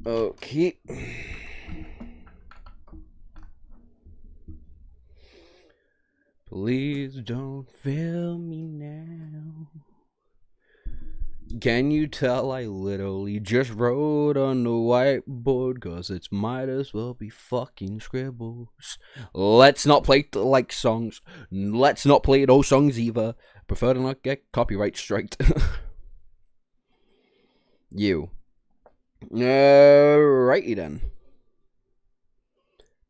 Okay. Please don't fail me now. Can you tell I literally just wrote on the whiteboard? Cause it might as well be fucking scribbles. Let's not play like songs. Let's not play those songs either. Prefer to not get copyright striked. You. Alrighty then.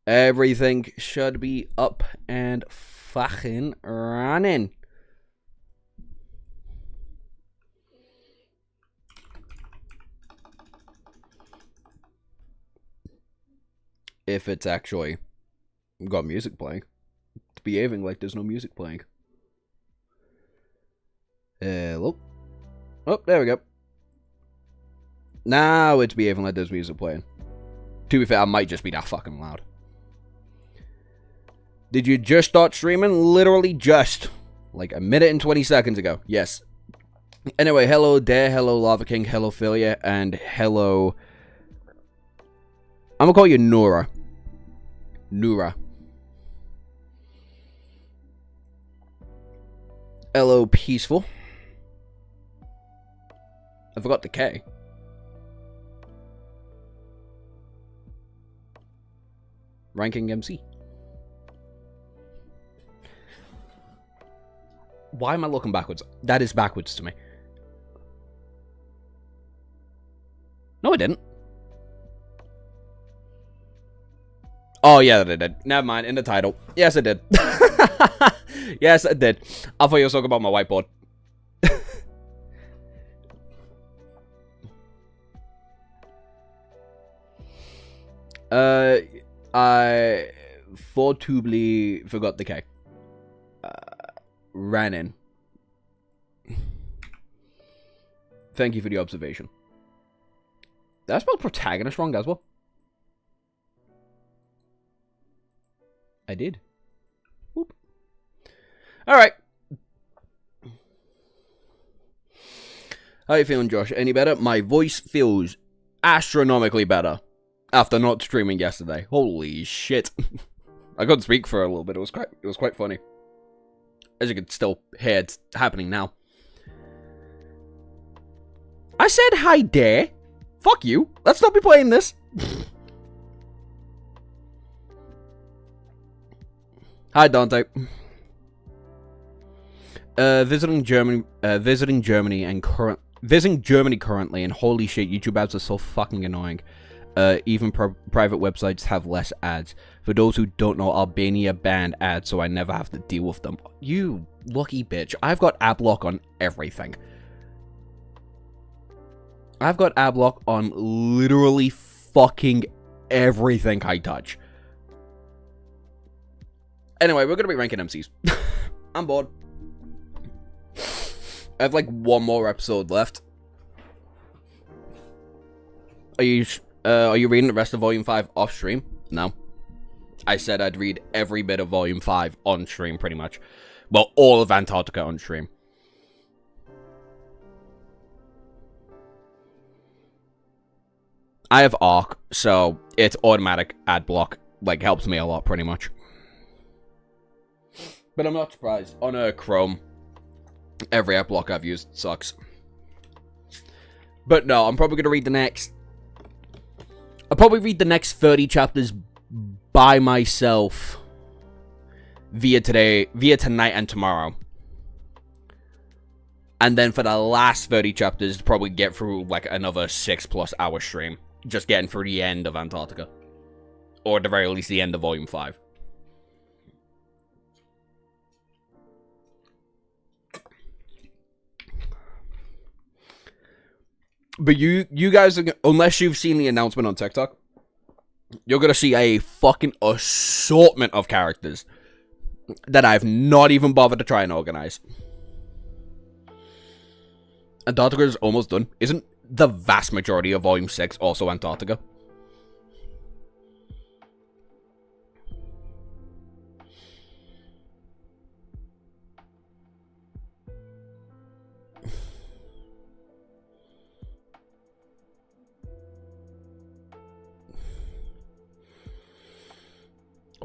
Everything should be up and fucking running. If it's actually got music playing. It's behaving like there's no music playing. Hello? Oh, there we go. Now it's behaving like there's music playing. To be fair, I might just be that fucking loud. Did you just start streaming? Literally just. Like a minute and 20 seconds ago. Yes. Anyway, hello Dare, hello Lava King, hello Philia, and hello... I'm gonna call you Nora. Nura. Hello Peaceful. I forgot the K. Ranking MC. Why am I looking backwards? That is backwards to me. No, I didn't. Oh, yeah, that I did. Never mind. In the title. Yes, I did. Yes, I did. I thought you were talking about my whiteboard. I fortubly forgot the K. Ran in. Thank you for the observation. Did I spell protagonist wrong as well? I did. Whoop. Alright. How you feeling, Josh? Any better? My voice feels astronomically better after not streaming yesterday. Holy shit. I couldn't speak for a little bit. It was quite funny. As you can still hear, it's happening now. I said hi there. Fuck you. Let's not be playing this. Hi, Dante. Visiting Germany currently, and holy shit, YouTube ads are so fucking annoying. Even private websites have less ads. For those who don't know, Albania banned ads, so I never have to deal with them. You lucky bitch. I've got ad block on everything. I've got ad block on literally fucking everything I touch. Anyway, we're gonna be ranking MCs. I'm bored. I have like one more episode left. Are you reading the rest of Volume 5 off stream? No. I said I'd read every bit of Volume 5 on stream, pretty much. Well, all of Antarctica on stream. I have ARC, so it's automatic ad block. Like, helps me a lot, pretty much. But I'm not surprised. On a Chrome, every ad block I've used sucks. But no, I'm probably going to read the next... I'll probably read the next 30 chapters by myself via tonight and tomorrow. And then for the last 30 chapters, probably get through like another 6+ hour stream. Just getting through the end of Antarctica. Or at the very least, the end of Volume 5. But you guys, are, unless you've seen the announcement on TikTok, you're going to see a fucking assortment of characters that I've not even bothered to try and organize. Antarctica is almost done. Isn't the vast majority of Volume 6 also Antarctica?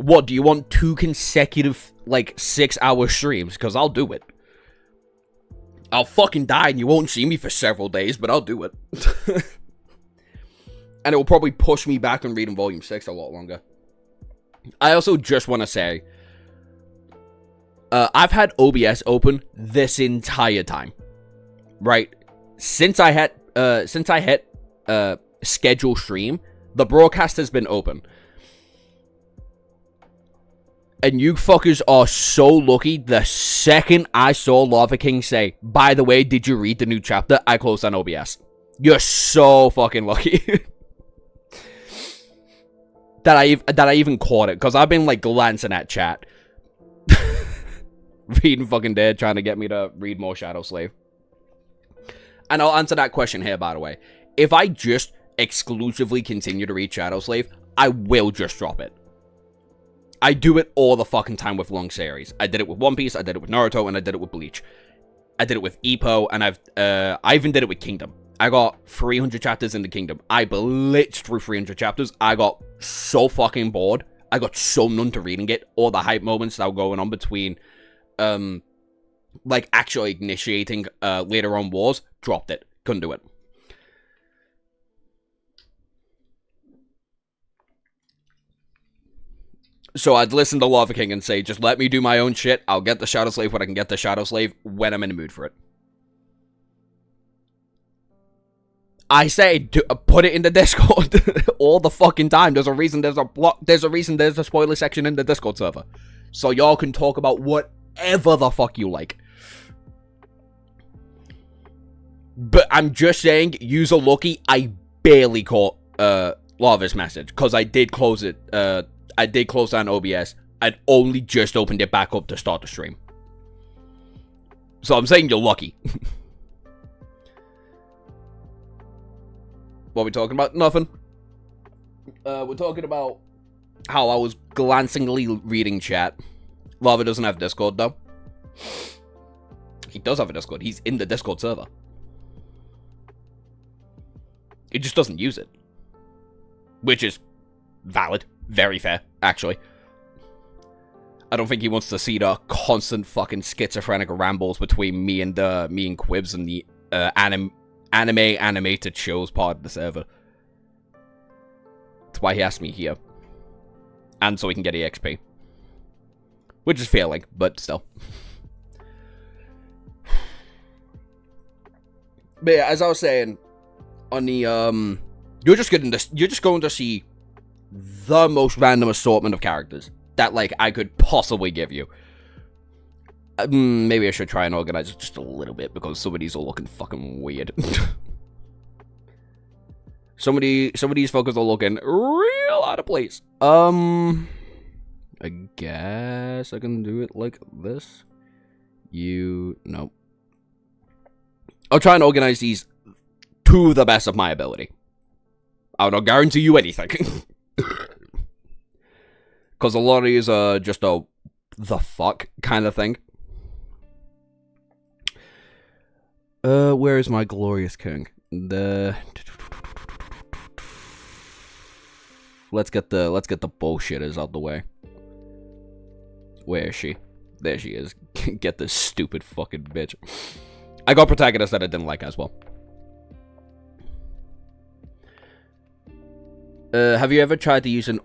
What, do you want 2 consecutive, like, 6-hour streams? Because I'll do it. I'll fucking die and you won't see me for several days, but I'll do it. And it will probably push me back on reading Volume 6 a lot longer. I also just want to say, I've had OBS open this entire time, right? Since I hit schedule stream, the broadcast has been open. And you fuckers are so lucky. The second I saw Lava King say, by the way, did you read the new chapter? I closed on OBS. You're so fucking lucky. that I even caught it. Because I've been, like, glancing at chat. Reading fucking dead, trying to get me to read more Shadow Slave. And I'll answer that question here, by the way. If I just exclusively continue to read Shadow Slave, I will just drop it. I do it all the fucking time with long series. I did it with One Piece, I did it with Naruto, and I did it with Bleach. I did it with Ippo, and I even did it with Kingdom. I got 300 chapters in the Kingdom. I blitzed through 300 chapters. I got so fucking bored. I got so numb to reading it. All the hype moments that were going on between, like, actually initiating, later on wars, dropped it. Couldn't do it. So I'd listen to Lava King and say, just let me do my own shit. I'll get the Shadow Slave when I can get the Shadow Slave when I'm in the mood for it. I say, put it in the Discord all the fucking time. There's a reason there's a spoiler section in the Discord server. So y'all can talk about whatever the fuck you like. But I'm just saying, user lucky, I barely caught Lava's message. Because I did close it, I did close down OBS. I'd only just opened it back up to start the stream. So I'm saying you're lucky. What are we talking about? Nothing. We're talking about how I was glancingly reading chat. Lava doesn't have Discord, though. He does have a Discord. He's in the Discord server. He just doesn't use it. Which is valid. Very fair, actually. I don't think he wants to see the constant fucking schizophrenic rambles between me and Kirbs and the animated shows part of the server. That's why he asked me here. And so he can get EXP. Which is failing, but still. But yeah, as I was saying, on the you're just going to see the most random assortment of characters that, like, I could possibly give you. Maybe I should try and organize it just a little bit, because some of these are looking fucking weird. some of these focus are looking real out of place. I guess I can do it like this. Nope. I'll try and organize these to the best of my ability. I don't guarantee you anything. Because a lot of these are just a the fuck kind of thing. Where is my glorious king? Let's get the bullshitters out the way. Where is she? There she is. Get this stupid fucking bitch. I got Protagonist that I didn't like as well. Have you ever tried to use an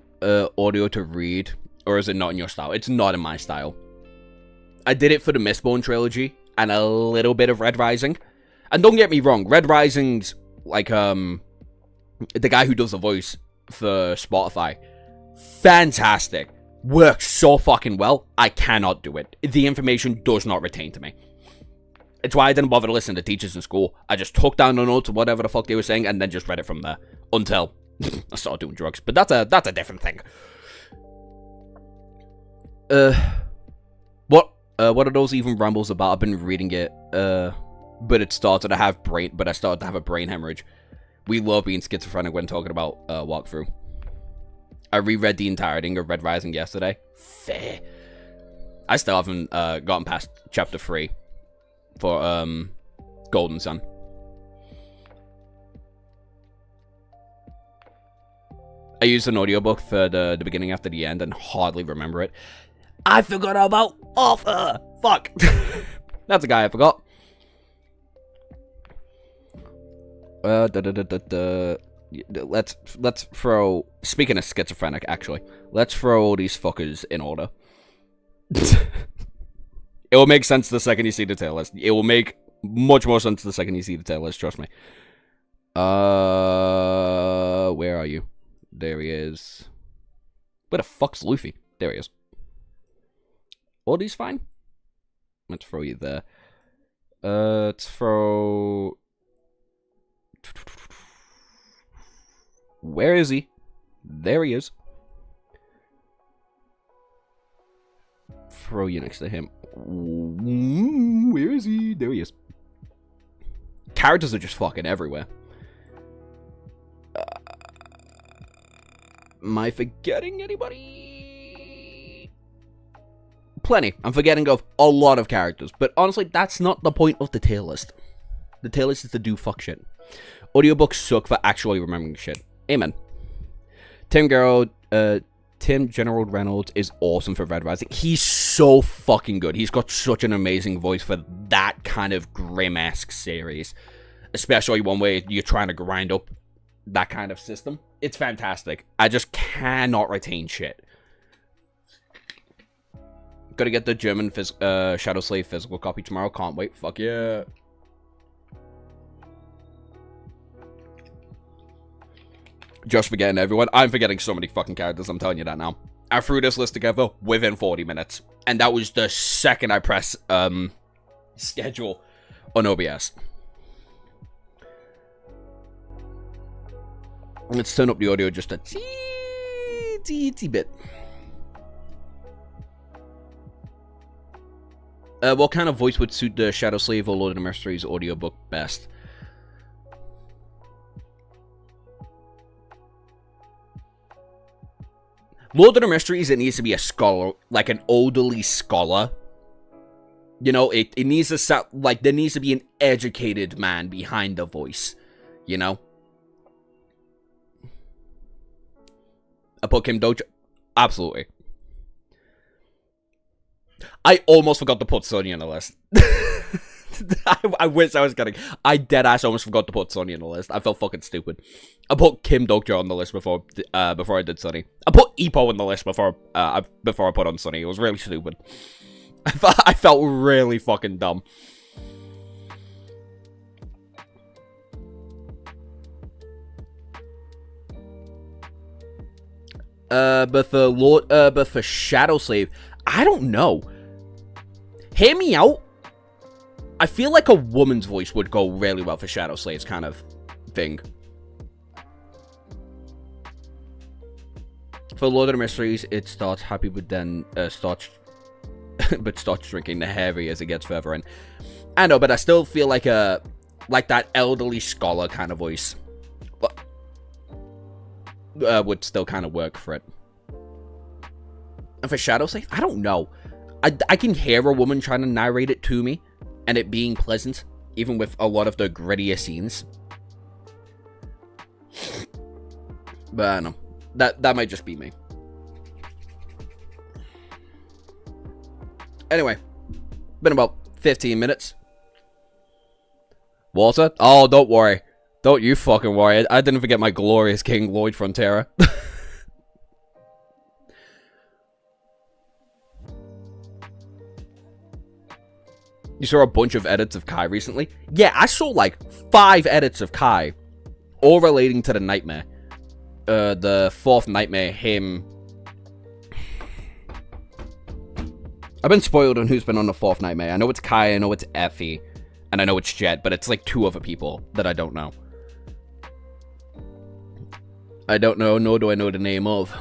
audio to read, or is it not in your style? It's not in my style. I did it for the Mistborn trilogy and a little bit of Red Rising. And don't get me wrong, Red Rising's like the guy who does the voice for Spotify, fantastic. Works so fucking well. I cannot do it. The information does not retain to me. It's why I didn't bother to listen to teachers in school. I just took down the notes of whatever the fuck they were saying and then just read it from there until I started doing drugs. But that's a different thing. What are those even rambles about? I've been reading it, but I started to have a brain hemorrhage. We love being schizophrenic when talking about walkthrough. I reread the entire thing of Red Rising yesterday. Fair. I still haven't gotten past chapter 3 for Golden Sun. I used an audiobook for the beginning after the end and hardly remember it. I forgot about Arthur! Fuck! That's a guy I forgot. Let's throw... Speaking of schizophrenic, actually. Let's throw all these fuckers in order. It will make sense the second you see the tier list. It will make much more sense the second you see the tier list, trust me. Where are you? There he is. Where the fuck's Luffy? There he is. All these fine? Let's throw you there. Let's throw... Where is he? There he is. Throw you next to him. Where is he? There he is. Characters are just fucking everywhere. Am I forgetting anybody? Plenty. I'm forgetting of a lot of characters. But honestly, that's not the point of the tier list. The tier list is to do fuck shit. Audiobooks suck for actually remembering shit. Amen. Tim General Reynolds is awesome for Red Rising. He's so fucking good. He's got such an amazing voice for that kind of grim-esque series. Especially one where you're trying to grind up that kind of system. It's fantastic. I just cannot retain shit. Gotta get the German Shadow Slave physical copy tomorrow. Can't wait. Fuck yeah. Just forgetting everyone. I'm forgetting so many fucking characters, I'm telling you that now. I threw this list together within 40 minutes. And that was the second I press schedule on OBS. Let's turn up the audio just a teensy bit. What kind of voice would suit the Shadow Slave or Lord of the Mysteries audiobook best? Lord of the Mysteries, it needs to be a scholar, like an elderly scholar. You know, it needs to sound like there needs to be an educated man behind the voice. You know? I put Kim Dojo. Absolutely. I almost forgot to put Sonya on the list. I wish I was kidding. I deadass almost forgot to put Sonya on the list. I felt fucking stupid. I put Kim Dokyo on the list before I did Sunny. I put Ippo on the list before I put on Sunny. It was really stupid. I felt really fucking dumb. But for Shadow Slave, I don't know. Hear me out. I feel like a woman's voice would go really well for Shadow Slave's kind of thing. For Lord of the Mysteries, it starts happy, but then starts drinking the heavier as it gets further in. I know, but I still feel like that elderly scholar kind of voice would still kind of work for it. And for Shadow Slave, I don't know. I can hear a woman trying to narrate it to me, and it being pleasant, even with a lot of the grittier scenes. But I don't know. That might just be me. Anyway, been about 15 minutes. Walter? Oh, don't worry. Don't you fucking worry. I didn't forget my glorious King Lloyd Frontera. You saw a bunch of edits of Kai recently? Yeah, I saw like 5 edits of Kai, all relating to the Nightmare. The 4th Nightmare, him. I've been spoiled on who's been on the 4th Nightmare. I know it's Kai, I know it's Effie, and I know it's Jet, but it's like 2 other people that I don't know. I don't know, nor do I know the name of.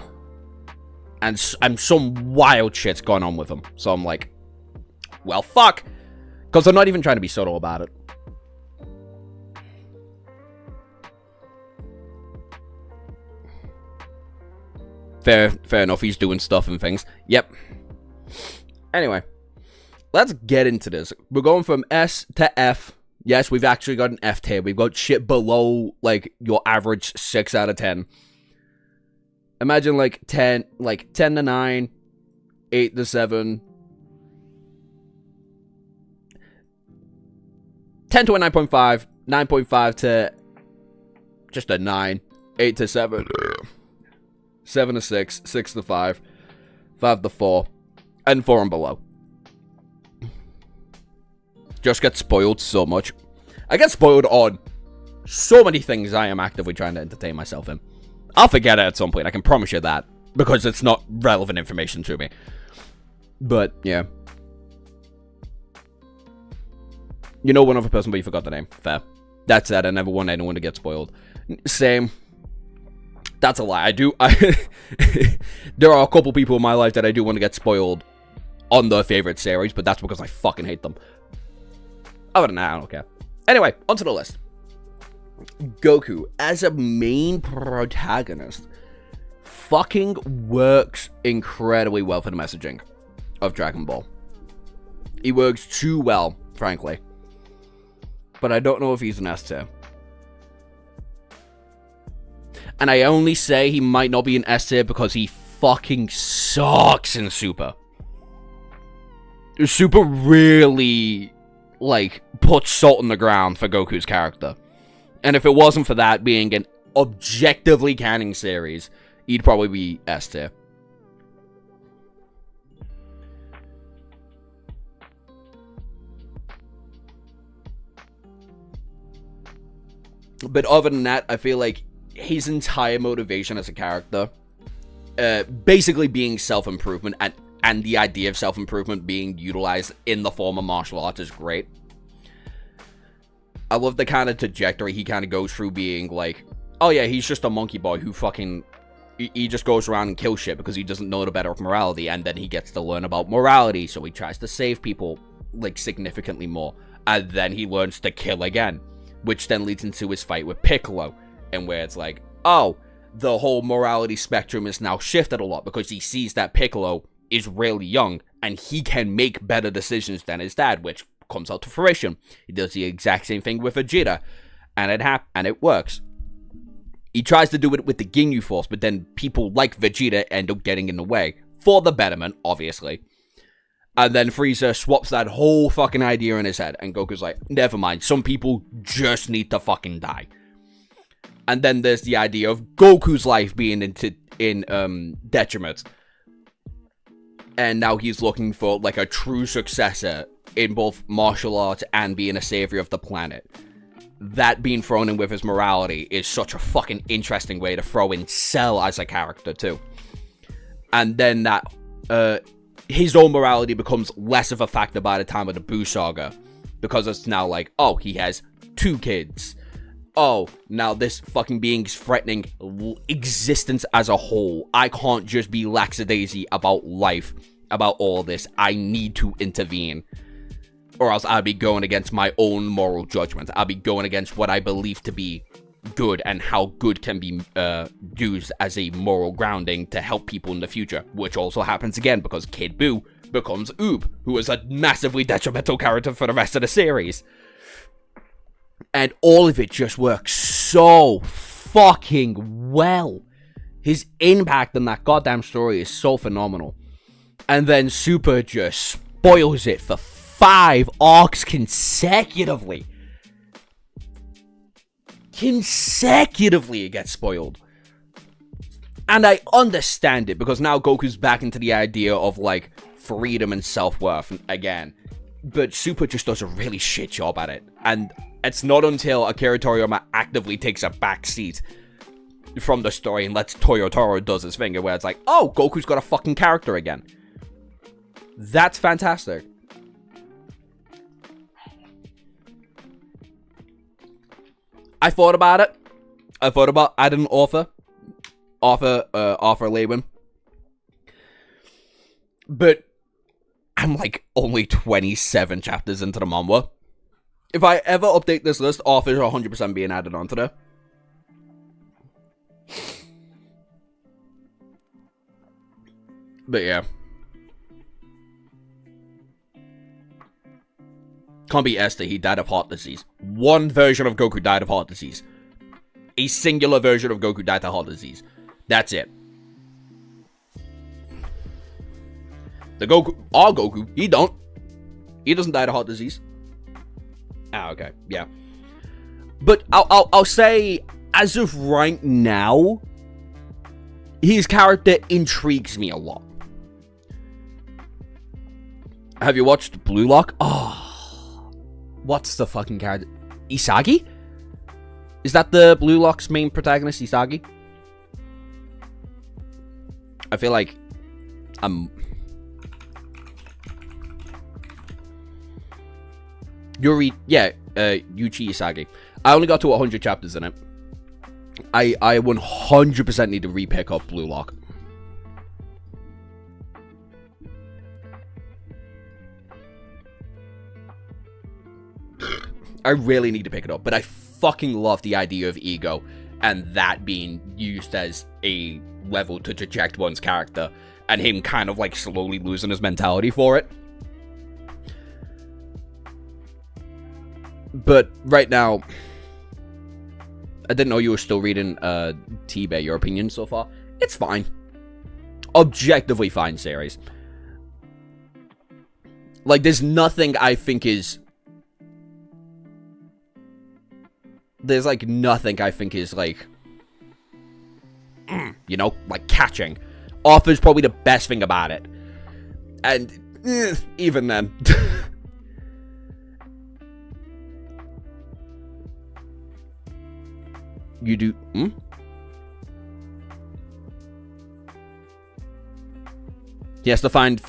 And some wild shit's gone on with them. So I'm like, well, fuck. Because I'm not even trying to be subtle about it. Fair enough, he's doing stuff and things. Yep. Anyway, let's get into this. We're going from S to F. Yes, we've actually got an F tier. We've got shit below, like, your average 6 out of 10. Imagine like 10 to 9, 8 to 7, 10 to a 9.5, 9.5 to just a 9, 8 to 7, 7 to 6, 6 to 5, 5 to 4, and 4 and below. Just get spoiled so much. I get spoiled on so many things I am actively trying to entertain myself in. I'll forget it at some point, I can promise you that, because it's not relevant information to me. But, yeah. You know one other person, but you forgot the name. Fair. That's it, I never want anyone to get spoiled. Same. That's a lie. There are a couple people in my life that I do want to get spoiled on their favorite series, but that's because I fucking hate them. Other than that, I don't care. Anyway, onto the list. Goku, as a main protagonist, fucking works incredibly well for the messaging of Dragon Ball. He works too well, frankly. But I don't know if he's an S tier. And I only say he might not be an S tier because he fucking sucks in Super. Super really, like, puts salt in the ground for Goku's character. And if it wasn't for that being an objectively canon series, he'd probably be S tier. But other than that, I feel like his entire motivation as a character, basically being self-improvement, and the idea of self-improvement being utilized in the form of martial arts is great. I love the kind of trajectory he kind of goes through, being like, oh yeah, he's just a monkey boy who fucking, he just goes around and kills shit because he doesn't know the better of morality, and then he gets to learn about morality, so he tries to save people, like, significantly more, and then he learns to kill again, which then leads into his fight with Piccolo, and where it's like, oh, the whole morality spectrum is now shifted a lot because he sees that Piccolo is really young, and he can make better decisions than his dad, which comes out to fruition. He does the exact same thing with Vegeta, and it works. He tries to do it with the Ginyu Force, but then people like Vegeta end up getting in the way, for the betterment, obviously. And then Frieza swaps that whole fucking idea in his head, and Goku's like, never mind, some people just need to fucking die. And then there's the idea of Goku's life being in detriment. And now he's looking for, like, a true successor in both martial arts and being a savior of the planet. That being thrown in with his morality is such a fucking interesting way to throw in Cell as a character, too. And then that, his own morality becomes less of a factor by the time of the Buu Saga. Because it's now like, oh, he has 2 kids. Oh, now this fucking being's threatening existence as a whole. I can't just be lackadaisy about life, about all this. I need to intervene. Or else I'll be going against my own moral judgment. I'll be going against what I believe to be good and how good can be used as a moral grounding to help people in the future. Which also happens again because Kid Buu becomes Oob, who is a massively detrimental character for the rest of the series. And all of it just works so fucking well. His impact on that goddamn story is so phenomenal. And then Super just spoils it for 5 arcs consecutively. Consecutively it gets spoiled. And I understand it, because now Goku's back into the idea of, like, freedom and self-worth again. But Super just does a really shit job at it. And it's not until Akira Toriyama actively takes a back seat from the story and lets Toyotaro does his thing, where it's like, oh, Goku's got a fucking character again. That's fantastic. I thought about it. I thought about adding Arthur Laban. But I'm like only 27 chapters into the manga. If I ever update this list, Arthur's 100% being added onto there. But yeah. Can't be Esther, he died of heart disease. One version of Goku died of heart disease. A singular version of Goku died of heart disease. That's it. The Goku, our Goku, he don't. He doesn't die of heart disease. Ah, okay, yeah. But I'll say, as of right now, his character intrigues me a lot. Have you watched Blue Lock? Oh, what's the fucking character? Isagi? Is that the Blue Lock's main protagonist, Isagi? I feel like Yuichi Isagi. I only got to 100 chapters in it. I 100% need to re-pick up Blue Lock. I really need to pick it up, but I fucking love the idea of ego and that being used as a level to deject one's character and him kind of like slowly losing his mentality for it. But right now, I didn't know you were still reading T-Bay, your opinion so far. It's fine. Objectively fine series. Like, there's nothing I think is... There's, like, nothing I think is, like... You know? Like, catching. Offers probably the best thing about it. And, even then... You do... He has to find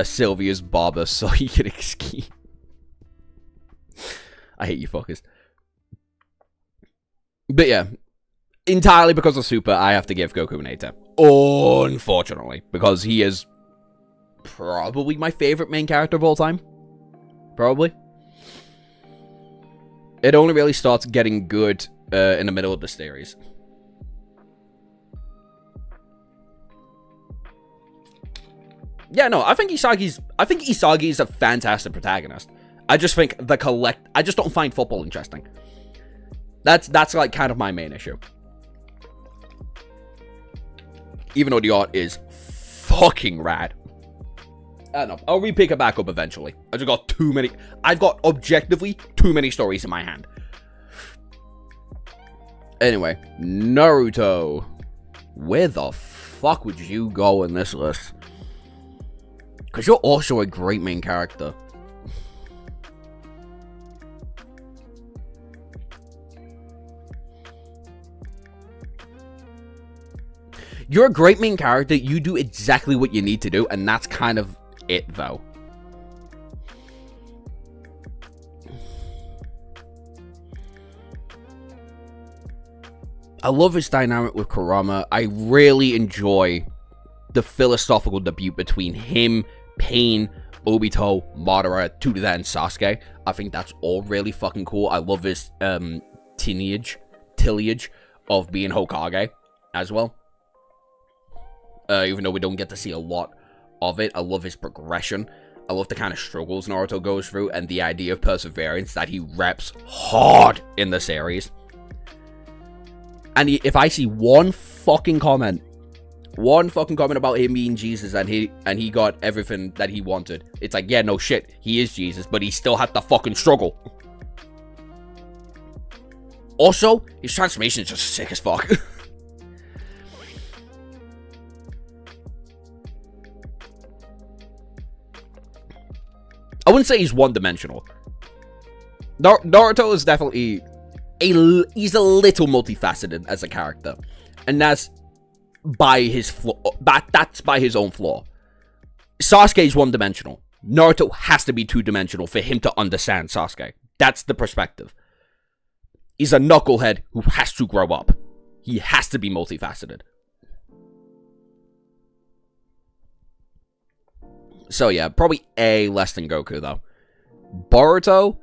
Sylvia's barber so he can escape. I hate you fuckers. But yeah. Entirely because of Super, I have to give Goku an A-10. Unfortunately. Because he is probably my favorite main character of all time. Probably. It only really starts getting good in the middle of the series. Yeah, no, I think Isagi is a fantastic protagonist. I just think I just don't find football interesting. That's like kind of my main issue. Even though the art is fucking rad. I don't know. I'll re-pick it back up eventually. I've got objectively too many stories in my hand. Anyway, Naruto. Where the fuck would you go in this list? Because you're also a great main character. You're a great main character. You do exactly what you need to do, and that's kind of it, though. I love his dynamic with Kurama. I really enjoy the philosophical debate between him, Pain, Obito, Madara, to then Sasuke. I think that's all really fucking cool. I love his tillage of being Hokage as well. Even though we don't get to see a lot of it, I love his progression. I love the kind of struggles Naruto goes through and the idea of perseverance that he reps hard in the series. And if I see one fucking comment about him being Jesus and he got everything that he wanted, it's like, yeah, no shit, he is Jesus, but he still had to fucking struggle. Also, his transformation is just sick as fuck. I wouldn't say he's one-dimensional. Naruto is definitely he's a little multifaceted as a character, and that's by his that's by his own flaw. Sasuke is one-dimensional. Naruto has to be two-dimensional for him to understand Sasuke. That's the perspective. He's a knucklehead who has to grow up. He has to be multifaceted. So yeah, probably A less than Goku though. Boruto,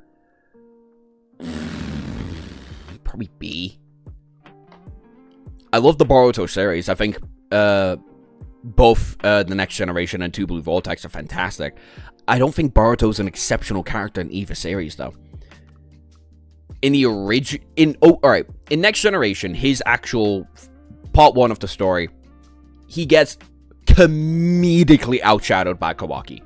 probably B. I love the Boruto series. I think both the Next Generation and 2 Blue Vortex are fantastic. I don't think Boruto's an exceptional character in either series though. In the in Next Generation, his actual part 1 of the story, he gets comedically outshadowed by Kawaki.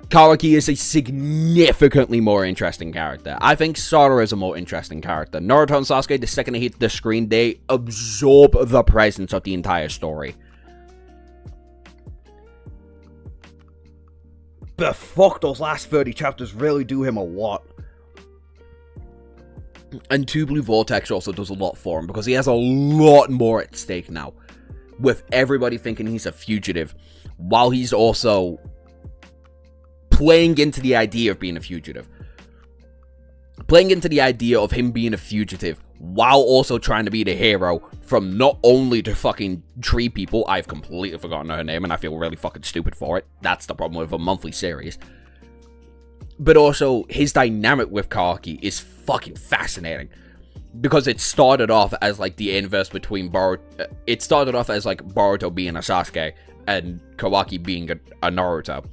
Kawaki is a significantly more interesting character. I think Sora is a more interesting character. Naruto and Sasuke, the second they hit the screen, they absorb the presence of the entire story. But fuck, those last 30 chapters really do him a lot. And Two Blue Vortex also does a lot for him, because he has a lot more at stake now. With everybody thinking he's a fugitive, while he's also playing into the idea of being a fugitive. Playing into the idea of him being a fugitive, while also trying to be the hero from not only the fucking tree people, I've completely forgotten her name and I feel really fucking stupid for it. That's the problem with a monthly series. But also, his dynamic with Kawaki is fucking fascinating. Because it started off as like the inverse between Boruto. It started off as like Boruto being a Sasuke and Kawaki being a Naruto.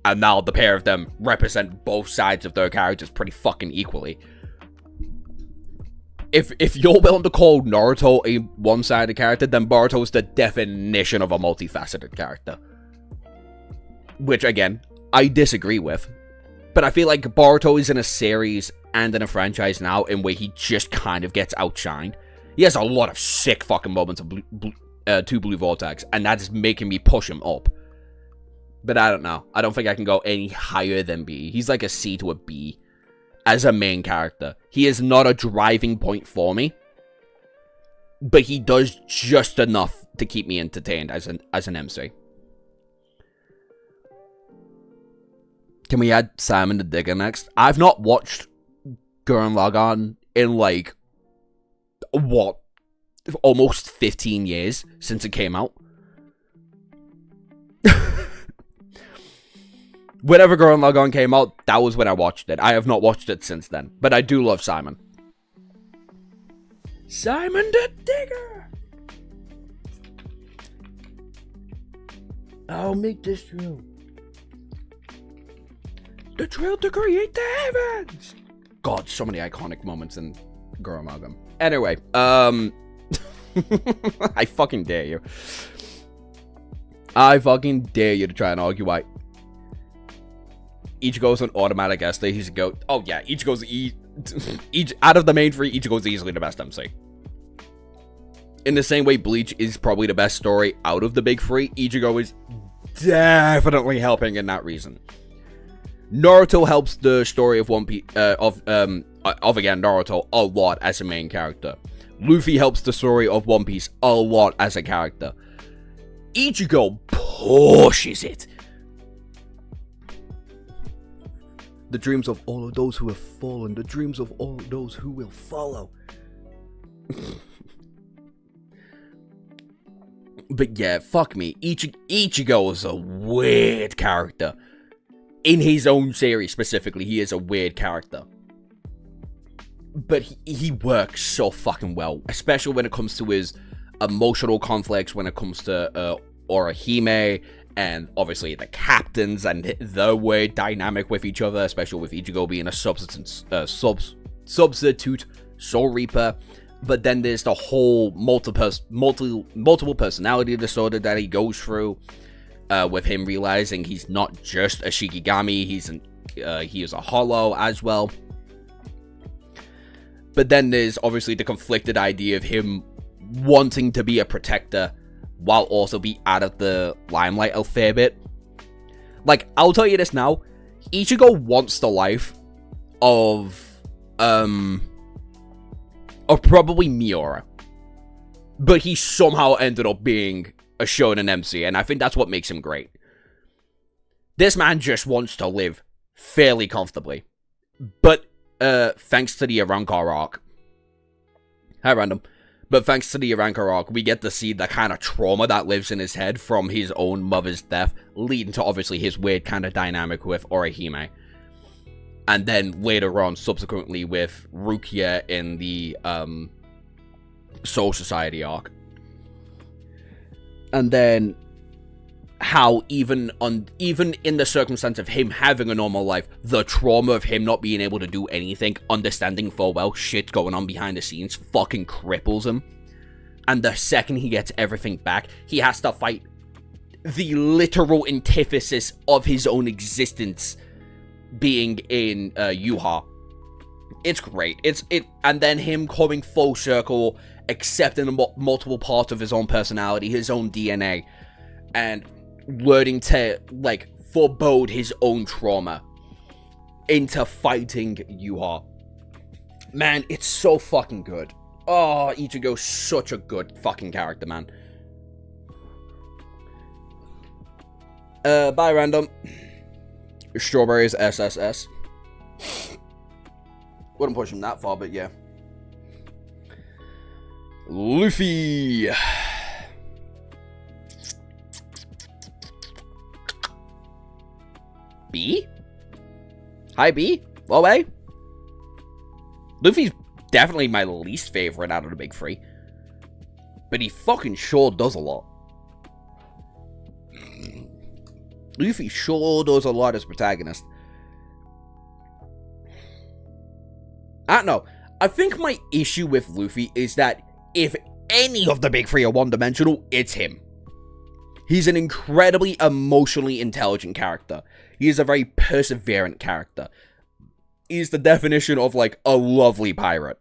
And now the pair of them represent both sides of their characters pretty fucking equally. If you're willing to call Naruto a one-sided character, then Boruto is the definition of a multifaceted character. Which, again, I disagree with. But I feel like Boruto is in a series and in a franchise now in where he just kind of gets outshined. He has a lot of sick fucking moments of Two Blue Vortex, and that is making me push him up. But I don't know. I don't think I can go any higher than B. He's like a C to a B as a main character. He is not a driving point for me, but he does just enough to keep me entertained as an MC. Can we add Simon the Digger next? I've not watched Gurren Lagann in like, what, almost 15 years since it came out. Whenever Gurren Lagann came out, that was when I watched it. I have not watched it since then, but I do love Simon. Simon the Digger! I'll make this drill. The drill to create the heavens! God, so many iconic moments in Gurren Lagann. Anyway, I fucking dare you. I fucking dare you to try and argue why Ichigo's an automatic S. He's a goat. Oh yeah, Ichigo's out of the main three, Ichigo's easily the best MC. In the same way Bleach is probably the best story out of the big three, Ichigo is definitely helping in that reason. Naruto helps the story of One Piece, again Naruto a lot as a main character. Luffy helps the story of One Piece a lot as a character. Ichigo pushes it. The dreams of all of those who have fallen, the dreams of all of those who will follow. But yeah, fuck me. Ichigo is a weird character. In his own series specifically, he is a weird character. But he works so fucking well. Especially when it comes to his emotional conflicts, when it comes to Orihime, and obviously the captains and their weird dynamic with each other, especially with Ichigo being a substitute Soul Reaper. But then there's the whole multiple personality disorder that he goes through, with him realizing he's not just a Shikigami, he is a Hollow as well. But then there's obviously the conflicted idea of him wanting to be a protector while also be out of the limelight a fair bit. Like, I'll tell you this now, Ichigo wants the life of probably Miura. But he somehow ended up being a shonen MC, and I think that's what makes him great. This man just wants to live fairly comfortably. But, thanks to the Arrancar arc. Hi, random. But thanks to the Arrancar arc, we get to see the kind of trauma that lives in his head from his own mother's death, leading to obviously his weird kind of dynamic with Orihime. And then later on, subsequently with Rukia in the Soul Society arc. And then how even in the circumstance of him having a normal life, the trauma of him not being able to do anything, understanding full well shit going on behind the scenes, fucking cripples him. And the second he gets everything back, he has to fight the literal antithesis of his own existence being in Yuha. It's great. And then him coming full circle, accepting multiple parts of his own personality, his own DNA, and learning to, like, forebode his own trauma into fighting Yuha. Man, it's so fucking good. Oh, Ichigo's such a good fucking character, man. Bye, random. Strawberries SSS. Wouldn't push him that far, but yeah. Luffy. B? Hi, B? Well, A? Luffy's definitely my least favorite out of the big three. But he fucking sure does a lot. Luffy sure does a lot as protagonist. I don't know. I think my issue with Luffy is that if any of the big three are one-dimensional, it's him. He's an incredibly emotionally intelligent character. He is a very perseverant character. He's the definition of, like, a lovely pirate.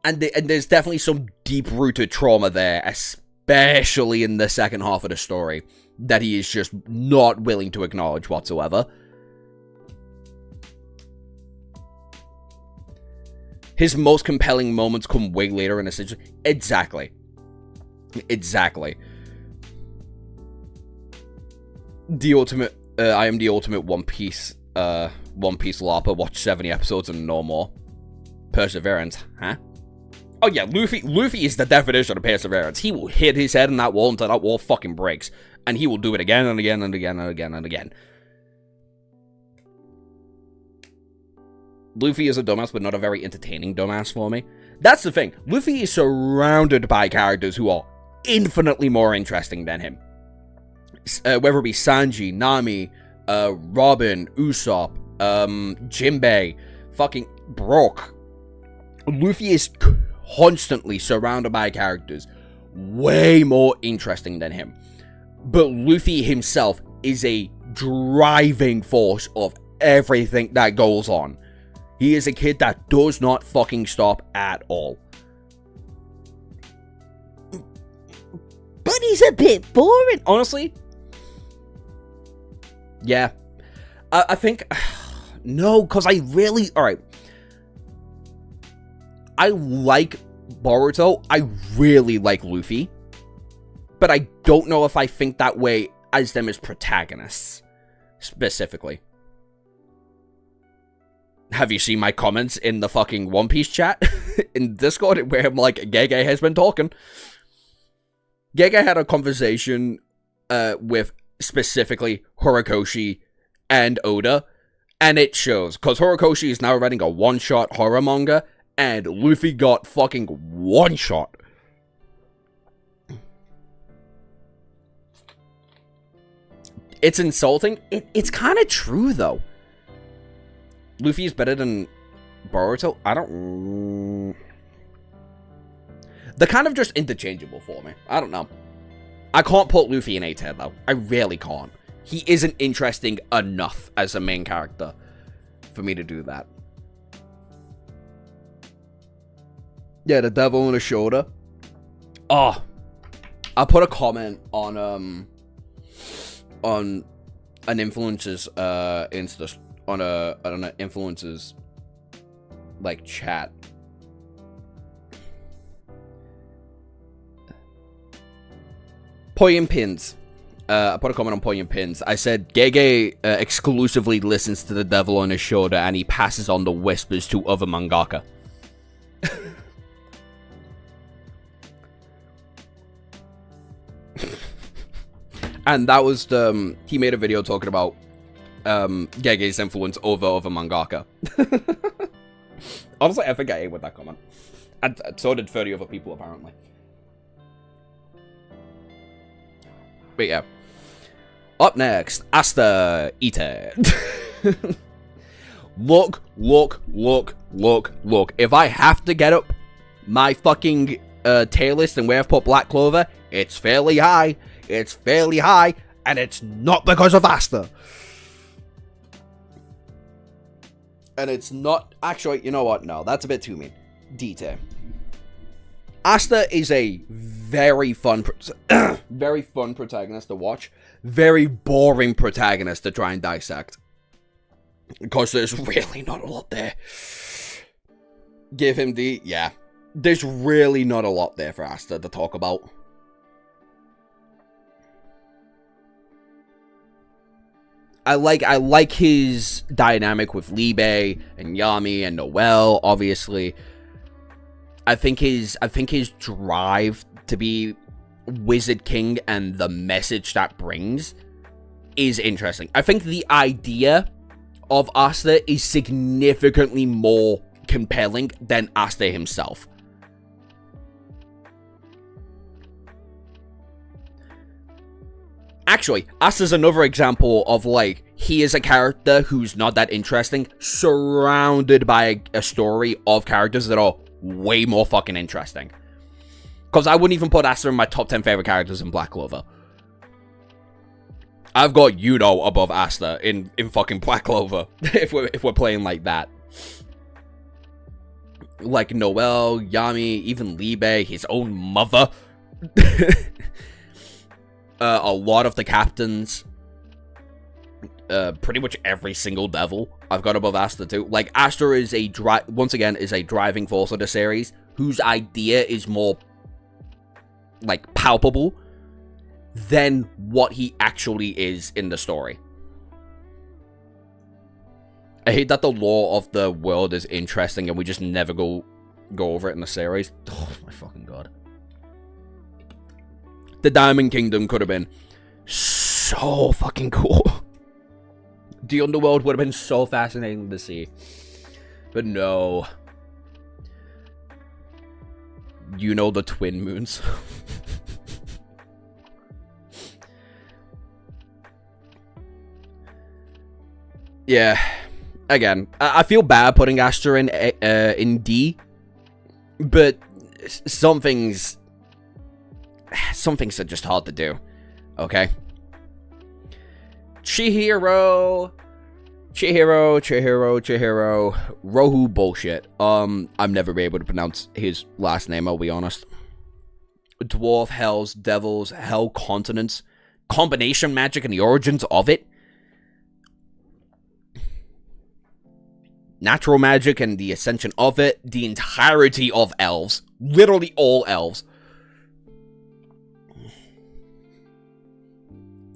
And there's definitely some deep-rooted trauma there, especially in the second half of the story, that he is just not willing to acknowledge whatsoever. His most compelling moments come way later in the situation. Exactly. The ultimate, I am the ultimate One Piece LARPer. Watch 70 episodes and no more. Perseverance, huh? Oh yeah, Luffy is the definition of perseverance. He will hit his head in that wall until that wall fucking breaks. And he will do it again and again and again and again and again. Luffy is a dumbass, but not a very entertaining dumbass for me. That's the thing. Luffy is surrounded by characters who are infinitely more interesting than him. Whether it be Sanji, Nami, Robin, Usopp, Jinbei, fucking Brook. Luffy is constantly surrounded by characters way more interesting than him. But Luffy himself is a driving force of everything that goes on. He is a kid that does not fucking stop at all. But he's a bit boring, honestly. Yeah. I think... No, because I really... Alright. I like Boruto. I really like Luffy. But I don't know if I think that way as them as protagonists. Specifically. Have you seen my comments in the fucking One Piece chat? In Discord, where I'm like, Gege has been talking. Gege had a conversation with specifically Horikoshi and Oda. And it shows. Because Horikoshi is now writing a one-shot horror manga. And Luffy got fucking one-shot. It's insulting. It's kind of true, though. Luffy is better than Boruto? I don't... They're kind of just interchangeable for me. I don't know. I can't put Luffy in A tier, though. I really can't. He isn't interesting enough as a main character for me to do that. Yeah, the devil on the shoulder. Oh. I put a comment on an influencer's Insta... on an influencer's like chat. Poyen Pins. I put a comment on Poyen Pins. I said Gege exclusively listens to the devil on his shoulder and he passes on the whispers to other mangaka. And that was the he made a video talking about Gege's influence over mangaka. Honestly, I think I ate with that comment. And so did 30 other people, apparently. But yeah. Up next, Asta Ite. Look. If I have to get up my fucking tier list and where I've put Black Clover, it's fairly high. It's fairly high, and it's not because of Asta. And it's not... Actually, you know what? No, that's a bit too mean. D-tier. Asta is a very fun... very fun protagonist to watch. Very boring protagonist to try and dissect. Because there's really not a lot there. Give him the... Yeah. There's really not a lot there for Asta to talk about. I like his dynamic with Libe and Yami and Noelle, obviously. I think his drive to be Wizard King and the message that brings is interesting. I think the idea of Asta is significantly more compelling than Asta himself. Actually, Asta's another example of, like, he is a character who's not that interesting, surrounded by a story of characters that are way more fucking interesting. Because I wouldn't even put Asta in my top 10 favorite characters in Black Clover. I've got Yuno above Asta in fucking Black Clover, if we're playing like that. Like Noelle, Yami, even Libe, his own mother. A lot of the captains, pretty much every single devil I've got above Asta too. Like, Asta is once again is a driving force of the series, whose idea is more, like, palpable than what he actually is in the story. I hate that the lore of the world is interesting and we just never go over it in the series. Oh my fucking god. The Diamond Kingdom could have been so fucking cool. The Underworld would have been so fascinating to see. But no. You know, the twin moons. Yeah. Again, I feel bad putting Asta in D. But some things are just hard to do. Okay? Chihiro. Rohu bullshit. I'm never be able to pronounce his last name, I'll be honest. Dwarf, hells, devils, hell continents, combination magic and the origins of it. Natural magic and the ascension of it. The entirety of elves. Literally all elves.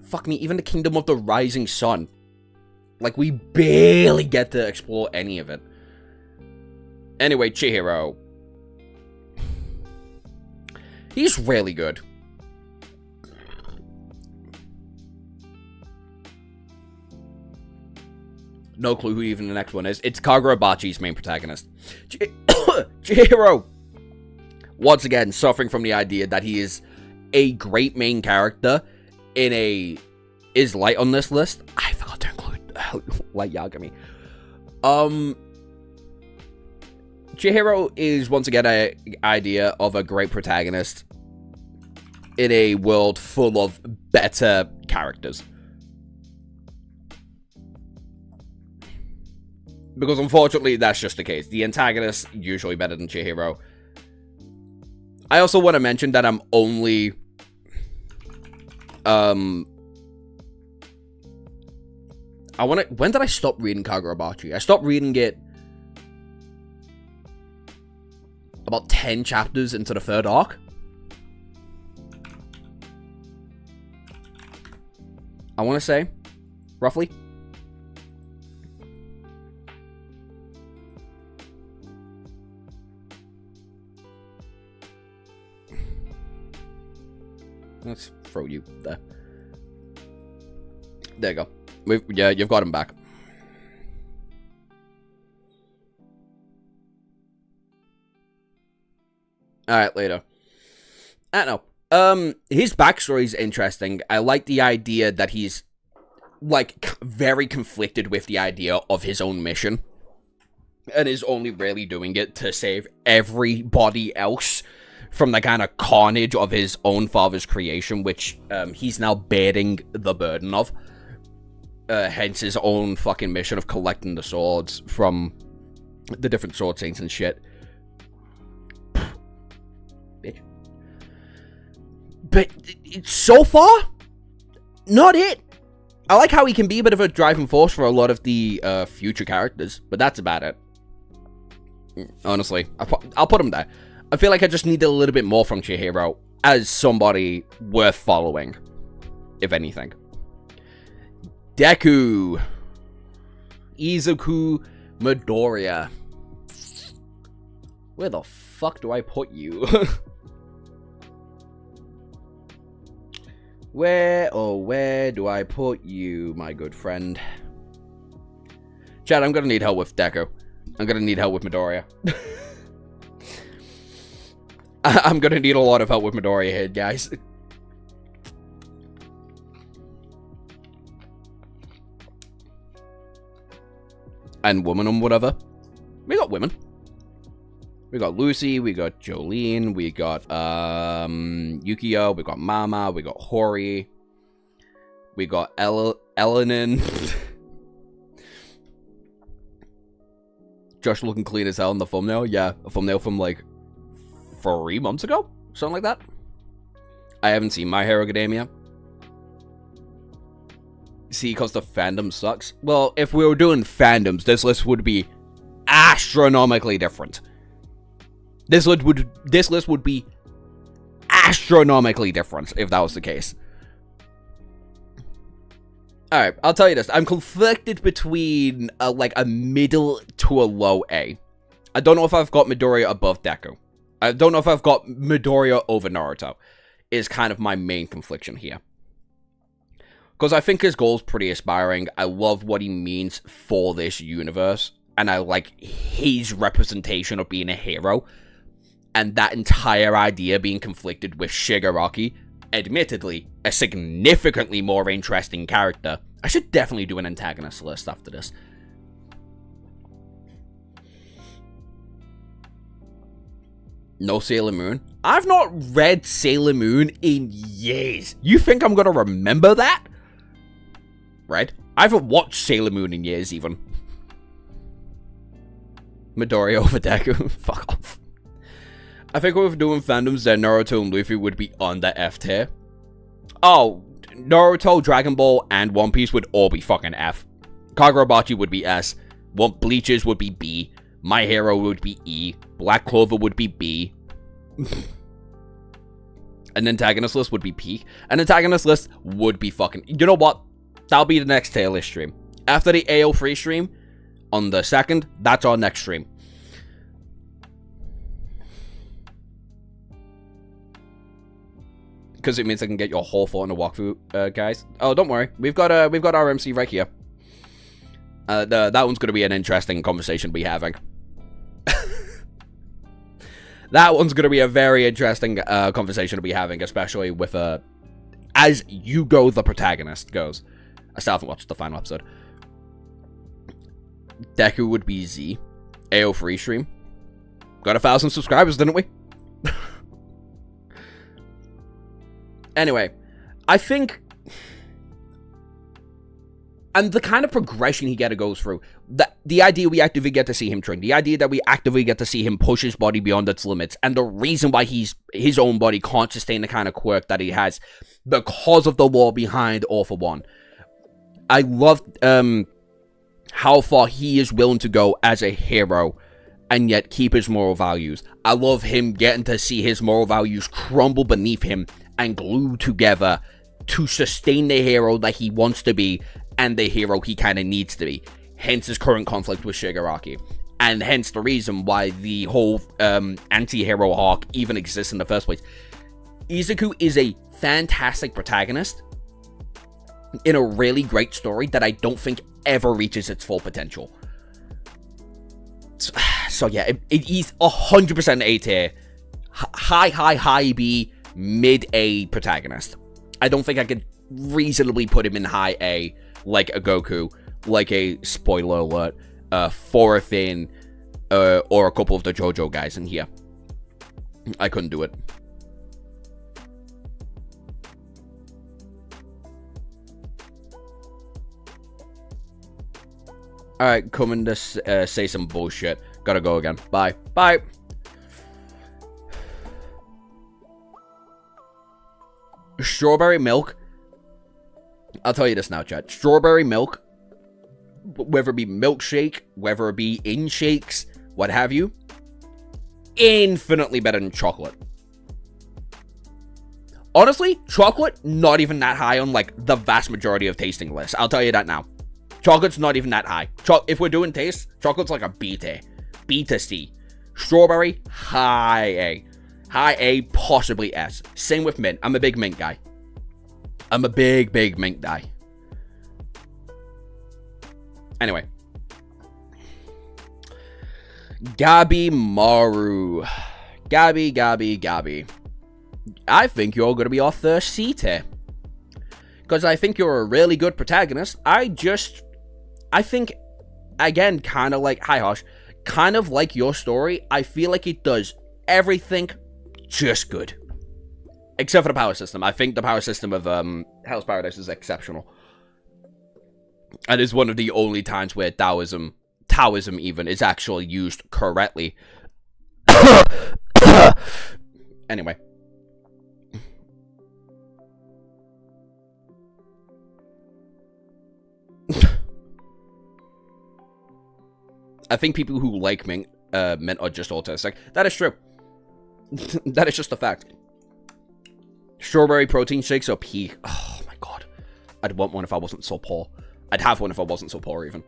Fuck me, even the Kingdom of the Rising Sun. Like, we barely get to explore any of it. Anyway, Chihiro. He's really good. No clue who even the next one is. It's Kagurabachi's main protagonist. Chihiro! Once again, suffering from the idea that he is a great main character in a... is light on this list. I forgot to include Light Yagami. Chihiro is once again an idea of a great protagonist in a world full of better characters. Because unfortunately, that's just the case. The antagonist usually better than Chihiro. I also want to mention that I'm only... when did I stop reading Kagurabachi? I stopped reading it about 10 chapters into the third arc. I want to say, roughly. Let's throw you there. There you go. Yeah, you've got him back. Alright, later. I don't know. His backstory is interesting. I like the idea that he's, like, very conflicted with the idea of his own mission. And is only really doing it to save everybody else from the kind of carnage of his own father's creation, which he's now bearing the burden of. Hence his own fucking mission of collecting the swords from the different sword saints and shit. Bitch. But so far, not it. I like how he can be a bit of a driving force for a lot of the future characters, but that's about it. Honestly, I'll put him there. I feel like I just needed a little bit more from Chihiro as somebody worth following, if anything. Deku. Izuku Midoriya. Where the fuck do I put you? Where do I put you, my good friend? Chad, I'm gonna need help with Deku. I'm gonna need help with Midoriya. I'm gonna need a lot of help with Midoriya here, guys. And woman and whatever. We got women. We got Lucy, we got Jolene, we got Yukio, we got Mama, we got Hori, we got Elenin. Josh looking clean as hell in the thumbnail. Yeah, a thumbnail from like 3 months ago? Something like that. I haven't seen My Hero Academia. See, because the fandom sucks. Well, if we were doing fandoms, this list would be astronomically different. This list would be astronomically different if that was the case. Alright, I'll tell you this. I'm conflicted between like a middle to a low A. I don't know if I've got Midoriya above Deku. I don't know if I've got Midoriya over Naruto. Is kind of my main confliction here. Because I think his goal is pretty aspiring. I love what he means for this universe. And I like his representation of being a hero. And that entire idea being conflicted with Shigaraki. Admittedly, a significantly more interesting character. I should definitely do an antagonist list after this. No Sailor Moon. I've not read Sailor Moon in years. You think I'm gonna remember that? Right? I haven't watched Sailor Moon in years, even. Midoriya over Deku. Fuck off. I think if we're doing fandoms, then Naruto and Luffy would be on the F tier. Oh, Naruto, Dragon Ball, and One Piece would all be fucking F. Kagurabachi would be S. Bleachers would be B. My Hero would be E. Black Clover would be B. An antagonist list would be P. An antagonist list would be fucking... You know what? That'll be the next Tierlist stream. After the AO3 stream, on the 2nd, that's our next stream. Because it means I can get your whole thought in a walkthrough, guys. Oh, don't worry. We've got our MC right here. That one's going to be an interesting conversation to be having. That one's going to be a very interesting conversation to be having, especially with, as Yugo the protagonist goes. I still haven't watched the final episode. Deku would be Z. AO3 stream. Got 1,000 subscribers, didn't we? Anyway, I think... And the kind of progression he goes through, the idea we actively get to see him train, the idea that we actively get to see him push his body beyond its limits, and the reason why his own body can't sustain the kind of quirk that he has, because of the law behind All for One. I love how far he is willing to go as a hero, and yet keep his moral values. I love him getting to see his moral values crumble beneath him, and glue together to sustain the hero that he wants to be, and the hero he kind of needs to be. Hence his current conflict with Shigaraki. And hence the reason why the whole anti-hero arc even exists in the first place. Izuku is a fantastic protagonist in a really great story that I don't think ever reaches its full potential. So yeah, he's 100% A tier. High B, mid A protagonist. I don't think I could reasonably put him in high A like a Goku, like a spoiler alert, Fourthin, or a couple of the JoJo guys in here. I couldn't do it. Alright, coming to say some bullshit. Gotta go again. Bye. Bye. Strawberry milk. I'll tell you this now, chat. Strawberry milk, whether it be milkshake, whether it be in shakes, what have you, infinitely better than chocolate. Honestly, chocolate, not even that high on, like, the vast majority of tasting lists. I'll tell you that now. Chocolate's not even that high. If we're doing taste, chocolate's like a B to B to C. Strawberry, high A. High A, possibly S. Same with mint. I'm a big mint guy. I'm a big mint guy. Anyway. Gabi Maru. Gabi. I think you're going to be our first C tier. Because I think you're a really good protagonist. I think, again, kind of like, hi Hosh, kind of like your story, I feel like it does everything just good. Except for the power system. I think the power system of Hell's Paradise is exceptional. And is one of the only times where Taoism even, is actually used correctly. Anyway. I think people who like mint are just autistic. That is true. That is just a fact. Strawberry protein shakes are peak. Oh my god. I'd want one if I wasn't so poor. I'd have one if I wasn't so poor even.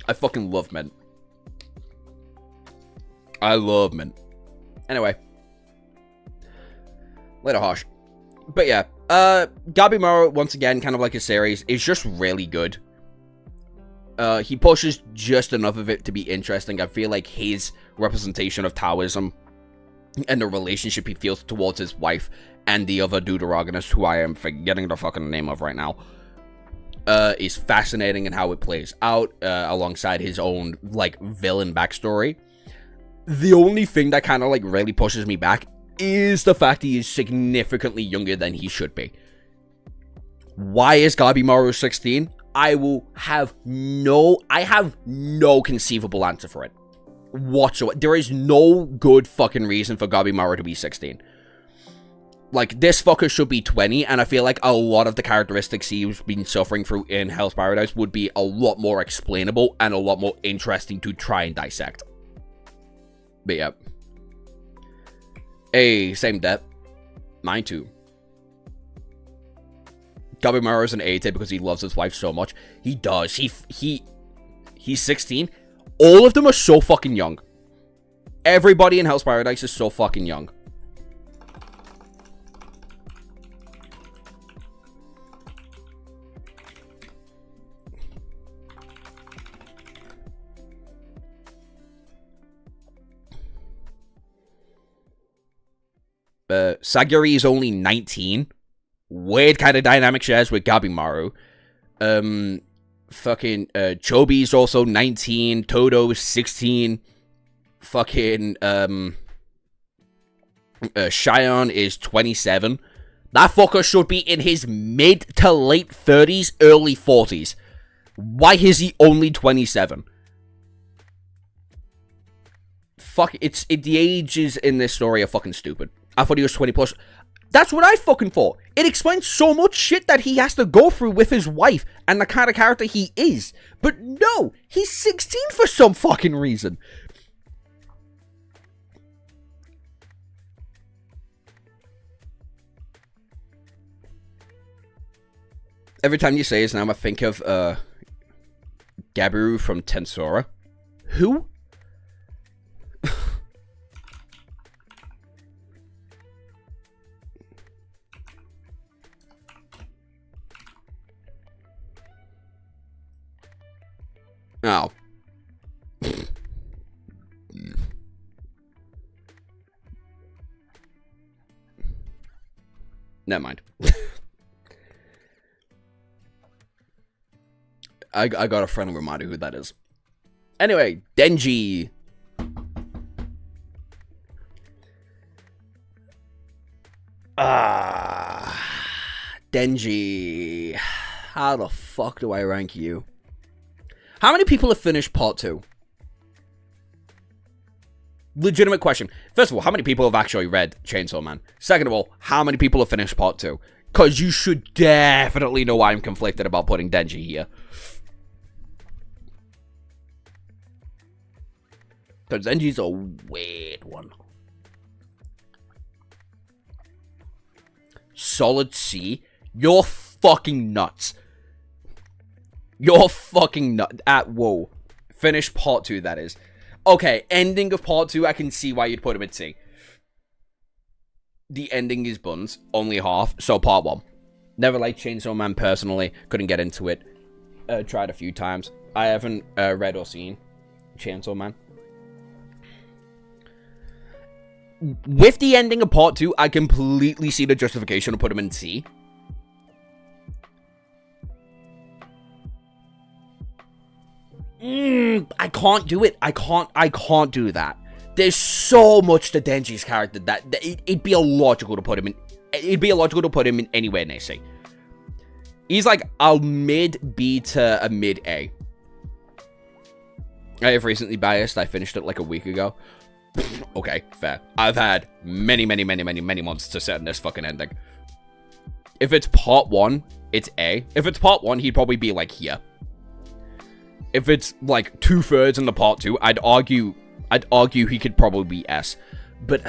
I fucking love mint. I love mint. Anyway. Later, Harsh. But yeah. Gabi Maru, once again, kind of like his series, is just really good. He pushes just enough of it to be interesting. I feel like his representation of Taoism and the relationship he feels towards his wife and the other deuteragonist, who I am forgetting the fucking name of right now, is fascinating in how it plays out, alongside his own, like, villain backstory. The only thing that kind of, like, really pushes me back is the fact he is significantly younger than he should be. Why is Gabi Maru 16? I have no conceivable answer for it whatsoever. There is no good fucking reason for Gabi Maru to be 16. Like, this fucker should be 20, and I feel like a lot of the characteristics he's been suffering through in Hell's Paradise would be a lot more explainable and a lot more interesting to try and dissect. But yeah. Hey, same depth. Mine too. Gabi Maru is an A tier because he loves his wife so much. He does. He's 16. All of them are so fucking young. Everybody in Hell's Paradise is so fucking young. Sagiri is only 19. Weird kind of dynamic shares with Gabi Maru. Fucking Chobi's also 19. Todo's 16. Fucking Cheyenne is 27. That fucker should be in his mid to late 30s, early 40s. Why is he only 27? Fuck, the ages in this story are fucking stupid. I thought he was 20 plus. That's what I fucking thought. It explains so much shit that he has to go through with his wife and the kind of character he is. But no, he's 16 for some fucking reason. Every time you say his name, I think of Gabiru from Tensora. Who? Oh. Never mind. I got a friend reminder who that is. Anyway, Denji. Denji. How the fuck do I rank you? How many people have finished part 2? Legitimate question. First of all, how many people have actually read Chainsaw Man? Second of all, how many people have finished part 2? Because you should definitely know why I'm conflicted about putting Denji here. Because Denji's a weird one. Solid C? You're fucking nuts. You're fucking nuts. Whoa. Finish part 2, that is. Okay, ending of part 2, I can see why you'd put him at C. The ending is buns. Only half. So part 1. Never liked Chainsaw Man personally. Couldn't get into it. Tried a few times. I haven't read or seen Chainsaw Man. With the ending of part 2, I completely see the justification to put him in C. I can't do it. I can't do that. There's so much to Denji's character that it'd be illogical to put him in. It'd be illogical to put him in anywhere near C. He's like a mid B to a mid A. I have recently biased. I finished it like a week ago. Okay, fair. I've had many months to set in this fucking ending. If it's part 1, it's A. If it's part 1, he'd probably be like here. If it's like 2/3 in the part 2, I'd argue he could probably be S. But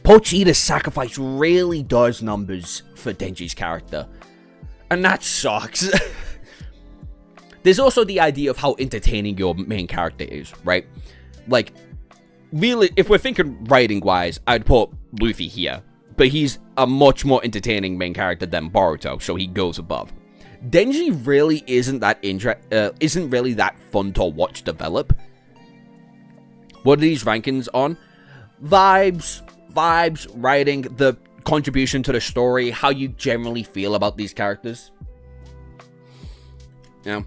Pochita's sacrifice really does numbers for Denji's character. And that sucks. There's also the idea of how entertaining your main character is, right? Like, really, if we're thinking writing-wise, I'd put Luffy here. But he's a much more entertaining main character than Boruto, so he goes above. Denji really isn't really that fun to watch develop. What are these rankings on? Vibes, writing, the contribution to the story, how you generally feel about these characters. Yeah.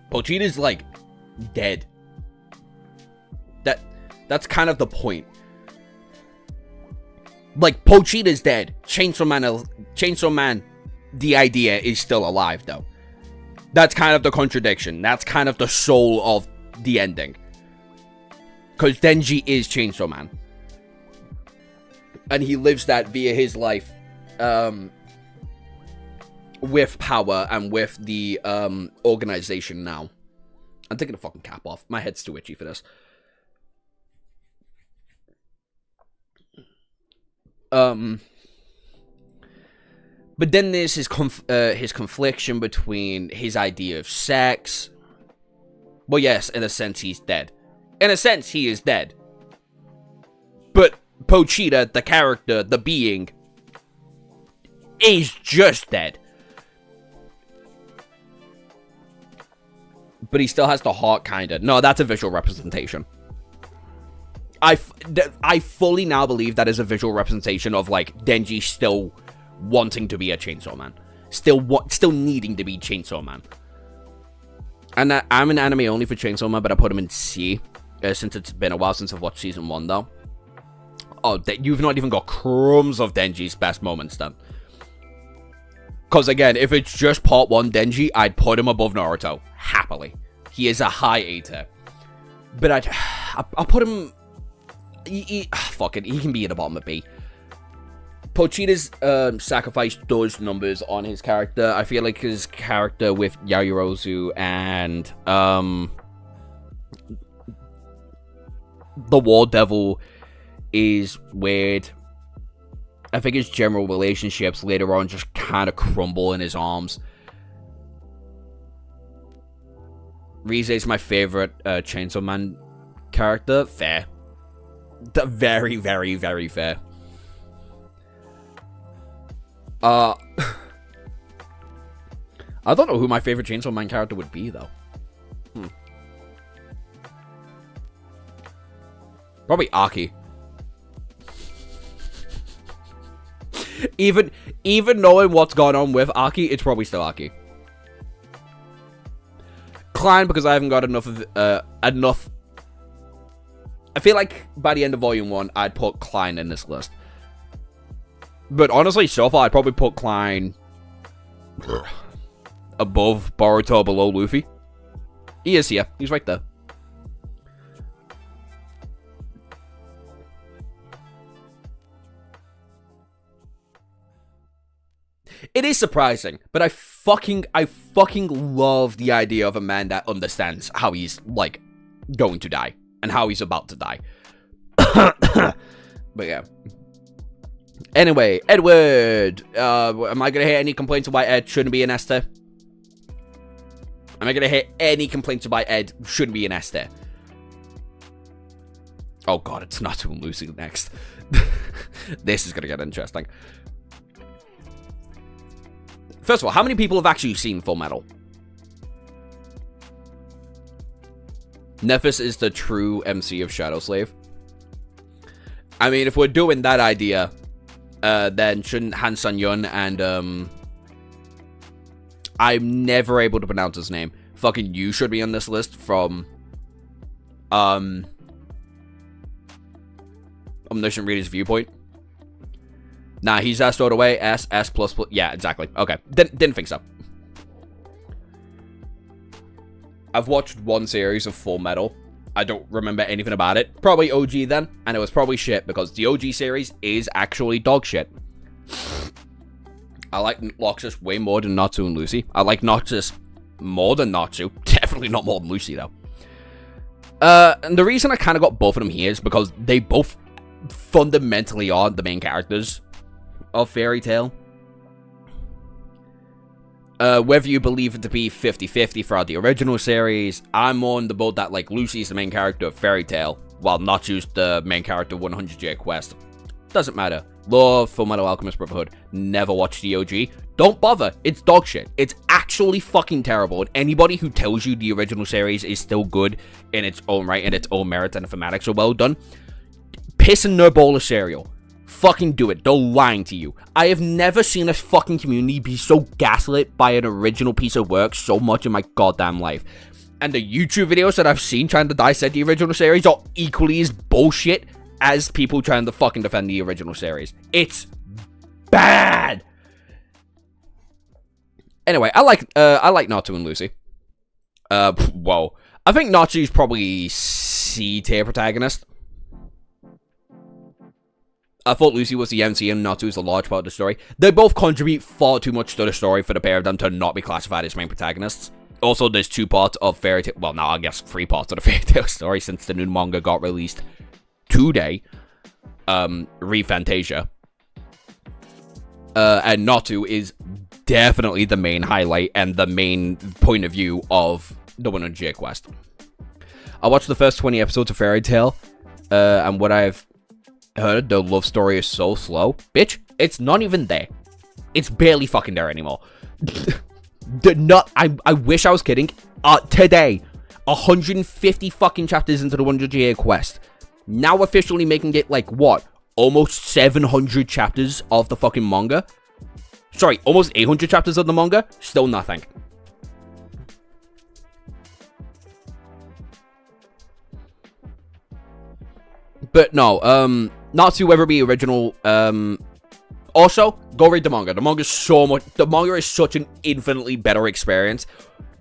Pochita's like dead. That's kind of the point. Like, Pochita's dead. Chainsaw Man, the idea is still alive though. That's kind of the contradiction. That's kind of the soul of the ending. Because Denji is Chainsaw Man. And he lives that via his life. With power and with the organization now. I'm taking the fucking cap off. My head's too itchy for this. But then there's his confliction between his idea of sex. Well, yes, in a sense he's dead. In a sense he is dead. But Pochita, the character, the being, is just dead. But he still has the heart, kinda. No, that's a visual representation. I fully now believe that is a visual representation of, like, Denji still wanting to be a Chainsaw Man. Still needing to be Chainsaw Man. And I'm an anime only for Chainsaw Man, but I put him in C. Since it's been a while since I've watched Season 1, though. Oh, you've not even got crumbs of Denji's best moments, then. Because, again, if it's just Part 1 Denji, I'd put him above Naruto. Happily. He is a high A tier. But I'll put him... fuck it, he can be at the bottom of B. Pochita's sacrifice does numbers on his character. I feel like his character with Yaoyorozu and the War Devil is weird. I think his general relationships later on just kind of crumble in his arms. Rize is my favorite Chainsaw Man character. Fair. Very, very, very fair. I don't know who my favorite Chainsaw Man character would be, though. Probably Aki. Even knowing what's going on with Aki, it's probably still Aki. Klein, because I haven't got enough of enough. I feel like by the end of Volume 1, I'd put Klein in this list. But honestly, so far, I'd probably put Klein above Boruto, below Luffy. He is here. He's right there. It is surprising, but I fucking love the idea of a man that understands how he's, like, going to die. And how he's about to die. But yeah. Anyway, Edward. Am I going to hear any complaints about Ed shouldn't be an S tier? Am I going to hear any complaints about Ed shouldn't be an S tier? Oh god, it's not too Lucy next. This is going to get interesting. First of all, how many people have actually seen Full Metal? Nephis is the true MC of Shadow Slave. I mean, if we're doing that idea, then shouldn't Han San-yun and, I'm never able to pronounce his name. Fucking you should be on this list from, Omniscient Reader's Viewpoint. Nah, he's stored away. S plus. Yeah, exactly. Okay. Didn't think so. I've watched one series of Full Metal. I don't remember anything about it. Probably OG then, and it was probably shit, because the OG series is actually dog shit. I like Noxus way more than Natsu and Lucy. I like Noxus more than Natsu. Definitely not more than Lucy, though. And the reason I kind of got both of them here is because they both fundamentally are the main characters of Fairy Tail. Whether you believe it to be 50-50 throughout the original series, I'm on the boat that, like, Lucy's the main character of Fairy Tail, while Natsu's the main character of 100J Quest. Doesn't matter. Love Full Metal Alchemist Brotherhood. Never watched the OG. Don't bother. It's dog shit. It's actually fucking terrible. And anybody who tells you the original series is still good in its own right, and its own merit, and the thematics are well done, piss in their bowl of cereal. Fucking do it. They're lying to you. I have never seen a fucking community be so gaslit by an original piece of work so much in my goddamn life. And the YouTube videos that I've seen trying to dissect the original series are equally as bullshit as people trying to fucking defend the original series. It's bad. Anyway, I like Natsu and Lucy. Whoa. I think Natsu's probably C tier protagonist. I thought Lucy was the MC and Natsu is a large part of the story. They both contribute far too much to the story for the pair of them to not be classified as main protagonists. Also, there's 2 parts of Fairy Tail. Well, now I guess 3 parts of the Fairy Tail story since the new manga got released today. Re-Fantasia. And Natsu is definitely the main highlight and the main point of view of the 100J Quest. I watched the first 20 episodes of Fairy Tail, and what I've heard, the love story is so slow. Bitch, it's not even there. It's barely fucking there anymore. I wish I was kidding. Today, 150 fucking chapters into the 100J Quest. Now officially making it, like, what? Almost 700 chapters of the fucking manga? Sorry, almost 800 chapters of the manga? Still nothing. But no, Natsu ever be original. Also, go read the manga. The manga is such an infinitely better experience.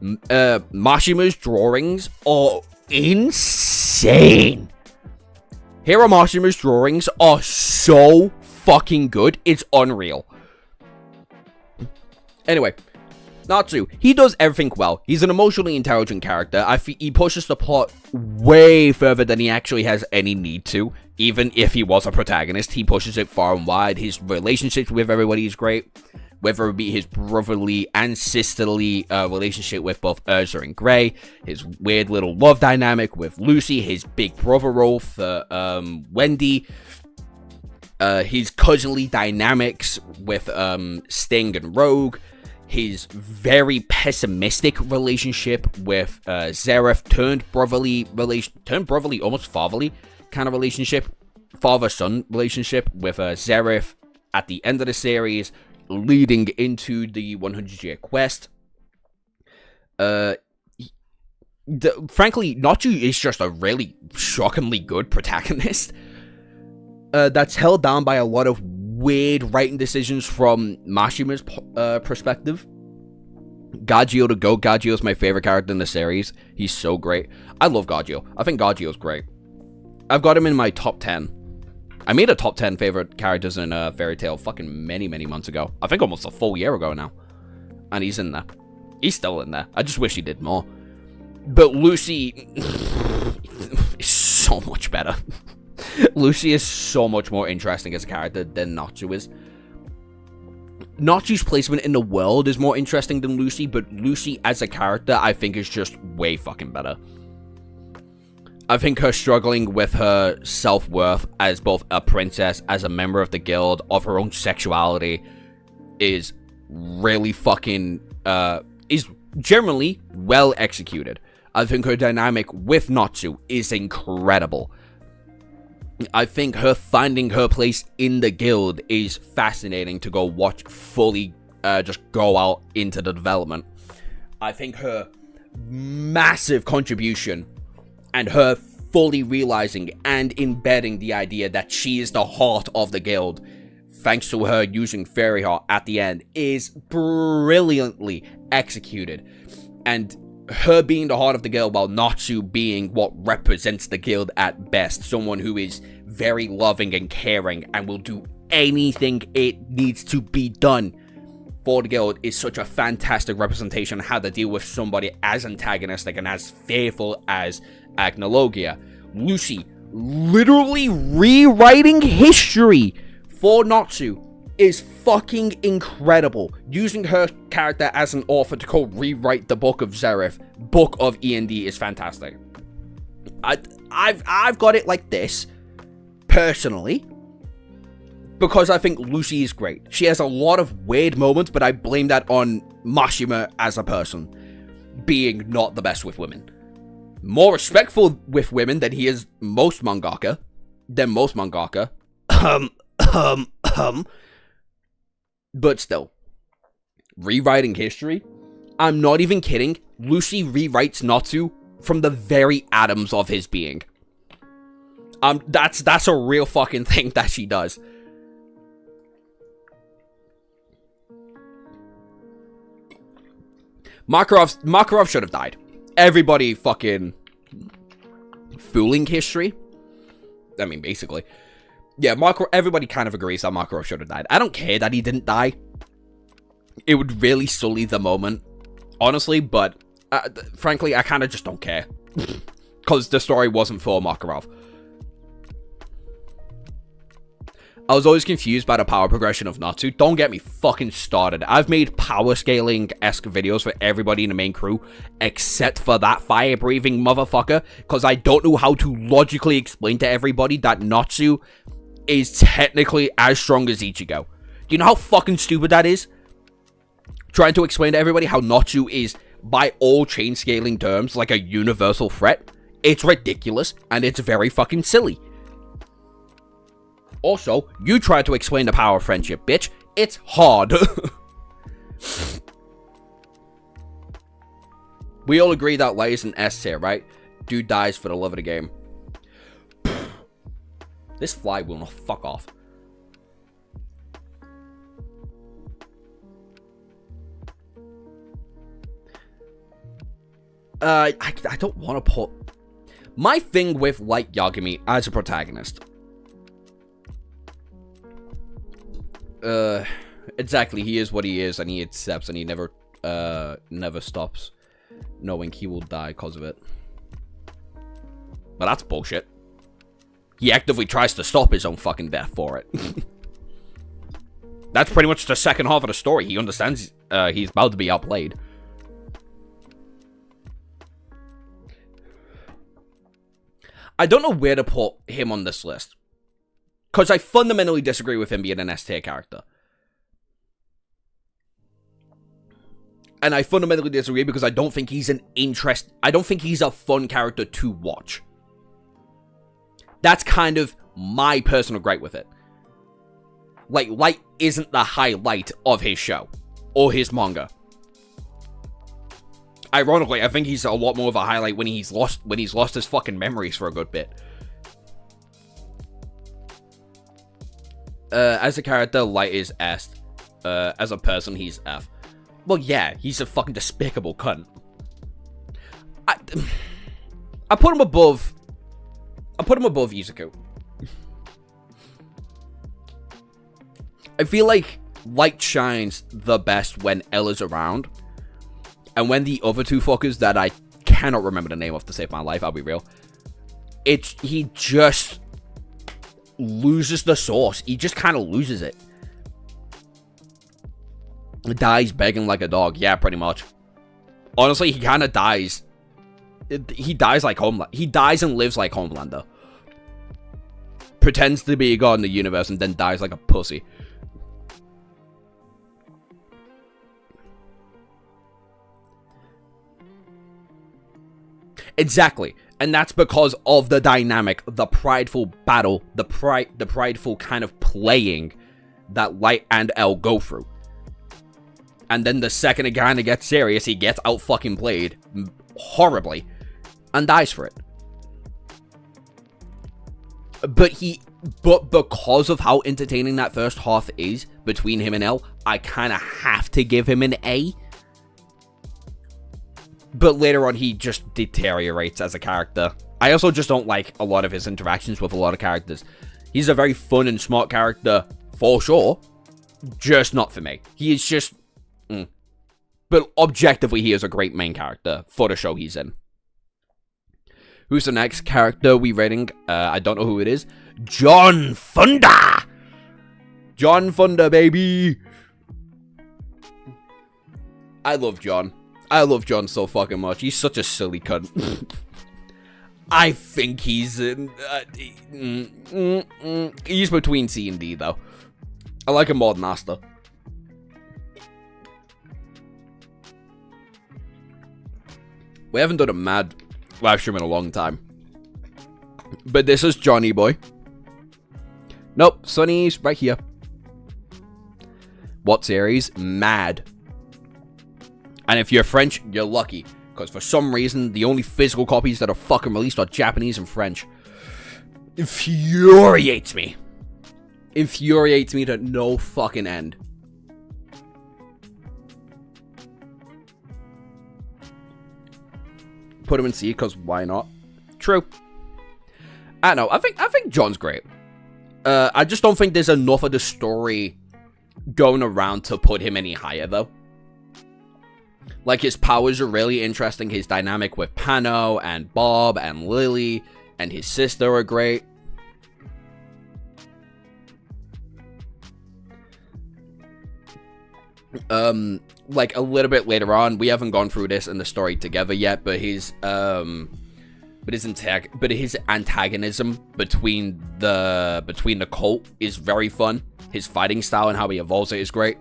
Mashima's drawings are insane. Hiro Mashima's drawings are so fucking good. It's unreal. Anyway, Natsu, he does everything well. He's an emotionally intelligent character. He pushes the plot way further than he actually has any need to. Even if he was a protagonist, he pushes it far and wide. His relationships with everybody is great. Whether it be his brotherly and sisterly relationship with both Ursa and Grey, his weird little love dynamic with Lucy, his big brother role for Wendy, his cousinly dynamics with Sting and Rogue. his very pessimistic relationship with Zareth turned brotherly, almost fatherly kind of relationship, father-son relationship with Zareth at the end of the series, leading into the 100-year quest. Frankly, Natsu is just a really shockingly good protagonist. That's held down by a lot of weird writing decisions from Mashima's perspective. Gagio to go. Gagio's my favorite character in the series. He's so great. I love Gagio. I think Gagio's great. I've got him in my top 10. I made a top 10 favorite characters in Fairy Tail fucking many months ago. I think almost a full year ago now. And he's in there. He's still in there. I just wish he did more. But Lucy is so much better. Lucy is so much more interesting as a character than Natsu is. Natsu's placement in the world is more interesting than Lucy, but Lucy as a character I think is just way fucking better. I think her struggling with her self-worth as both a princess, as a member of the guild, of her own sexuality, is really fucking, is generally well executed. I think her dynamic with Natsu is incredible. I think her finding her place in the guild is fascinating to go watch fully, just go out into the development. I think her massive contribution and her fully realizing and embedding the idea that she is the heart of the guild, thanks to her using Fairy Heart at the end, is brilliantly executed. And her being the heart of the guild while Natsu being what represents the guild at best, someone who is very loving and caring and will do anything it needs to be done for the guild, is such a fantastic representation of how to deal with somebody as antagonistic and as fearful as Agnologia. Lucy literally rewriting history for Natsu is fucking incredible. Using her character as an author to rewrite the Book of Zareth, Book of E&D, is fantastic. I've got it like this, personally, because I think Lucy is great. She has a lot of weird moments, but I blame that on Mashima as a person being not the best with women. More respectful with women than he is most mangaka. But still, rewriting history? I'm not even kidding. Lucy rewrites Natsu from the very atoms of his being. That's a real fucking thing that she does. Makarov should have died. Everybody fucking fooling history. I mean, basically. Yeah, everybody kind of agrees that Makarov should have died. I don't care that he didn't die. It would really sully the moment, honestly, but frankly, I kind of just don't care. Because the story wasn't for Makarov. I was always confused by the power progression of Natsu. Don't get me fucking started. I've made power scaling-esque videos for everybody in the main crew, except for that fire-breathing motherfucker, because I don't know how to logically explain to everybody that Natsu is technically as strong as Ichigo. Do you know how fucking stupid that is? Trying to explain to everybody how Natsu is, by all chain scaling terms, like a universal threat. It's ridiculous, and it's very fucking silly. Also, you try to explain the power of friendship, bitch. It's hard. We all agree that Light is an S tier, right? Dude dies for the love of the game. This fly will not fuck off. I don't want to put... My thing with Light Yagami as a protagonist... exactly, he is what he is, and he accepts, and he never stops knowing he will die because of it. But that's bullshit. He actively tries to stop his own fucking death for it. That's pretty much the second half of the story. He understands he's about to be outplayed. I don't know where to put him on this list, because I fundamentally disagree with him being an S-tier character. And I fundamentally disagree because I don't think he's I don't think he's a fun character to watch. That's kind of my personal gripe with it. Like, Light isn't the highlight of his show or his manga. Ironically, I think he's a lot more of a highlight when he's lost his fucking memories for a good bit. As a character, Light is S. As a person, he's F. Well, yeah, he's a fucking despicable cunt. I put him above Izuku. I feel like Light shines the best when Ella's around. And when the other two fuckers that I cannot remember the name of to save my life, I'll be real. He just loses the sauce. He just kind of loses it. Dies begging like a dog. Yeah, pretty much. Honestly, he kind of dies. He dies like Homelander. He dies and lives like Homelander. Pretends to be a god in the universe and then dies like a pussy. Exactly. And that's because of the dynamic, the prideful battle, the prideful kind of playing that Light and L go through. And then the second it kind of gets serious, he gets out fucking played horribly and dies for it. But because of how entertaining that first half is between him and L, I kind of have to give him an A. But later on, he just deteriorates as a character. I also just don't like a lot of his interactions with a lot of characters. He's a very fun and smart character, for sure. Just not for me. He is just... But objectively, he is a great main character for the show he's in. Who's the next character we rating? I don't know who it is. John Thunder! John Thunder, baby! I love John. I love John so fucking much. He's such a silly cunt. I think he's in... he's between C and D, though. I like him more than Asta. We haven't done a mad live stream in a long time. But this is Johnny Boy. Nope, Sonny's right here. What series? Mad. And if you're French, you're lucky. Because for some reason, the only physical copies that are fucking released are Japanese and French. Infuriates me. Infuriates me to no fucking end. Put him in C, because why not? True. I don't know. I think John's great. I just don't think there's enough of the story going around to put him any higher, though. Like, his powers are really interesting. His dynamic with Pano and Bob and Lily and his sister are great. Like, a little bit later on, we haven't gone through this in the story together yet, but his antagonism between the cult is very fun. His fighting style and how he evolves it is great.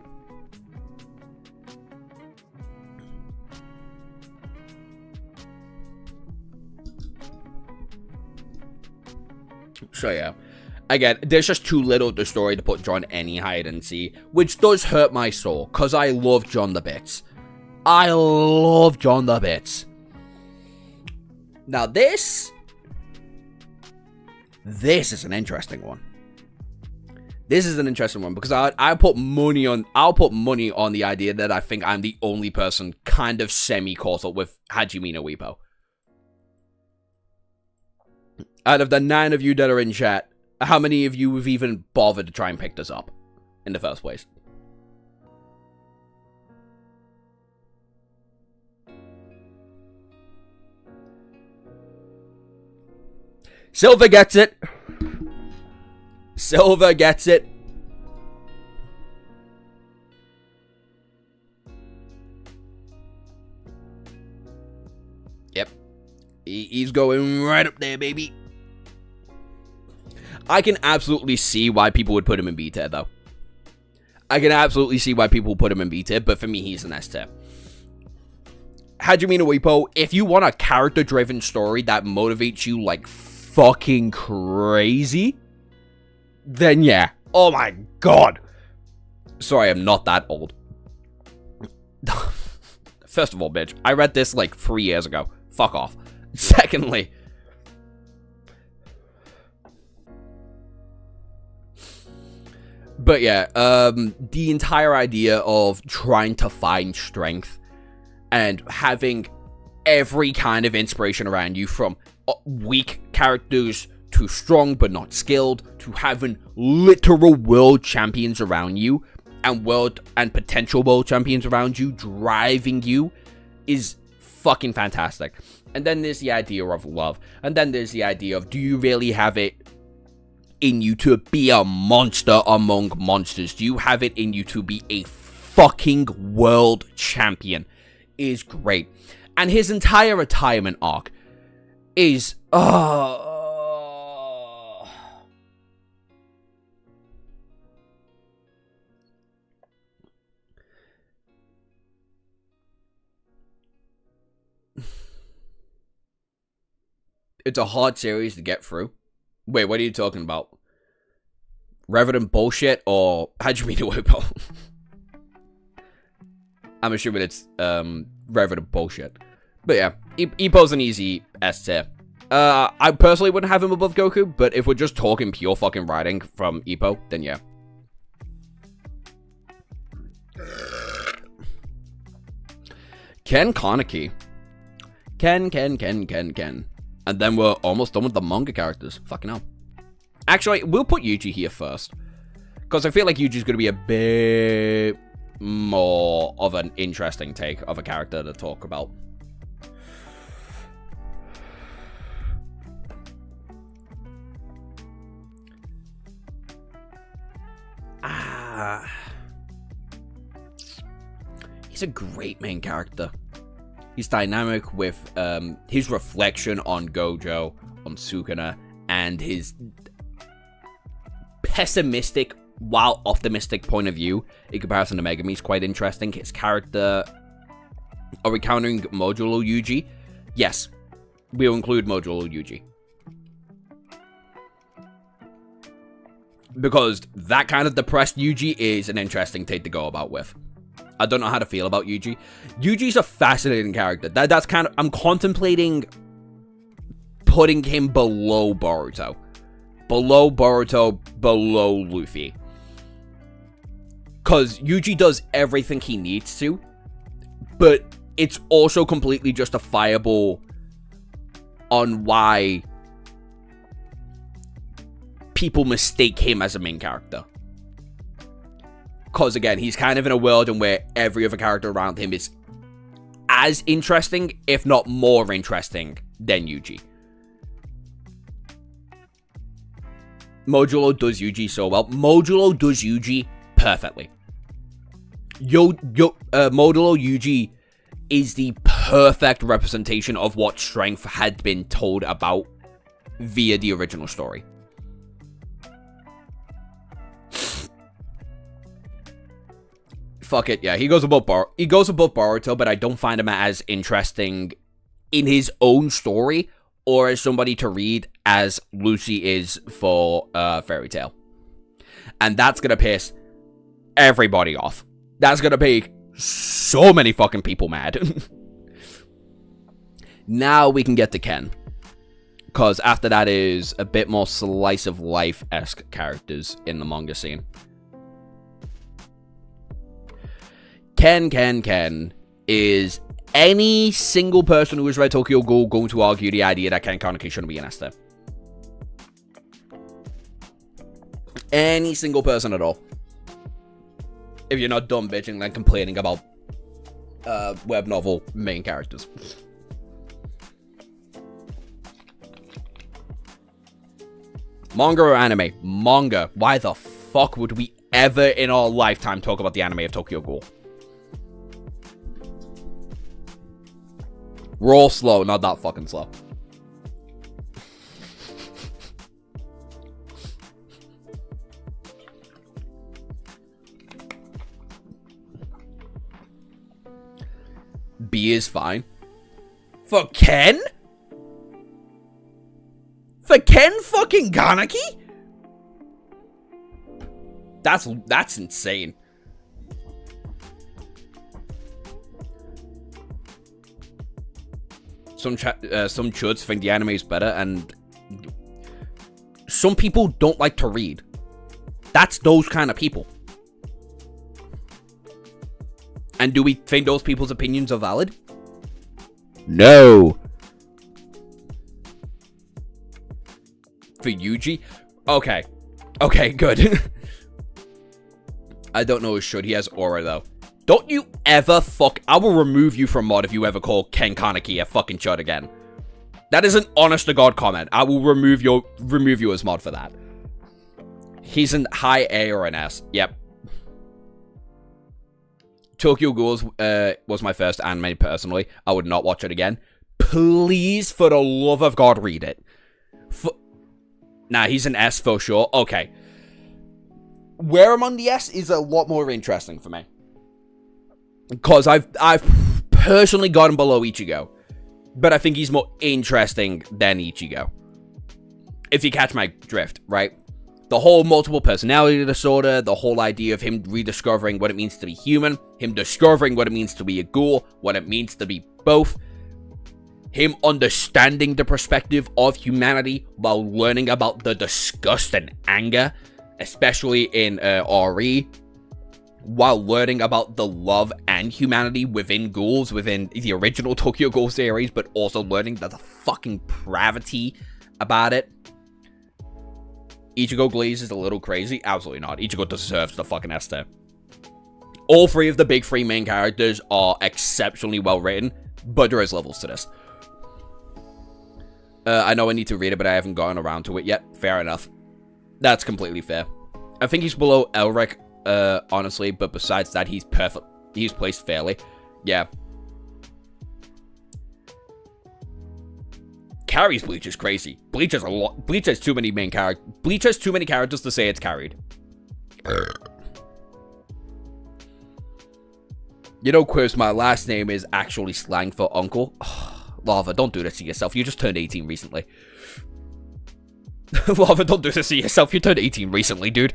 So yeah, again, there's just too little of the story to put John any higher than C, which does hurt my soul, because I love John the bits. I love John the bits. Now this is an interesting one. This is an interesting one, because I'll put money on the idea that I think I'm the only person kind of semi-caught up with Hajime no Ippo. Out of the 9 of you that are in chat, how many of you have even bothered to try and pick this up in the first place? Silver gets it. Silver gets it. Yep. He's going right up there, baby. I can absolutely see why people would put him in B tier, though. I can absolutely see why people would put him in B tier, but for me, he's an S tier. Hajime no Ippo, if you want a character-driven story that motivates you like fucking crazy, then yeah. Oh my god. Sorry, I'm not that old. First of all, bitch, I read this like 3 years ago. Fuck off. Secondly, but yeah, the entire idea of trying to find strength and having every kind of inspiration around you, from weak characters to strong but not skilled, to having literal world champions around you and potential world champions around you driving you, is fucking fantastic. And then there's the idea of love, and then there's the idea of, do you really have it in you to be a monster among monsters? Do you have it in you to be a fucking world champion? Is great. And his entire retirement arc is it's a hard series to get through. Wait, what are you talking about? Reverend bullshit or Hajime no Ippo? I'm assuming it's Reverend bullshit. But yeah, Ippo's an easy S tier. I personally wouldn't have him above Goku, but if we're just talking pure fucking writing from Ippo, then yeah. Ken Kaneki. Ken. And then we're almost done with the manga characters. Fucking hell. Actually, we'll put Yuji here first, because I feel like Yuji's going to be a bit more of an interesting take of a character to talk about. He's a great main character. He's dynamic with his reflection on Gojo, on Sukuna, and his pessimistic while optimistic point of view in comparison to Megumi is quite interesting. His character... Are we countering Modulo Yuji? Yes, we'll include Modulo Yuji. Because that kind of depressed Yuji is an interesting take to go about with. I don't know how to feel about Yuji. Yuji's a fascinating character. That's kind of... I'm contemplating putting him below Boruto. Below Boruto, below Luffy. Because Yuji does everything he needs to, but it's also completely justifiable on why people mistake him as a main character. Because, again, he's kind of in a world in where every other character around him is as interesting, if not more interesting, than Yuji. Modulo does Yuji so well. Modulo does Yuji perfectly. Modulo Yuji is the perfect representation of what strength had been told about via the original story. Fuck it, yeah, he goes above Boruto, but I don't find him as interesting in his own story or as somebody to read as Lucy is for Fairy Tail. And that's gonna piss everybody off. That's gonna make so many fucking people mad. Now we can get to Ken. Because after that is a bit more slice of life-esque characters in the manga scene. Ken is any single person who has read Tokyo Ghoul going to argue the idea that Ken Kaneki shouldn't be an S tier. Any single person at all. If you're not done bitching and complaining about web novel main characters. Manga or anime? Manga. Why the fuck would we ever in our lifetime talk about the anime of Tokyo Ghoul? We're all slow, not that fucking slow. B is fine. For Ken? For Ken fucking Kaneki? That's insane. Some chuds think the anime is better, and some people don't like to read. That's those kind of people. And do we think those people's opinions are valid? No. For Yuji? Okay. Okay, good. I don't know his should. He has aura, though. Don't you ever I will remove you from mod if you ever call Ken Kaneki a fucking chud again. That is an honest-to-God comment. I will remove you as mod for that. He's an high A or an S. Yep. Tokyo Ghouls was my first anime, personally. I would not watch it again. Please, for the love of God, read it. Nah, he's an S for sure. Okay. Where I'm on the S is a lot more interesting for me. Because I've personally got him below Ichigo. But I think he's more interesting than Ichigo. If you catch my drift, right? The whole multiple personality disorder, the whole idea of him rediscovering what it means to be human, him discovering what it means to be a ghoul, what it means to be both, him understanding the perspective of humanity while learning about the disgust and anger, especially in RE, while learning about the love and humanity within ghouls, within the original Tokyo Ghoul series, but also learning the fucking pravity about it. Ichigo Glaze is a little crazy. Absolutely not. Ichigo deserves the fucking S tier. All three of the big three main characters are exceptionally well written, but there is levels to this. I know I need to read it, but I haven't gotten around to it yet. Fair enough. That's completely fair. I think he's below Elric, honestly, but besides that, he's perfect. He's placed fairly. Yeah. Carries Bleach is crazy. Bleach has a lot. Bleach has too many main characters. Bleach has too many characters to say it's carried. You know, Quiz, my last name is actually slang for uncle. Lava, don't do this to yourself. You just turned 18 recently. Lava, don't do this to yourself. You turned 18 recently, dude.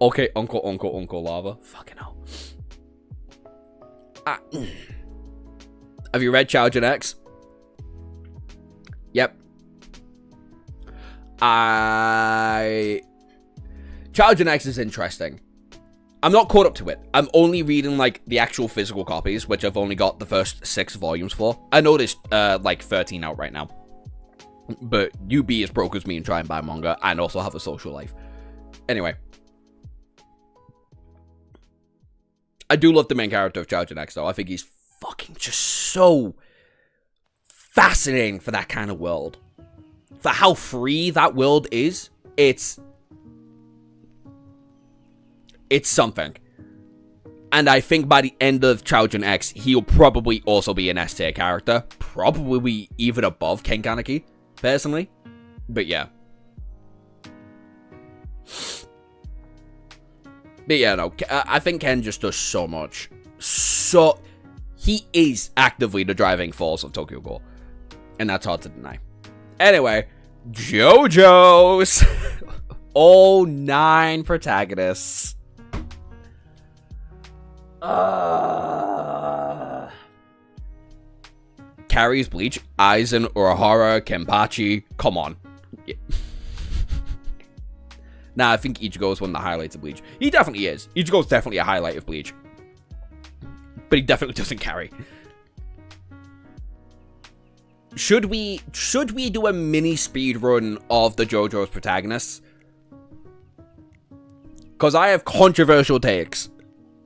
Okay, uncle, Lava. Fucking hell. Have you read Children X? Yep. Children X is interesting. I'm not caught up to it. I'm only reading, like, the actual physical copies, which I've only got the first 6 volumes for. I know there's, like, 13 out right now. But you be as broke as me and try and buy manga, and also have a social life. Anyway. I do love the main character of Children X, though. I think he's fucking just so fascinating for that kind of world. For how free that world is, it's something. And I think by the end of Children X, he'll probably also be an S tier character. Probably even above Ken Kaneki, personally. But yeah. But yeah, no, I think Ken just does so much. He is actively the driving force of Tokyo Ghoul. And that's hard to deny. Anyway, JoJo's. All 9 protagonists. Carries Bleach, Aizen, Urahara, Kenpachi. Come on. Yeah. Nah, I think Ichigo is one of the highlights of Bleach. He definitely is. Ichigo's definitely a highlight of Bleach. But he definitely doesn't carry. Should we do a mini speed run of the JoJo's protagonists? Because I have controversial takes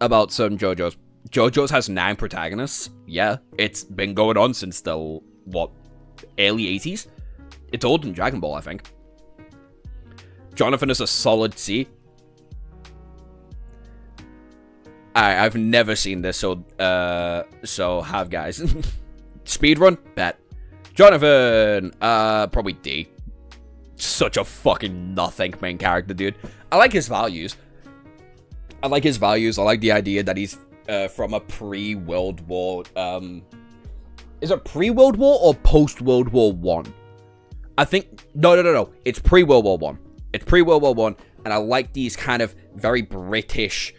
about some JoJo's. JoJo's has 9 protagonists. Yeah, it's been going on since the, early 80s? It's older than Dragon Ball, I think. Jonathan is a solid C. I've never seen this, so have guys. Speedrun? Bet. Jonathan, probably D. Such a fucking nothing main character, dude. I like his values. I like his values. I like the idea that he's from a pre-World War. Is it pre-World War or post-World War One? I think no. It's pre-World War One. It's pre-World War One, and I like these kind of very British,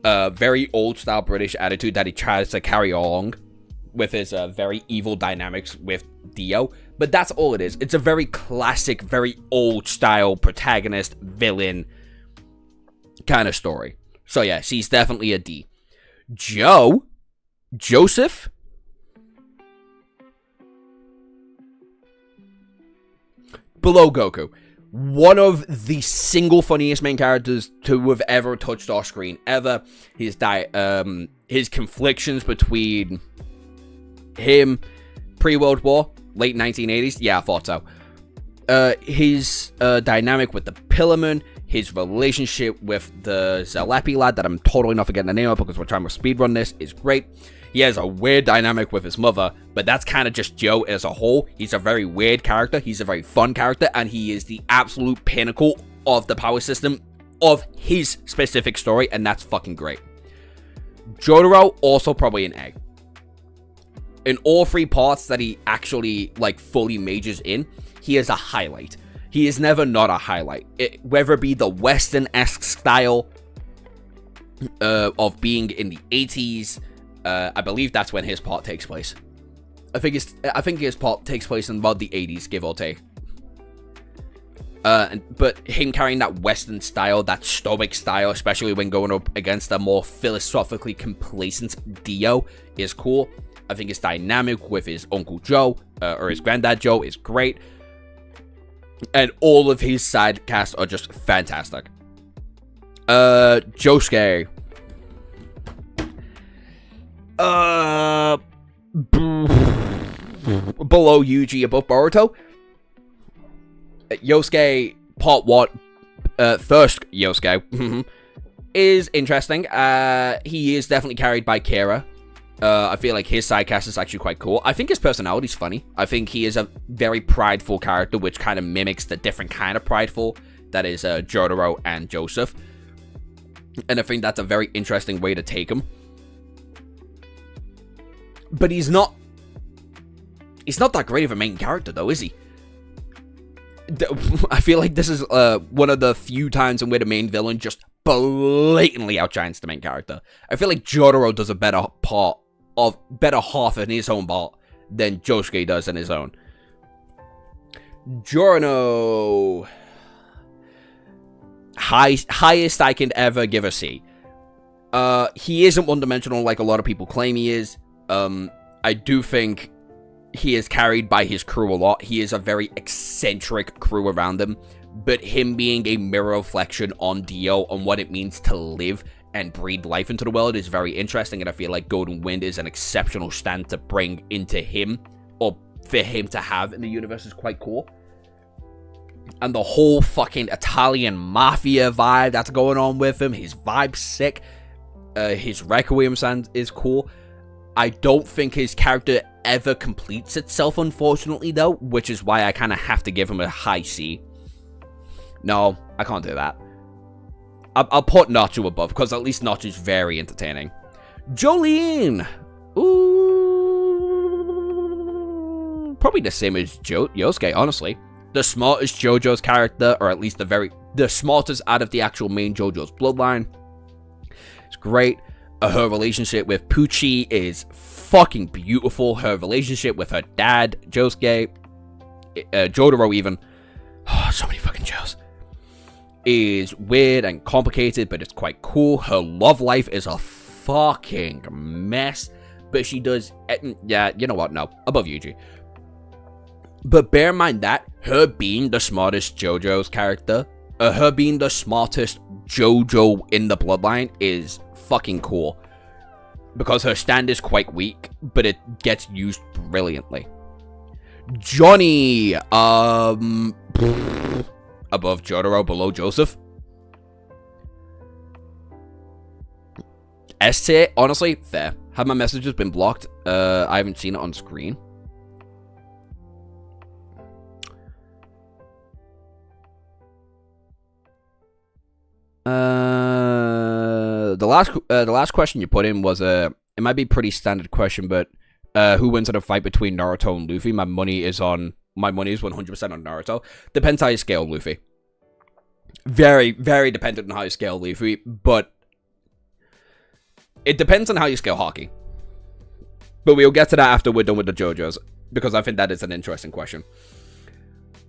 very old-style British attitude that he tries to carry along with his very evil dynamics with Dio. But that's all it is. It's a very classic, very old-style protagonist, villain kind of story. So yeah, she's definitely a D. Joseph? Below Goku. One of the single funniest main characters to have ever touched our screen, ever. His conflictions between him, pre-World War, late 1980s. Yeah, I thought so. His dynamic with the Pillarman, his relationship with the Zalepi lad that I'm totally not forgetting the name of because we're trying to speedrun this, is great. He has a weird dynamic with his mother, but that's kind of just Joe as a whole. He's a very weird character, he's a very fun character, and he is the absolute pinnacle of the power system of his specific story, and that's fucking great. Jotaro, also probably an A. In all three parts that he actually, like, fully majors in, he is a highlight. He is never not a highlight. Whether it be the Western-esque style of being in the 80s, I believe that's when his part takes place. I think his part takes place in about the 80s, give or take. But him carrying that Western style, that stoic style, especially when going up against a more philosophically complacent Dio, is cool. I think his dynamic with his Uncle Joe, or his Granddad Joe, is great. And all of his side casts are just fantastic. Josuke. Below Yuji, above Boruto. Yosuke Part 1, first Yosuke, is interesting. He is definitely carried by Kira. I feel like his sidecast is actually quite cool. I think his personality's funny. I think he is a very prideful character, which kind of mimics the different kind of prideful that is Jotaro and Joseph. And I think that's a very interesting way to take him. But he's not that great of a main character, though, is he? I feel like this is one of the few times in where the main villain just blatantly outshines the main character. I feel like Jotaro does a better half in his own part than Josuke does in his own. Giorno. Highest I can ever give a C. He isn't one-dimensional like a lot of people claim he is. I do think he is carried by his crew a lot. He is a very eccentric crew around him, but him being a mirror reflection on Dio and what it means to live and breathe life into the world is very interesting, and I feel like Golden Wind is an exceptional stand to bring into him, or for him to have in the universe, is quite cool. And the whole fucking Italian mafia vibe that's going on with him, his vibe's sick. His Requiem sound is cool. I don't think his character ever completes itself, unfortunately, though, which is why I kind of have to give him a high C. No, I can't do that. I'll put Natsu above, because at least Natsu's very entertaining. Jolene! Ooh. Probably the same as Yosuke, honestly. The smartest JoJo's character, or at least the smartest out of the actual main JoJo's bloodline. It's great. Her relationship with Pucci is fucking beautiful. Her relationship with her dad, Josuke, Jotaro even. Oh, so many fucking Joes. Is weird and complicated, but it's quite cool. Her love life is a fucking mess. But she does... yeah, you know what? No. Above Yuji. But bear in mind that her being the smartest JoJo's character, her being the smartest JoJo in the bloodline is fucking cool. Because her stand is quite weak, but it gets used brilliantly. Johnny, above Jotaro, below Joseph. S tier, honestly, fair. Have my messages been blocked? I haven't seen it on screen. last question you put in was it might be a pretty standard question, but who wins in a fight between Naruto and Luffy? My money is 100% on Naruto. Depends how you scale Luffy. Very, very dependent on how you scale Luffy, but it depends on how you scale Haki. But we'll get to that after we're done with the JoJo's, because I think that is an interesting question.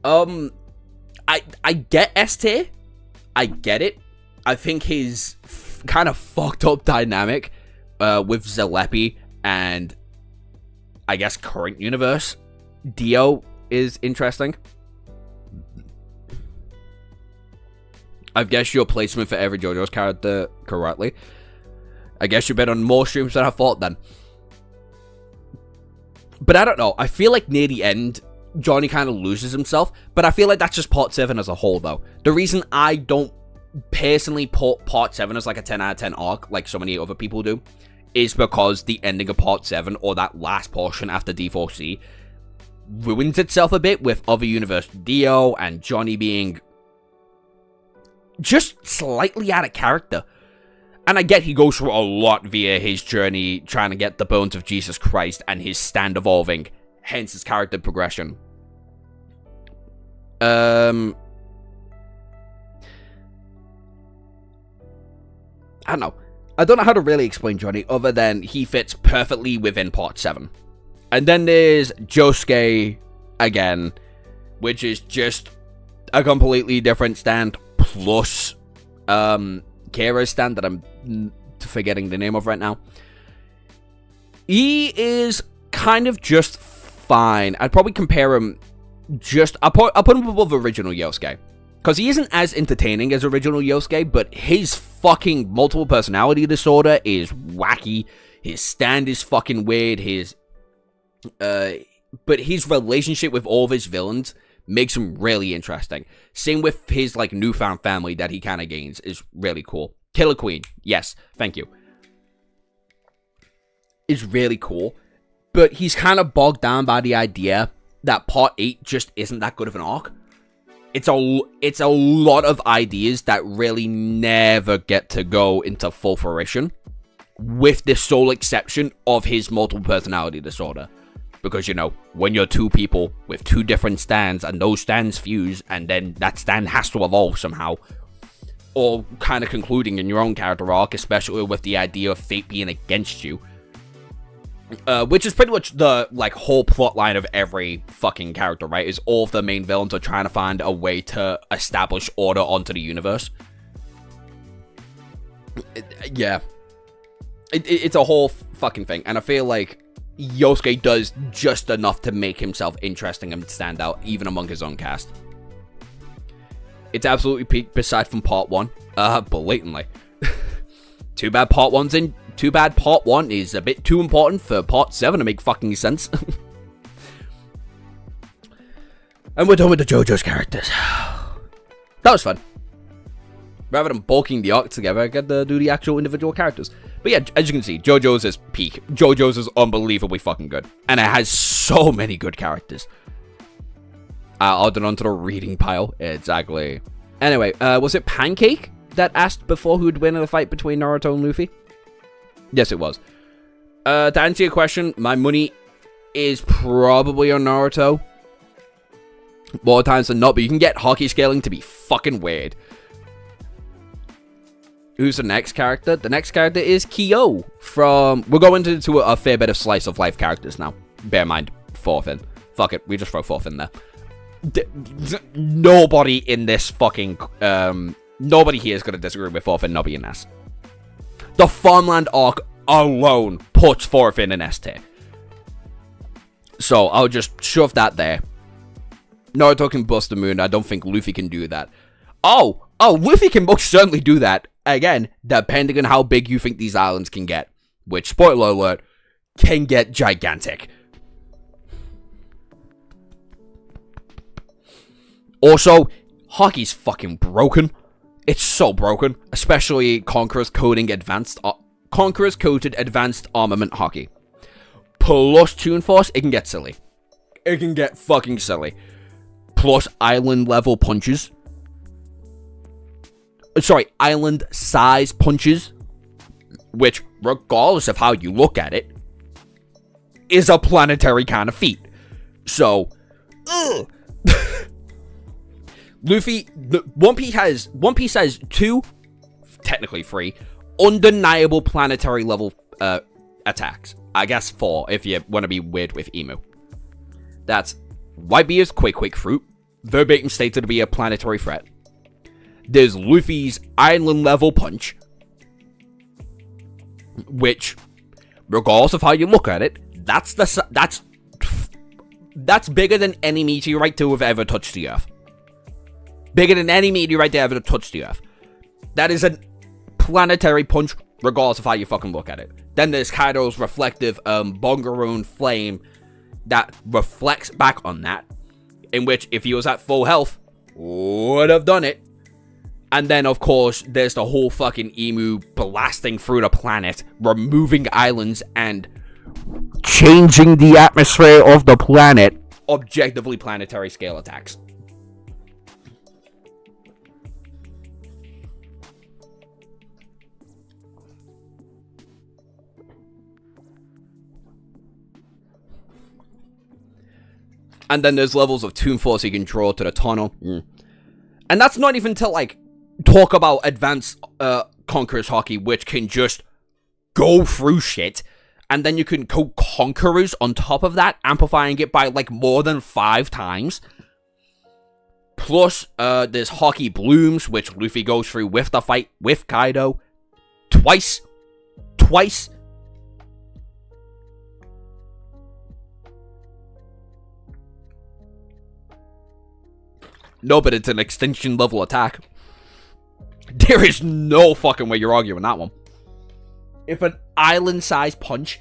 I get S tier. I get it. I think his kind of fucked up dynamic with Zalepi and I guess current universe Dio is interesting. I've guessed your placement for every JoJo's character correctly. I guess you've been on more streams than I thought then. But I don't know. I feel like near the end, Johnny kind of loses himself. But I feel like that's just Part 7 as a whole, though. The reason I don't personally put Part 7 as like a 10 out of 10 arc, like so many other people do, is because the ending of Part 7, or that last portion after D4C, ruins itself a bit with other universe Dio and Johnny being just slightly out of character. And I get he goes through a lot via his journey trying to get the bones of Jesus Christ and his stand evolving, hence his character progression. I don't know. I don't know how to really explain Johnny other than he fits perfectly within Part 7. And then there's Josuke again, which is just a completely different stand plus Kira's stand that I'm forgetting the name of right now. He is kind of just fine. I'd probably compare him I'll put him above original Yosuke. Because he isn't as entertaining as original Yosuke, but his fucking multiple personality disorder is wacky. His stand is fucking weird. But his relationship with all of his villains makes him really interesting. Same with his, like, newfound family that he kind of gains is really cool. Killer Queen, yes, thank you. Is really cool. But he's kind of bogged down by the idea that Part 8 just isn't that good of an arc. It's a lot of ideas that really never get to go into full fruition, with the sole exception of his multiple personality disorder. Because, you know, when you're two people with two different stands, and those stands fuse, and then that stand has to evolve somehow, or kind of concluding in your own character arc, especially with the idea of fate being against you, which is pretty much the, like, whole plot line of every fucking character, right? Is all of the main villains are trying to find a way to establish order onto the universe. It's a whole fucking thing, and I feel like Yosuke does just enough to make himself interesting and stand out, even among his own cast. It's absolutely peaked, beside from Part 1, blatantly. Too bad Part 1 is a bit too important for Part 7 to make fucking sense. And we're done with the JoJo's characters. That was fun. Rather than bulking the arc together, I get to do the actual individual characters. But yeah, as you can see, JoJo's is peak. JoJo's is unbelievably fucking good. And it has so many good characters. I'll add it onto the reading pile. Exactly. Anyway, was it Pancake that asked before who would win in a fight between Naruto and Luffy? Yes, it was. To answer your question, my money is probably on Naruto. More times than not, but you can get hockey scaling to be fucking weird. Who's the next character? The next character is Kyo from... We're going into a fair bit of slice of life characters now. Bear in mind, Thorfinn. Fuck it, we just throw Thorfinn there. Nobody in this fucking... nobody here is going to disagree with Thorfinn not being S. The Farmland arc alone puts Thorfinn in S tier. So, I'll just shove that there. Naruto can bust the moon. I don't think Luffy can do that. Oh, Luffy can most certainly do that. Again, depending on how big you think these islands can get. Which, spoiler alert, can get gigantic. Also, hockey's fucking broken. It's so broken. Especially Conqueror's Coated Advanced Armament Hockey. Plus Toon Force, it can get silly. It can get fucking silly. Plus island level punches. Sorry, island size punches. which, regardless of how you look at it, is a planetary kind of feat. So, Luffy, One Piece has 2, technically 3, undeniable planetary level attacks. I guess 4 if you want to be weird with Emu. That's Whitebeard's Quick Fruit, verbatim stated to be a planetary threat. There's Luffy's island level punch, which, regardless of how you look at it, that's bigger than any meteorite to have ever touched the Earth. Bigger than any meteorite to ever touch the Earth. That is a planetary punch, regardless of how you fucking look at it. Then there's Kaido's reflective Bongaroon flame that reflects back on that, in which, if he was at full health, would have done it. And then, of course, there's the whole fucking Emu blasting through the planet, removing islands, and changing the atmosphere of the planet. Objectively planetary scale attacks. And then there's levels of Toon Force you can draw to the tunnel. And that's not even to, like, talk about advanced Conqueror's Haki, which can just go through shit. And then you can go Conquerors on top of that, amplifying it by, like, more than 5 times. Plus, there's Haki Blooms, which Luffy goes through with the fight with Kaido. Twice. No, but it's an extinction level attack. There is no fucking way you're arguing that one. If an island-sized punch,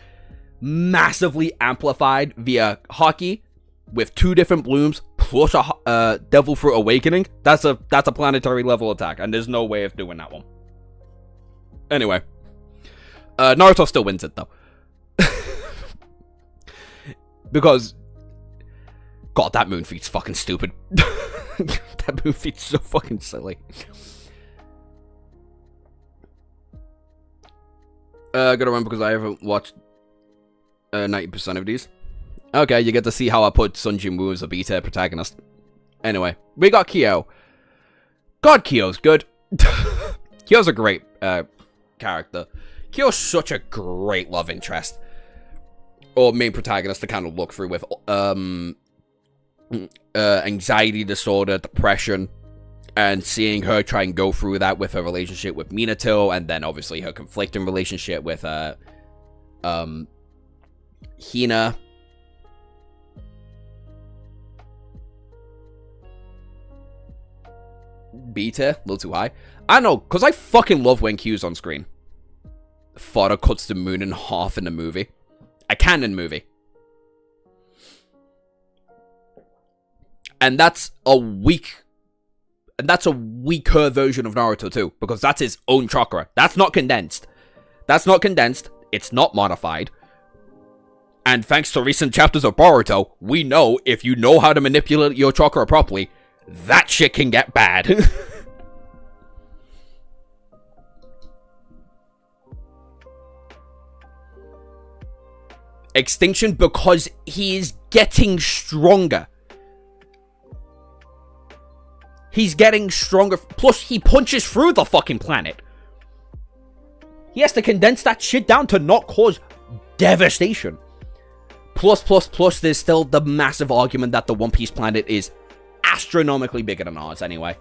massively amplified via Haki, with 2 different blooms, plus a Devil Fruit Awakening, that's a planetary level attack, and there's no way of doing that one. Anyway. Naruto still wins it, though. Because, God, that moon feat's fucking stupid. That moon feat's so fucking silly. Gotta remember because I haven't watched 90% of these. Okay, you get to see how I put Sun Jin-woo as a B-tier protagonist. Anyway, we got Kyo. God, Kyo's good. Kyo's a great character. Kyo's such a great love interest. Or main protagonist to kind of look through with anxiety disorder, depression, and seeing her try and go through that with her relationship with Minato, and then obviously her conflicting relationship with Hina. B-tier? A little too high. I know, because I fucking love when Q's on screen. Father cuts the moon in half in the movie. A canon movie. And that's a weaker version of Naruto too, because that's his own chakra. That's not condensed. It's not modified. And thanks to recent chapters of Boruto, we know if you know how to manipulate your chakra properly, that shit can get bad. Extinction because he is getting stronger. He's getting stronger. Plus, he punches through the fucking planet. He has to condense that shit down to not cause devastation. Plus, there's still the massive argument that the One Piece planet is astronomically bigger than ours anyway.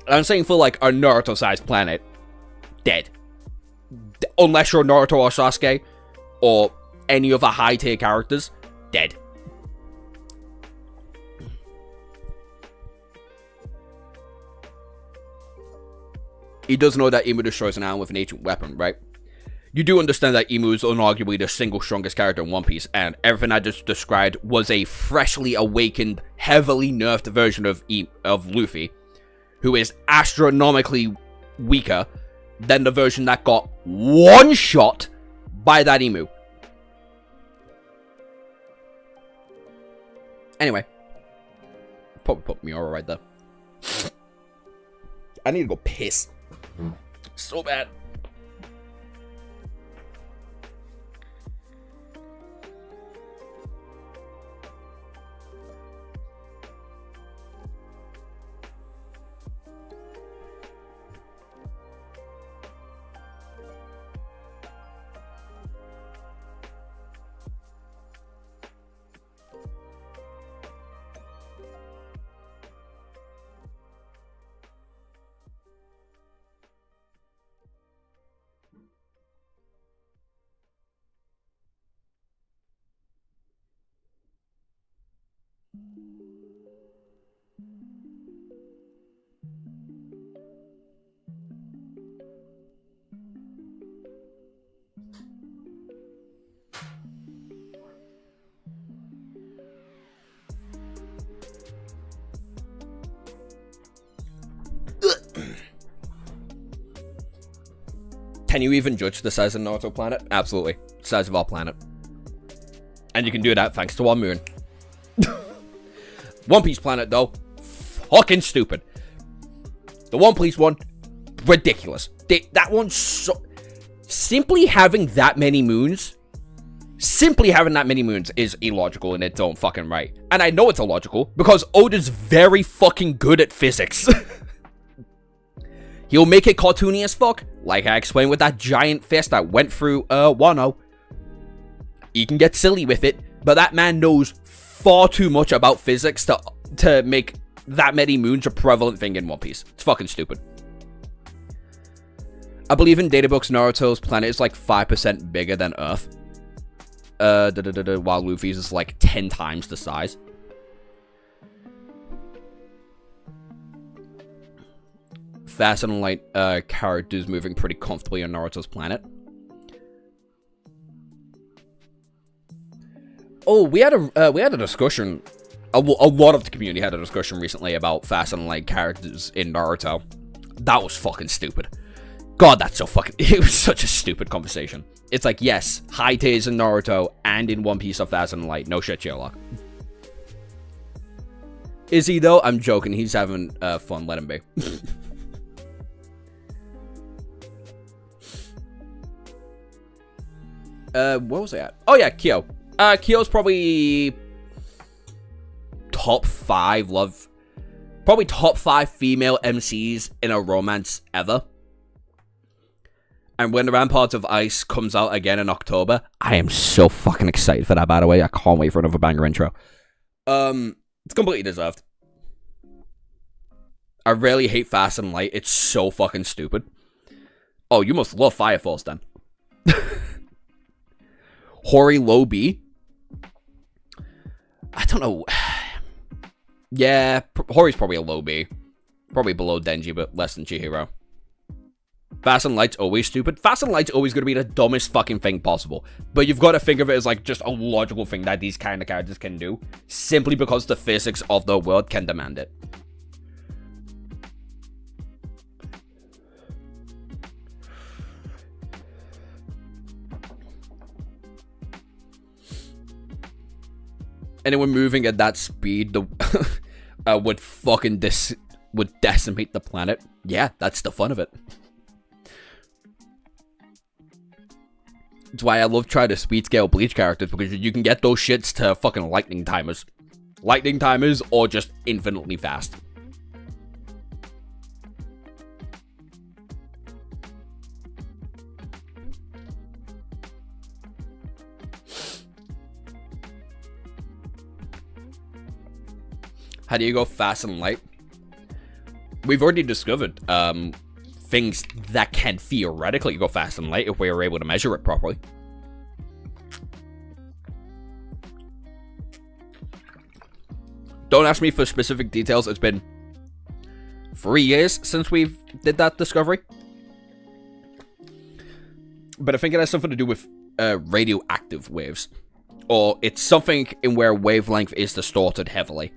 I'm saying for, like, a Naruto-sized planet, dead. Unless you're Naruto or Sasuke, or any other high-tier characters, dead. He does know that Imu destroys an island with an ancient weapon, right? You do understand that Imu is unarguably the single strongest character in One Piece, and everything I just described was a freshly awakened, heavily nerfed version of Luffy, who is astronomically weaker than the version that got one shot by that Imu. Anyway. Probably put Miura right there. I need to go piss. So bad. Can you even judge the size of Naruto planet? Absolutely. Size of our planet. And you can do that thanks to our moon. One Piece planet, though, fucking stupid. The One Piece one, ridiculous. That one's so... Simply having that many moons is illogical in its own fucking right. And I know it's illogical because Oda's very fucking good at physics. He'll make it cartoony as fuck, like I explained with that giant fist that went through Wano. He can get silly with it, but that man knows far too much about physics to make that many moons a prevalent thing in One Piece. It's fucking stupid. I believe in databooks Naruto's planet is like 5% bigger than Earth. While Luffy's is like 10 times the size. Fast and light characters moving pretty comfortably on Naruto's planet. Oh, we had a discussion. A lot of the community had a discussion recently about fast and light characters in Naruto. That was fucking stupid. God, that's so fucking... It was such a stupid conversation. It's like, yes, high tiers in Naruto and in One Piece are fast and light. No shit, Sherlock. Is he, though? I'm joking. He's having fun. Let him be. Where was I at? Oh, yeah, Kyo. Kyo's probably... top 5 love... Probably top 5 female MCs in a romance ever. And when the Ramparts of Ice comes out again in October, I am so fucking excited for that, by the way. I can't wait for another banger intro. It's completely deserved. I really hate Fast and Light. It's so fucking stupid. Oh, you must love Fire Force, then. Hori low B? I don't know. Yeah, Hori's probably a low B. Probably below Denji, but less than Chihiro. Fast and Light's always stupid. Fast and Light's always going to be the dumbest fucking thing possible. But you've got to think of it as like just a logical thing that these kind of characters can do. Simply because the physics of the world can demand it. Anyone moving at that speed would fucking decimate the planet. Yeah, that's the fun of it. That's why I love trying to speed scale Bleach characters, because you can get those shits to fucking lightning timers. Lightning timers, or just infinitely fast. How do you go fast and light? We've already discovered things that can theoretically go fast and light if we are able to measure it properly. Don't ask me for specific details. It's been 3 years since we did that discovery. But I think it has something to do with radioactive waves. Or it's something in where wavelength is distorted heavily.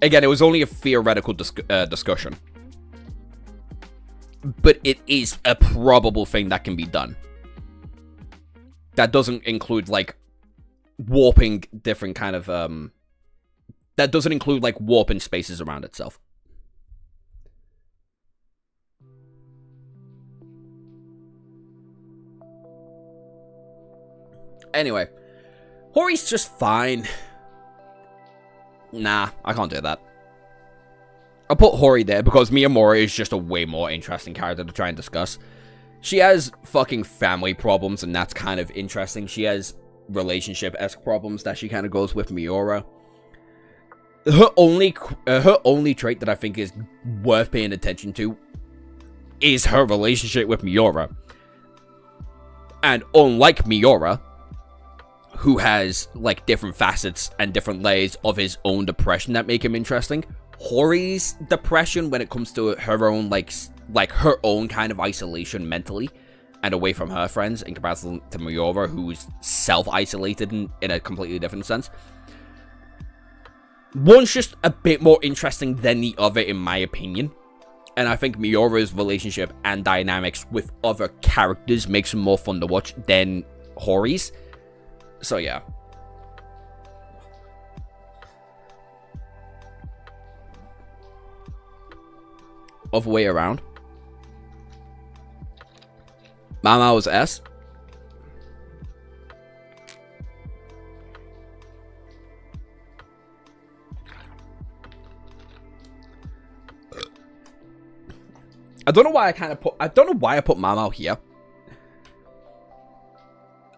Again, it was only a theoretical discussion. But it is a probable thing that can be done. That doesn't include, like, warping different kind of, that doesn't include, like, warping spaces around itself. Anyway. Hori's just fine. Nah, I can't do that. I'll put Hori there because Miyamura is just a way more interesting character to try and discuss. She has fucking family problems, and that's kind of interesting. She has relationship-esque problems that she kind of goes with Miura. Her only trait that I think is worth paying attention to is her relationship with Miura. And unlike Miura, who has, like, different facets and different layers of his own depression that make him interesting, Hori's depression when it comes to her own, like her own kind of isolation mentally and away from her friends in comparison to Miura, who's self-isolated in a completely different sense. One's just a bit more interesting than the other, in my opinion. And I think Miura's relationship and dynamics with other characters makes them more fun to watch than Hori's. So, yeah. Other way around. Mama was S. I don't know why I don't know why I put Mama here.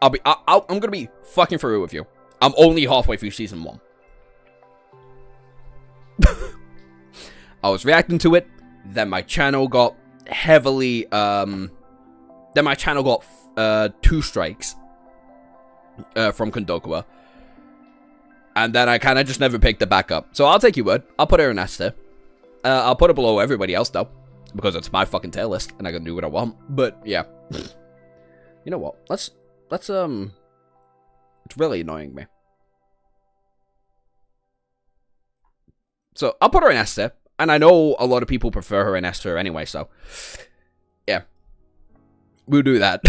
I'm gonna be fucking through with you. I'm only halfway through season 1. I was reacting to it, then my channel got heavily, then my channel got 2 strikes from Kondokwa. And then I kind of just never picked it back up. So I'll take your word. I'll put her in S tier. I'll put it below everybody else though, because it's my fucking tier list and I can do what I want. But yeah. You know what? Let's it's really annoying me. So I'll put her in S tier, and I know a lot of people prefer her in S tier anyway, so yeah. We'll do that.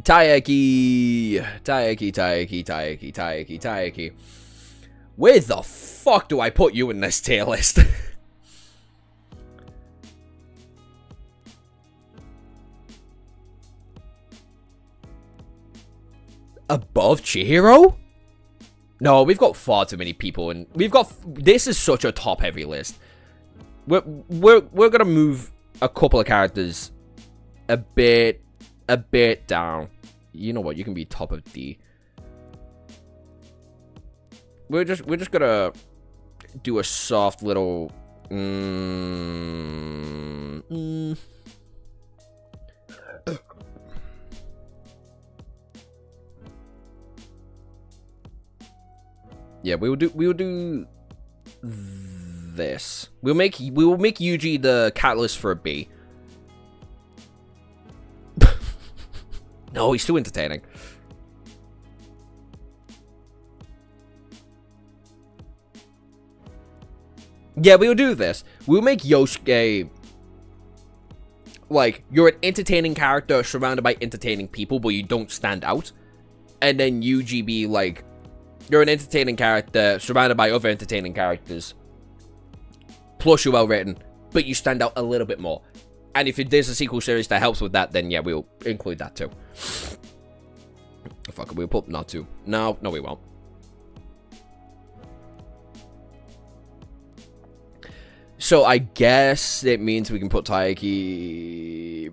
Taiki. Where the fuck do I put you in this tier list? Above Chihiro? No, we've got far too many people, and this is such a top-heavy list. We're gonna move a couple of characters a bit down. You know what? You can be top of D. We're just gonna do a soft little. Yeah, we will do this. We will make Yuji the catalyst for a B. No, he's too entertaining. Yeah, we'll do this. We'll make Yosuke, like, you're an entertaining character surrounded by entertaining people, but you don't stand out. And then Yuji be like, you're an entertaining character surrounded by other entertaining characters. Plus you're well written, but you stand out a little bit more. And if there's a sequel series that helps with that, then yeah, we'll include that too. Fuck it, we'll put not to. No, we won't. So I guess it means we can put Taiki.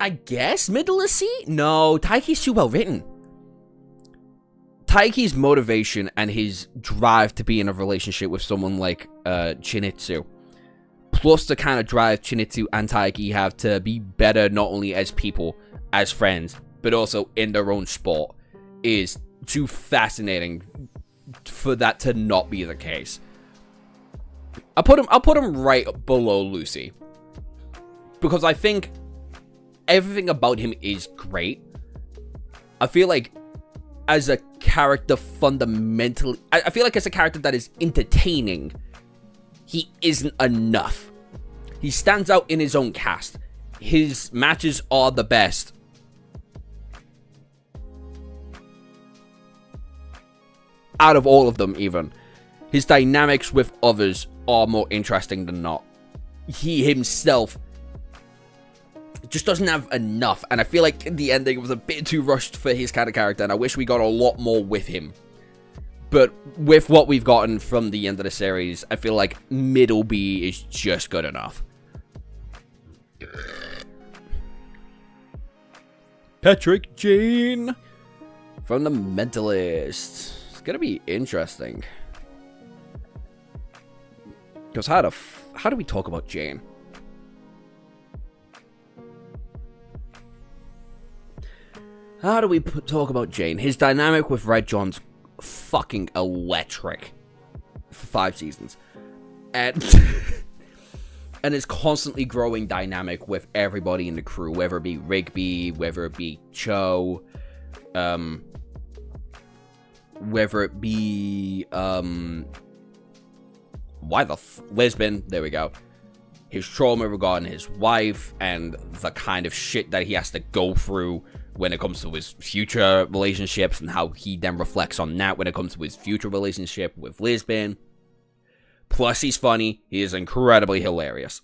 I guess middle of C? No, Taiki's too well written. Taiki's motivation and his drive to be in a relationship with someone like Shinichi, plus the kind of drive Shinichi and Taiki have to be better not only as people, as friends, but also in their own sport, is too fascinating for that to not be the case. I'll put him right below Lucy, because I think everything about him is great. I feel like as a character fundamentally, I feel like as a character that is entertaining, he isn't enough. He stands out in his own cast. His matches are the best. Out of all of them, even. His dynamics with others are more interesting than not. He himself just doesn't have enough, and I feel like the ending was a bit too rushed for his kind of character, and I wish we got a lot more with him. But with what we've gotten from the end of the series, I feel like middle B is just good enough. Patrick Jane. From the Mentalist. It's gonna be interesting. Because how do we talk about Jane? How do we talk about Jane? His dynamic with Red John's fucking electric for 5 seasons. And and his constantly growing dynamic with everybody in the crew, whether it be Rigby, whether it be Cho, whether it be Lisbon, there we go. His trauma regarding his wife and the kind of shit that he has to go through when it comes to his future relationships, and how he then reflects on that when it comes to his future relationship with Lisbon. Plus, he's funny. He is incredibly hilarious.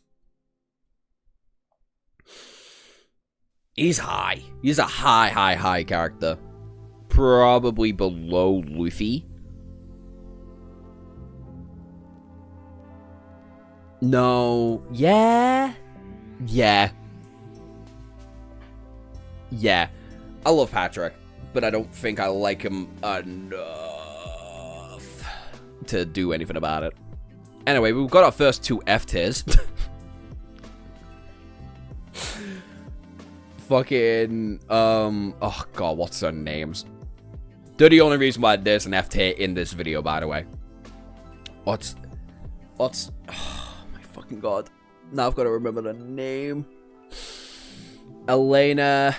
He's high. He's a high character. Probably below Luffy. No. Yeah. I love Patrick, but I don't think I like him enough to do anything about it. Anyway, we've got our first 2 F tiers. Fucking, oh god, what's their names? They're the only reason why there's an F tier in this video, by the way. What's, oh my fucking god. Now I've got to remember the name. Elena.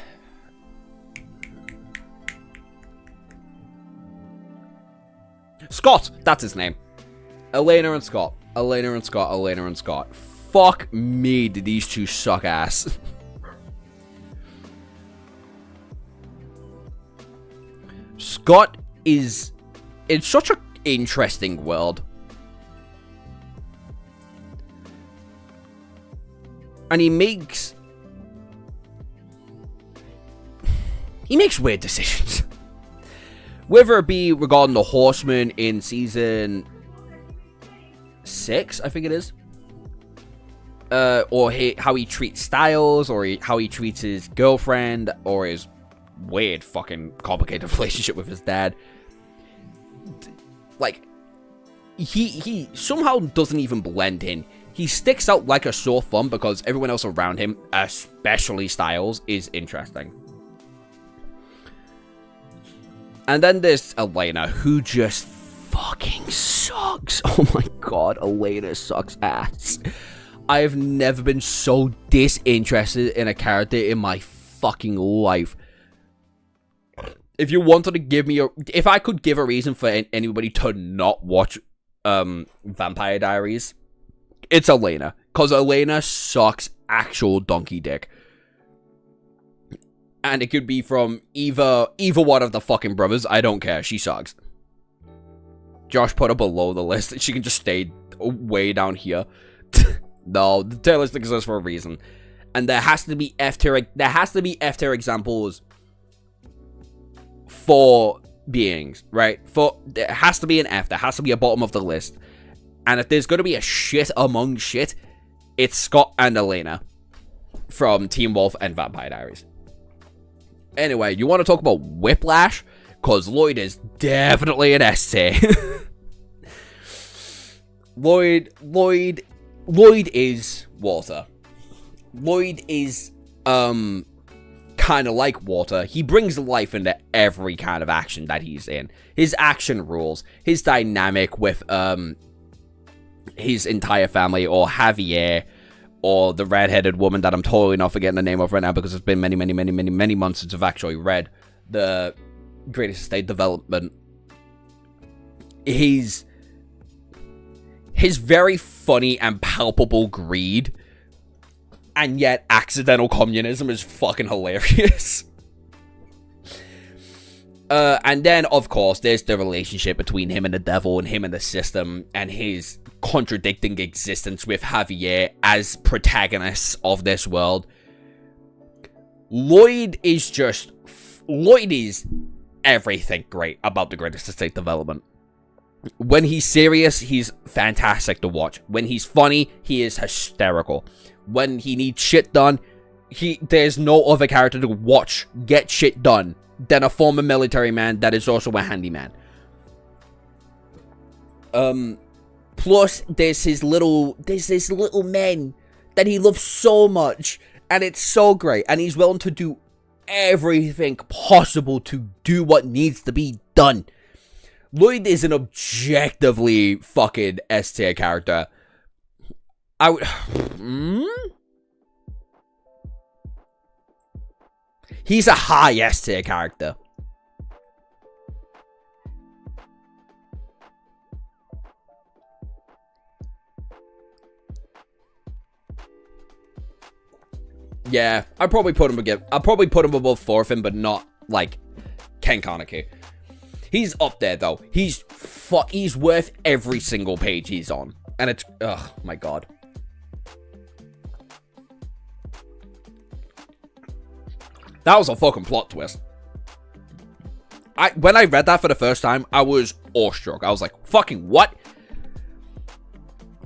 Scott! That's his name. Elena and Scott. Fuck me, did these 2 suck ass. Scott is in such an interesting world. And he makes weird decisions. Whether it be regarding the Horseman in season 6, I think it is. Or how he treats Styles, or how he treats his girlfriend, or his weird fucking complicated relationship with his dad. Like, he somehow doesn't even blend in. He sticks out like a sore thumb because everyone else around him, especially Styles, is interesting. And then there's Elena, who just fucking sucks. Oh my god, Elena sucks ass. I have never been so disinterested in a character in my fucking life. If you wanted to give me if I could give a reason for anybody to not watch Vampire Diaries, it's Elena. Because Elena sucks actual donkey dick. And it could be from either one of the fucking brothers. I don't care. She sucks. Josh put her below the list. She can just stay way down here. No, the tier list exists for a reason. And there has to be F tier examples for beings, right? There has to be an F. There has to be a bottom of the list. And if there's going to be a shit among shit, it's Scott and Elena from Teen Wolf and Vampire Diaries. Anyway, you want to talk about Whiplash? Because Lloyd is definitely an S tier. Lloyd is Walter. Lloyd is, kind of like Walter. He brings life into every kind of action that he's in. His action rules. His dynamic with, his entire family, or Javier, or the red-headed woman that I'm totally not forgetting the name of right now because it's been many months since I've actually read the Greatest Estate Development. His very funny and palpable greed, and yet accidental communism, is fucking hilarious. And then, of course, there's the relationship between him and the devil, and him and the system, and his contradicting existence with Javier as protagonists of this world. Lloyd is everything great about the Greatest Estate Development. When he's serious, he's fantastic to watch. When he's funny, he is hysterical. When he needs shit done, there's no other character to watch get shit done then a former military man that is also a handyman. Plus, there's this little man that he loves so much, and it's so great, and he's willing to do everything possible to do what needs to be done. Lloyd is an objectively fucking S tier character. I would... He's a high S tier character. Yeah, I'd probably put him again. I'll probably put him above Thorfinn, but not like Ken Kaneki. He's up there though. He's worth every single page he's on, and it's my god. That was a fucking plot twist. When I read that for the first time, I was awestruck. I was like, fucking what?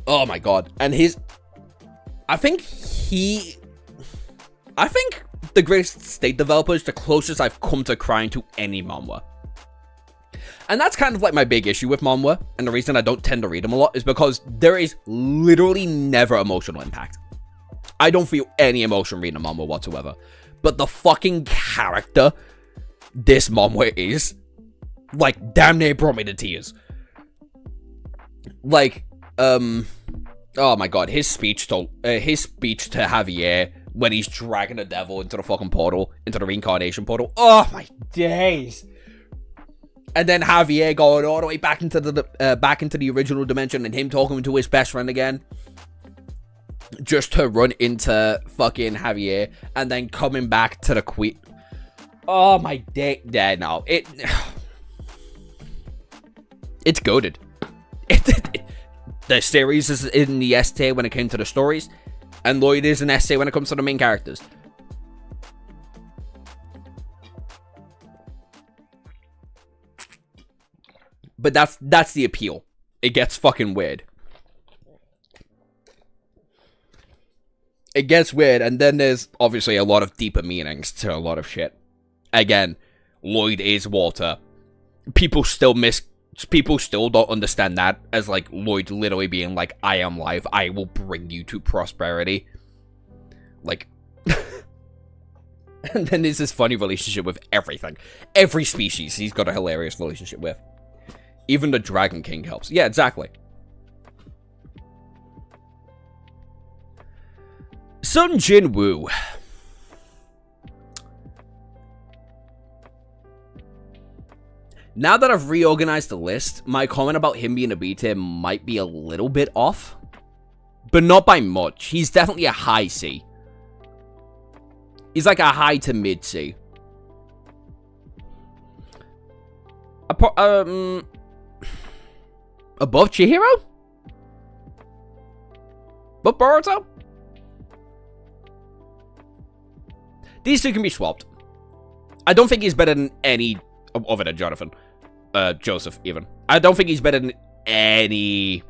Oh my god. And I think the Greatest State Developer is the closest I've come to crying to any manhwa. And that's kind of like my big issue with manhwa, and the reason I don't tend to read them a lot is because there is literally never emotional impact. I don't feel any emotion reading a manhwa whatsoever. But the fucking character this manhwa is, like, damn near brought me to tears. Like, oh my god, his speech to Javier when he's dragging the devil into the fucking portal, into the reincarnation portal. Oh my days. And then Javier going all the way back into the original dimension, and him talking to his best friend again, just to run into fucking Javier, and then coming back to the queen. Oh my day. Yeah, no, it's goated. The series is in the S tier when it came to the stories, and Lloyd is an S tier when it comes to the main characters. But that's the appeal. It gets fucking weird. It gets weird, and then there's obviously a lot of deeper meanings to a lot of shit. Again, Lloyd is water. People still don't understand that as like Lloyd literally being like, I am life, I will bring you to prosperity. Like, and then there's this funny relationship with everything. Every species he's got a hilarious relationship with. Even the Dragon King helps. Yeah, exactly. Sun Jin Woo. Now that I've reorganized the list, my comment about him being a B tier might be a little bit off. But not by much. He's definitely a high C. He's like a high to mid C. Above Chihiro? Above Boruto? These two can be swapped. I don't think he's better than any other than Jonathan. Joseph, even. I don't think he's better than any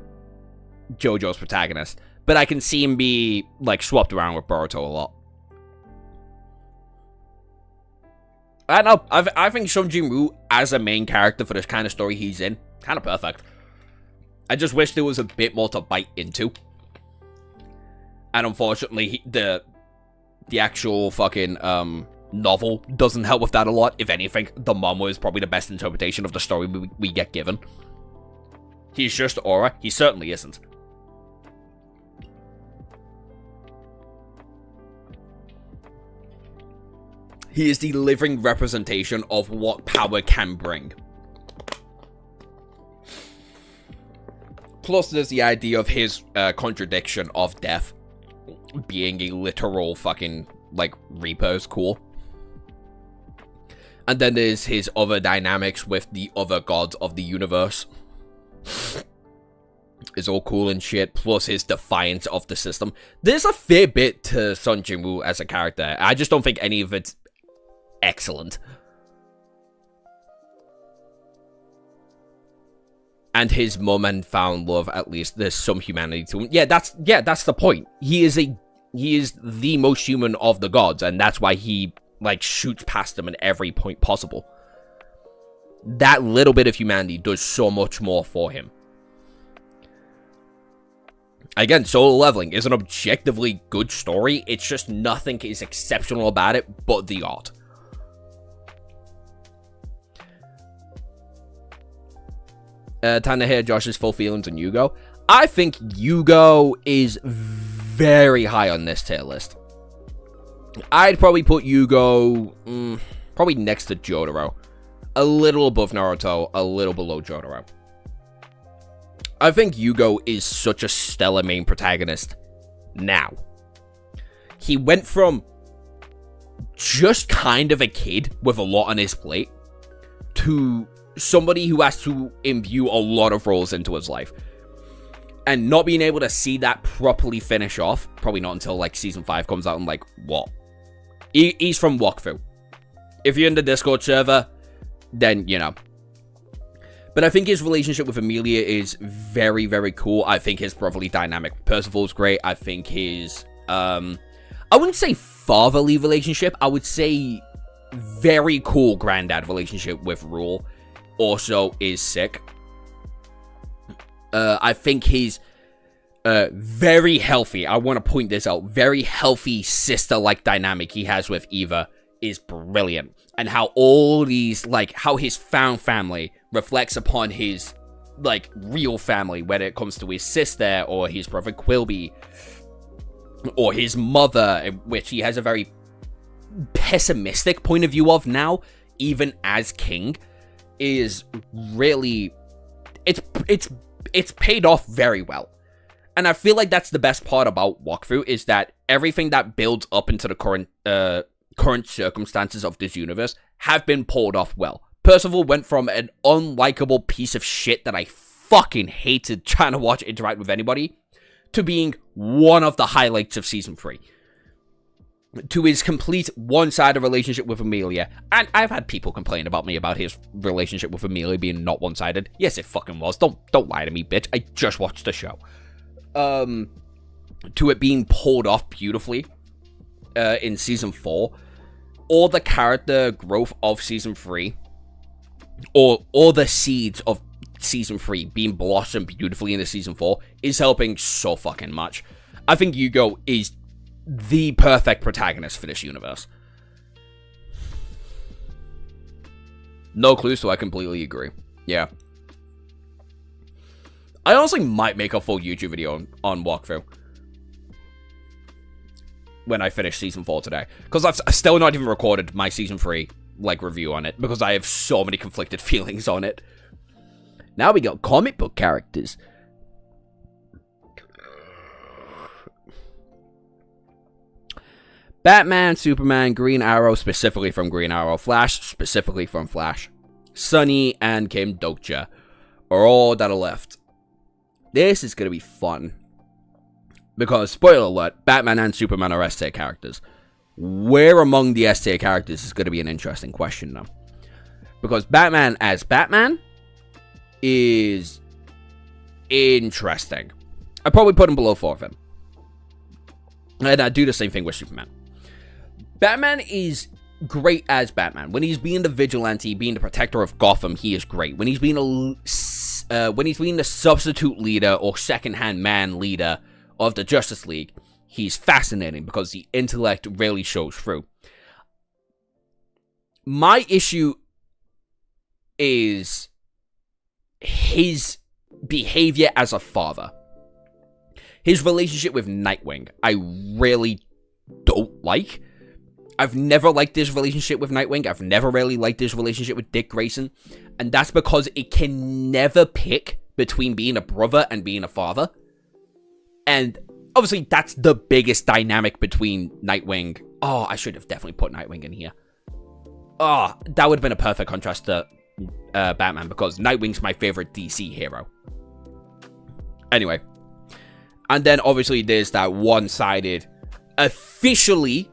JoJo's protagonist. But I can see him be, like, swapped around with Boruto a lot. I don't know. I think Sun Jin Woo, as a main character for this kind of story he's in, kind of perfect. I just wish there was a bit more to bite into. And unfortunately, the actual fucking novel doesn't help with that a lot. If anything, the manhwa is probably the best interpretation of the story we get given. He's just aura. He certainly isn't. He is the living representation of what power can bring. Plus, there's the idea of his contradiction of death being a literal fucking, like, reaper is cool. And then there's his other dynamics with the other gods of the universe. It's all cool and shit, plus his defiance of the system. There's a fair bit to Sun Jin Woo as a character. I just don't think any of it's excellent. And his mum and found love, at least there's some humanity to him. Yeah, that's the point. He is the most human of the gods, and that's why he like, shoots past him at every point possible. That little bit of humanity does so much more for him. Again, Solo Leveling is an objectively good story. It's just nothing is exceptional about it but the art. Time to hear Josh's full feelings on Yugo. I think Yugo is very high on this tier list. I'd probably put Yugo probably next to Jotaro. A little above Naruto, a little below Jotaro. I think Yugo is such a stellar main protagonist now. He went from just kind of a kid with a lot on his plate to somebody who has to imbue a lot of roles into his life. And not being able to see that properly finish off, probably not until like season 5 comes out and like, what? He's from Wakfu. If you're in the Discord server, then, you know. But I think his relationship with Emilia is very, very cool. I think his brotherly dynamic with Percival is great. I think his, I wouldn't say fatherly relationship. I would say very cool granddad relationship with Rule also is sick. I think his very healthy, I want to point this out, very healthy sister-like dynamic he has with Eva is brilliant. And how all these, like, how his found family reflects upon his, like, real family, whether it comes to his sister, or his brother Quilby, or his mother, which he has a very pessimistic point of view of now, even as king, is really, it's paid off very well. And I feel like that's the best part about Wakfu, is that everything that builds up into the current circumstances of this universe have been pulled off well. Percival went from an unlikable piece of shit that I fucking hated trying to watch interact with anybody, to being one of the highlights of season 3. To his complete one-sided relationship with Emilia. And I've had people complain about me about his relationship with Emilia being not one-sided. Yes, it fucking was. Don't lie to me, bitch. I just watched the show. To it being pulled off beautifully in season 4. Or the character growth of season 3. Or the seeds of season 3 being blossomed beautifully into season 4 is helping so fucking much. I think Yugo is the perfect protagonist for this universe. No clue, so I completely agree. Yeah. I honestly might make a full YouTube video on Wakfu when I finish season 4 today. Because I've still not even recorded my season 3, like, review on it. Because I have so many conflicted feelings on it. Now we got comic book characters. Batman, Superman, Green Arrow, specifically from Green Arrow, Flash, specifically from Flash, Sunny, and Kim Dokja are all that are left. This is going to be fun. Because, spoiler alert, Batman and Superman are S-tier characters. Where among the S-tier characters is going to be an interesting question, though. Because Batman as Batman is interesting. I'd probably put him below 4 of him. And I'd do the same thing with Superman. Batman is great as Batman. When he's being the vigilante, being the protector of Gotham, he is great. When he's being the substitute leader or second-hand man leader of the Justice League, he's fascinating because the intellect really shows through. My issue is his behavior as a father. His relationship with Nightwing, I really don't like. I've never liked his relationship with Nightwing. I've never really liked his relationship with Dick Grayson. And that's because it can never pick between being a brother and being a father. And obviously, that's the biggest dynamic between Nightwing. Oh, I should have definitely put Nightwing in here. Oh, that would have been a perfect contrast to Batman, because Nightwing's my favorite DC hero. Anyway. And then, obviously, there's that one-sided, officially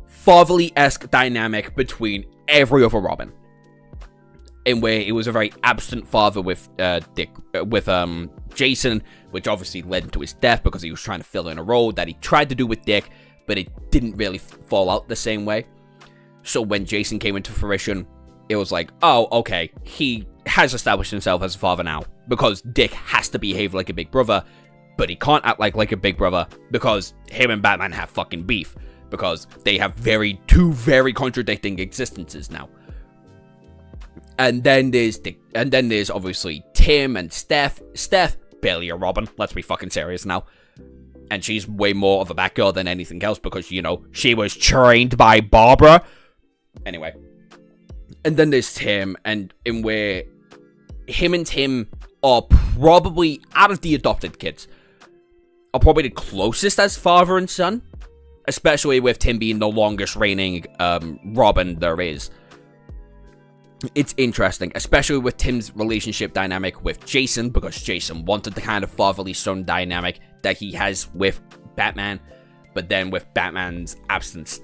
fatherly-esque dynamic between every other Robin. In where it was a very absent father with Jason, which obviously led to his death because he was trying to fill in a role that he tried to do with Dick, but it didn't really fall out the same way. So when Jason came into fruition, it was like, oh, okay, he has established himself as a father now, because Dick has to behave like a big brother, but he can't act like a big brother, because him and Batman have fucking beef, because they have two very contradicting existences now. And then there's obviously Tim and Steph. Steph, barely a Robin, let's be fucking serious now. And she's way more of a Batgirl than anything else, because, you know, she was trained by Barbara. Anyway. And then there's Tim, and in where him and Tim are probably, out of the adopted kids, are probably the closest as father and son. Especially with Tim being the longest reigning Robin there is. It's interesting, especially with Tim's relationship dynamic with Jason, because Jason wanted the kind of fatherly son dynamic that he has with Batman, but then with Batman's absence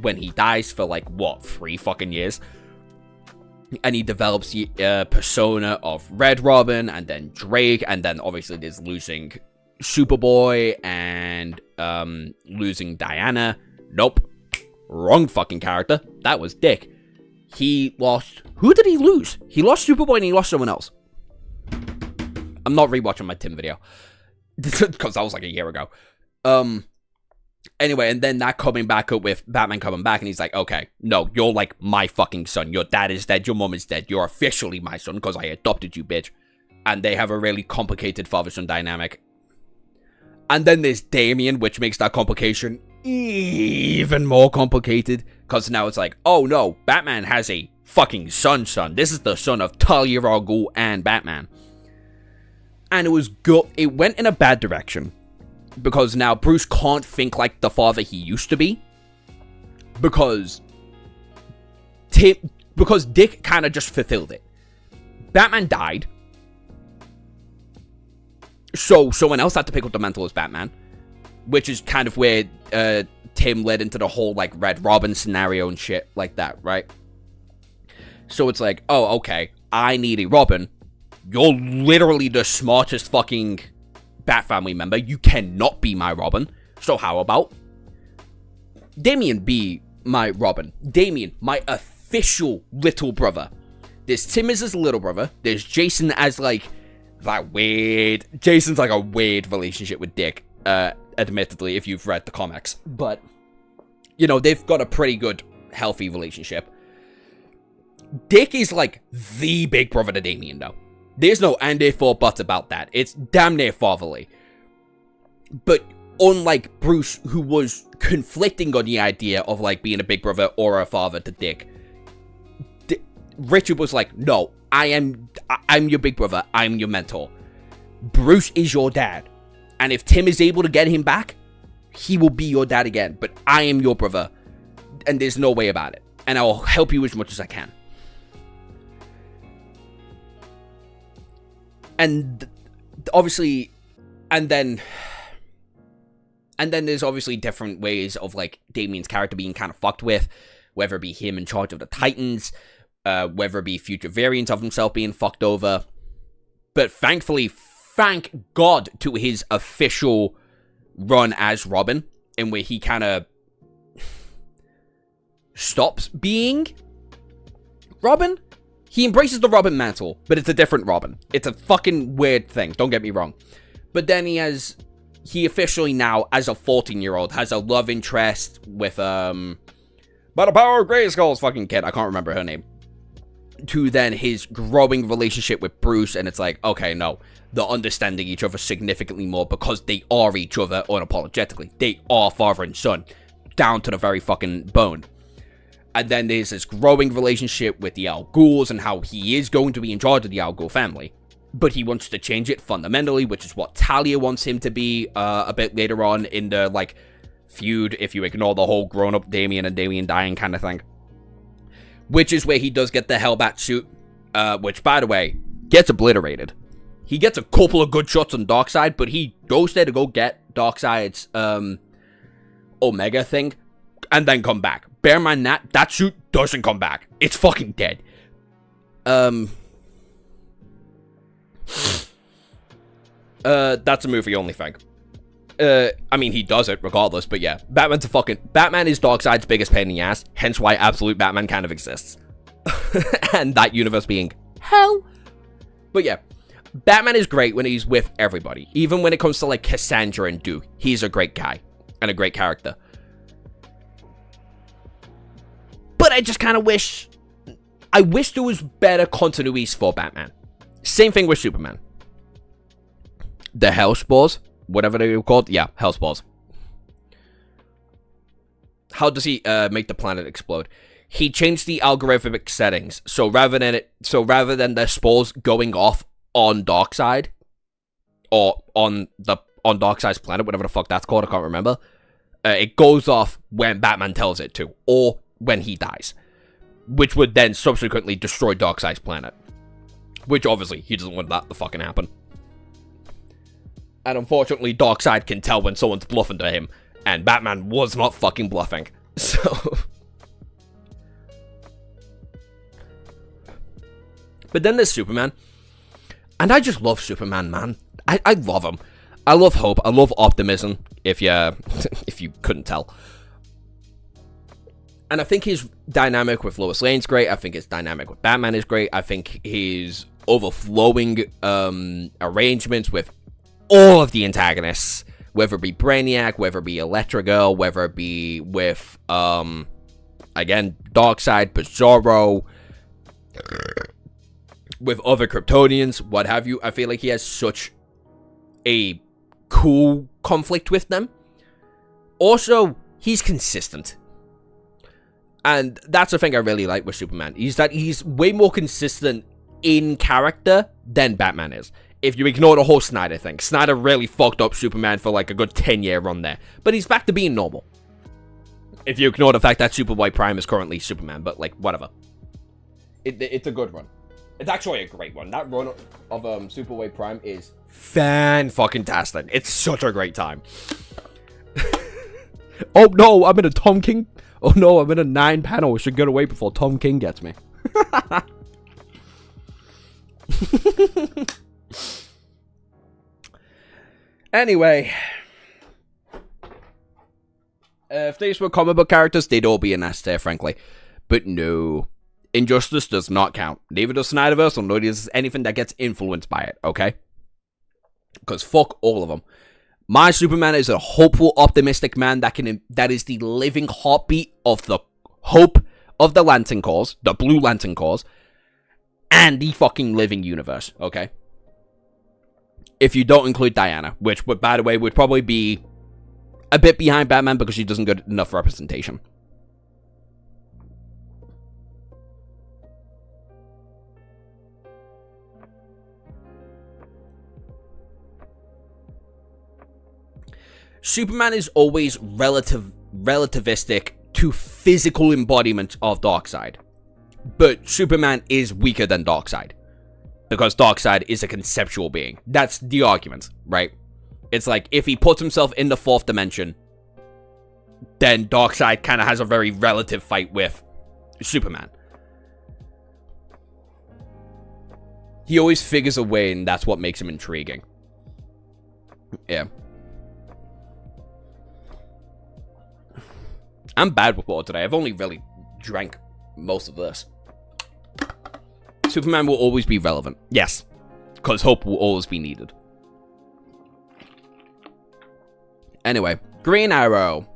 when he dies for like, what, 3 fucking years? And he develops the persona of Red Robin, and then Drake, and then obviously there's losing Superboy, and losing Diana. Nope. Wrong fucking character. That was Dick. He lost... Who did he lose? He lost Superboy and he lost someone else. I'm not rewatching my Tim video. Because that was like a year ago. Anyway, and then that coming back up with Batman coming back, and he's like, okay, no, you're like my fucking son. Your dad is dead, your mom is dead. You're officially my son because I adopted you, bitch. And they have a really complicated father-son dynamic. And then there's Damian, which makes that complication even more complicated. Because now it's like, oh no, Batman has a fucking son. This is the son of Talia al Ghul and Batman. And it went in a bad direction. Because now Bruce can't think like the father he used to be. Because Dick kind of just fulfilled it. Batman died. So someone else had to pick up the mantle as Batman. Which is kind of where Tim led into the whole like Red Robin scenario and shit like that, right? So it's like, oh, okay, I need a Robin. You're literally the smartest fucking Bat family member. You cannot be my Robin. So how about Damian be my Robin? Damian, my official little brother. There's Tim as his little brother. There's Jason as like that weird... Jason's like a weird relationship with Dick. Admittedly, if you've read the comics. But, you know, they've got a pretty good, healthy relationship. Dick is like the big brother to Damian, though. There's no and if or buts about that. It's damn near fatherly. But unlike Bruce, who was conflicting on the idea of like being a big brother or a father to Dick, Richard was like, no, I'm your big brother. I'm your mentor. Bruce is your dad. And if Tim is able to get him back, he will be your dad again. But I am your brother. And there's no way about it. And I will help you as much as I can. And obviously, and then there's obviously different ways of like Damian's character being kind of fucked with, whether it be him in charge of the Titans, whether it be future variants of himself being fucked over. But thankfully, thank God to his official run as Robin, in where he kind of stops being Robin. He embraces the Robin mantle, but it's a different Robin. It's a fucking weird thing, don't get me wrong. But then he officially now, as a 14-year-old, has a love interest with, by the power of Grayskull's fucking kid, I can't remember her name. To then his growing relationship with Bruce, and it's like, okay, no, they're understanding each other significantly more because they are each other unapologetically. They are father and son, down to the very fucking bone. And then there's this growing relationship with the Al Ghuls and how he is going to be in charge of the Al Ghul family. But he wants to change it fundamentally, which is what Talia wants him to be a bit later on in the, like, feud, if you ignore the whole grown-up Damian and Damian dying kind of thing. Which is where he does get the Hellbat suit, which, by the way, gets obliterated. He gets a couple of good shots on Darkseid, but he goes there to go get Darkseid's Omega thing, and then come back. Bear in mind that suit doesn't come back. It's fucking dead. That's a movie only thing. I mean, he does it regardless, but yeah. Batman is Darkseid's biggest pain in the ass, hence why Absolute Batman kind of exists. And that universe being hell. But yeah, Batman is great when he's with everybody. Even when it comes to, like, Cassandra and Duke, he's a great guy and a great character. But I just kind of wish there was better continuities for Batman. Same thing with Superman. The Hellspores, whatever they were called. Yeah, Hellspores. How does he make the planet explode? He changed the algorithmic settings. So rather than the spores going off on Darkseid, or on Darkseid's planet, whatever the fuck that's called, I can't remember. It goes off when Batman tells it to, or when he dies, which would then subsequently destroy Darkseid's planet. Which obviously he doesn't want that to fucking happen. And unfortunately, Darkseid can tell when someone's bluffing to him, and Batman was not fucking bluffing. So, but then there's Superman, and I just love Superman, man. I love him. I love hope. I love optimism. If you couldn't tell. And I think his dynamic with Lois Lane's great. I think his dynamic with Batman is great. I think his overflowing arrangements with all of the antagonists, whether it be Brainiac, whether it be Elektra Girl, whether it be with, again, Darkseid, Bizarro, with other Kryptonians, what have you. I feel like he has such a cool conflict with them. Also, he's consistent. And that's the thing I really like with Superman, is that he's way more consistent in character than Batman is. If you ignore the whole Snyder thing. Snyder really fucked up Superman for like a good 10-year run there. But he's back to being normal. If you ignore the fact that Superboy Prime is currently Superman, but like, whatever. It's a good run. It's actually a great one. That run of Superboy Prime is fan-fucking-tastic. It's such a great time. Oh no, I'm in a Tom King... Oh no, I'm in a 9-panel. I should get away before Tom King gets me. Anyway. If these were comic book characters, they'd all be an S tier, frankly. But no. Injustice does not count. Neither does Snyderverse, or neither does anything that gets influenced by it, okay? Because fuck all of them. My Superman is a hopeful, optimistic man that is the living heartbeat of the hope of the Lantern Corps, the Blue Lantern Corps, and the fucking living universe, okay? If you don't include Diana, which, by the way, would probably be a bit behind Batman because she doesn't get enough representation. Superman is always relativistic to physical embodiment of Darkseid. But Superman is weaker than Darkseid. Because Darkseid is a conceptual being. That's the argument, right? It's like, if he puts himself in the fourth dimension, then Darkseid kind of has a very relative fight with Superman. He always figures a way, and that's what makes him intriguing. Yeah. I'm bad with water today. I've only really drank most of this. Superman will always be relevant. Yes. Because hope will always be needed. Anyway. Green Arrow.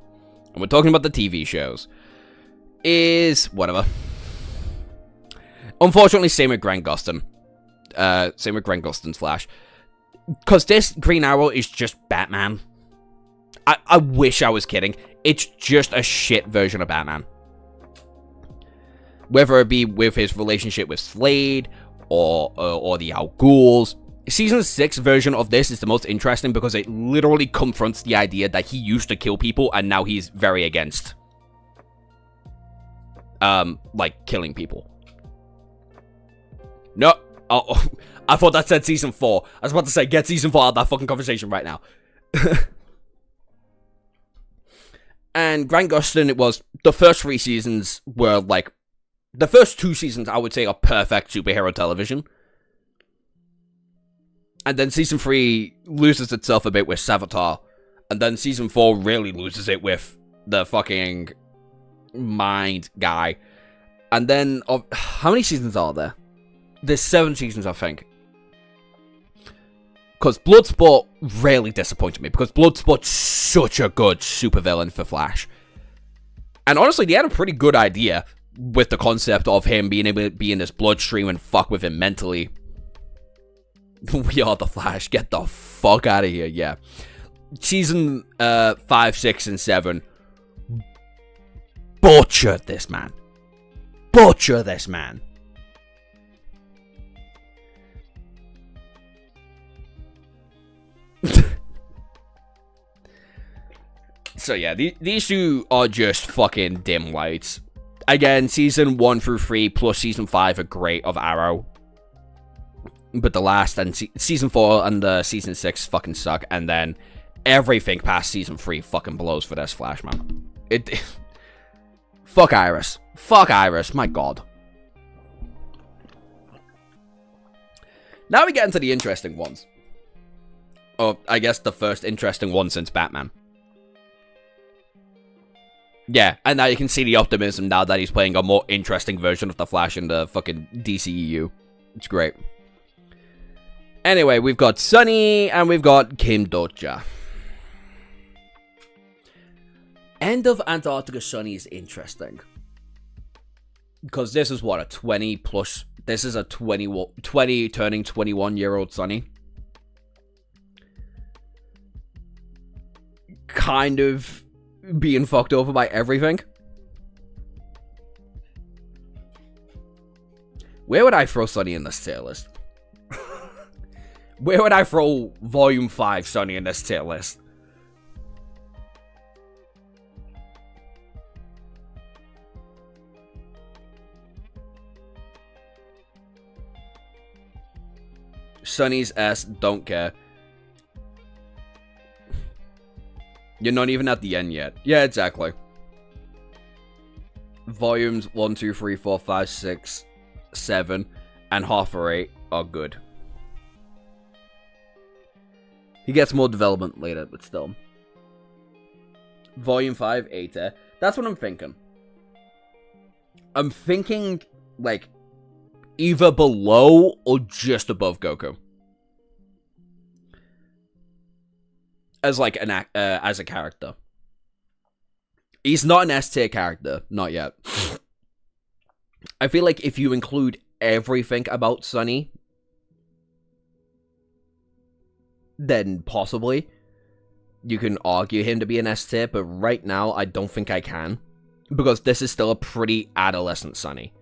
And we're talking about the TV shows. Is... whatever. Unfortunately, same with Grant Gustin. Same with Grant Gustin's Flash. Because this Green Arrow is just Batman. I wish I was kidding. It's just a shit version of Batman. Whether it be with his relationship with Slade, or the Al Ghul's. Season 6 version of this is the most interesting because it literally confronts the idea that he used to kill people and now he's very against, like, killing people. No. Oh, I thought that said Season 4. I was about to say, get Season 4 out of that fucking conversation right now. And Grant Gustin, it was, the first 3 seasons were, like, the first 2 seasons, I would say, are perfect superhero television. And then Season 3 loses itself a bit with Savitar. And then season 4 really loses it with the fucking mind guy. And then, how many seasons are there? There's 7 seasons, I think. Because Bloodsport really disappointed me. Because Bloodsport's such a good supervillain for Flash. And honestly, they had a pretty good idea with the concept of him being able to be in this bloodstream and fuck with him mentally. We are the Flash. Get the fuck out of here, yeah. Season 5, 6, and 7. Butchered this man. Butcher this man. So yeah, these two are just fucking dim lights. Again, season 1 through 3 plus season 5 are great of Arrow. But the last and season 4 and season 6 fucking suck. And then everything past season 3 fucking blows for this Flash, man. Fuck Iris. Fuck Iris, my god. Now we get into the interesting ones. Oh, I guess the first interesting one since Batman. Yeah, and now you can see the optimism now that he's playing a more interesting version of the Flash in the fucking DCEU. It's great. Anyway, we've got Sunny and we've got Kim Doja. End of Antarctica Sunny is interesting. Because this is what, a 20 plus... This is a 20 turning 21-year-old Sunny. Kind of being fucked over by everything. Where would I throw Sunny in this tier list? Where would I throw Volume 5 Sunny in this tier list? Sunny's S, don't care. You're not even at the end yet. Yeah, exactly. Volumes 1, 2, 3, 4, 5, 6, 7, and half or 8 are good. He gets more development later, but still. Volume 5, 8. That's what I'm thinking. I'm thinking, like, either below or just above Goku. As like an as a character. He's not an S tier character, not yet. I feel like if you include everything about Sunny, then possibly you can argue him to be an S tier, but right now I don't think I can, because this is still a pretty adolescent Sunny.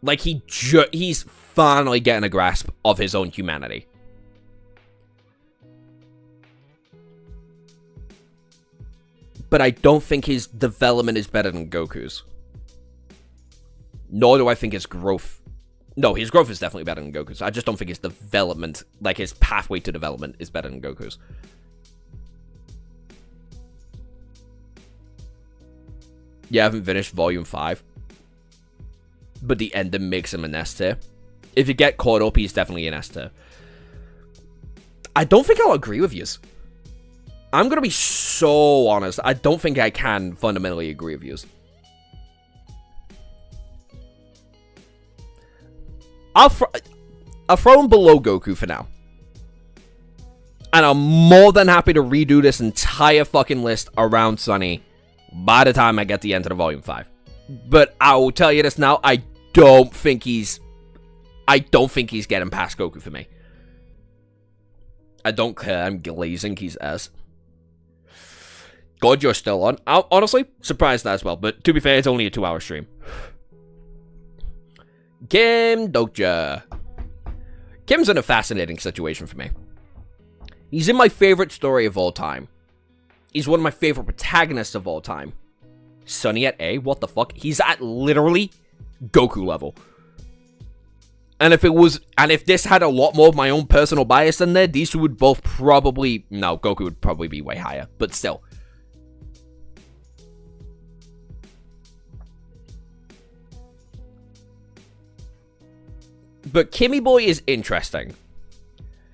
Like he's finally getting a grasp of his own humanity. But I don't think his development is better than Goku's. Nor do I think his growth... No, his growth is definitely better than Goku's. I just don't think his development, like his pathway to development, is better than Goku's. Yeah, I haven't finished Volume 5. But the ending makes him an S tier. If you get caught up, he's definitely an S tier. I don't think I'll agree with you. I'm going to be so honest. I don't think I can fundamentally agree with you. I'll throw him below Goku for now. And I'm more than happy to redo this entire fucking list around Sunny by the time I get to the end of the Volume 5. But I will tell you this now, I don't think he's getting past Goku for me. I don't care, I'm glazing, he's S. God, you're still on. Honestly, surprised that as well, but to be fair, it's only a 2-hour stream. Kim Doja. Kim's in a fascinating situation for me. He's in my favorite story of all time. He's one of my favorite protagonists of all time. Sunny at A? What the fuck? He's at literally Goku level. And if this had a lot more of my own personal bias in there, these two would both probably... No, Goku would probably be way higher, but still. But Kimmy Boy is interesting.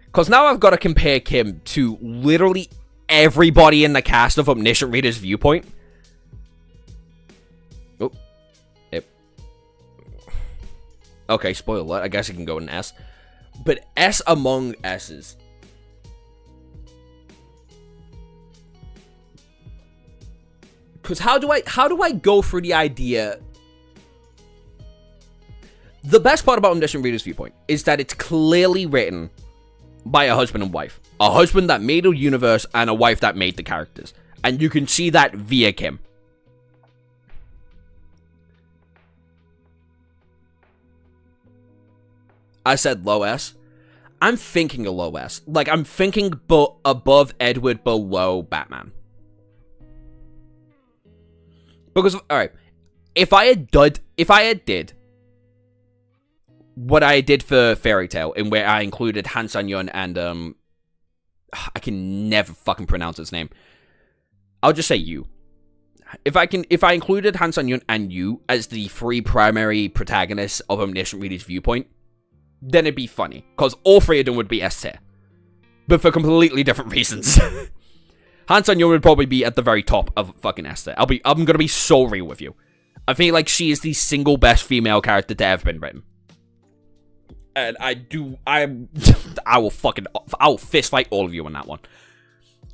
Because now I've got to compare Kim to literally everybody in the cast of Omniscient Reader's viewpoint. Oh. Yep. Okay, spoiler alert. I guess it can go in S. But S among S's. Because how do I go through the idea? The best part about Omniscient Reader's viewpoint is that it's clearly written by a husband and wife. A husband that made a universe and a wife that made the characters. And you can see that via Kim. I said low S. I'm thinking a low S. Like, I'm thinking above Edward, below Batman. Because, alright, if I had did what I did for Fairy Tail, in where I included Han Sang-yeon and, I can never fucking pronounce his name. I'll just say Yu. If I included Han Sang-yeon and Yu as the three primary protagonists of Omniscient Reader's viewpoint, then it'd be funny, because all three of them would be S tier. But for completely different reasons. Han Sang-yeon would probably be at the very top of fucking S tier. I'm gonna be so real with you. I feel like she is the single best female character to ever been written. And I will fist fight all of you on that one.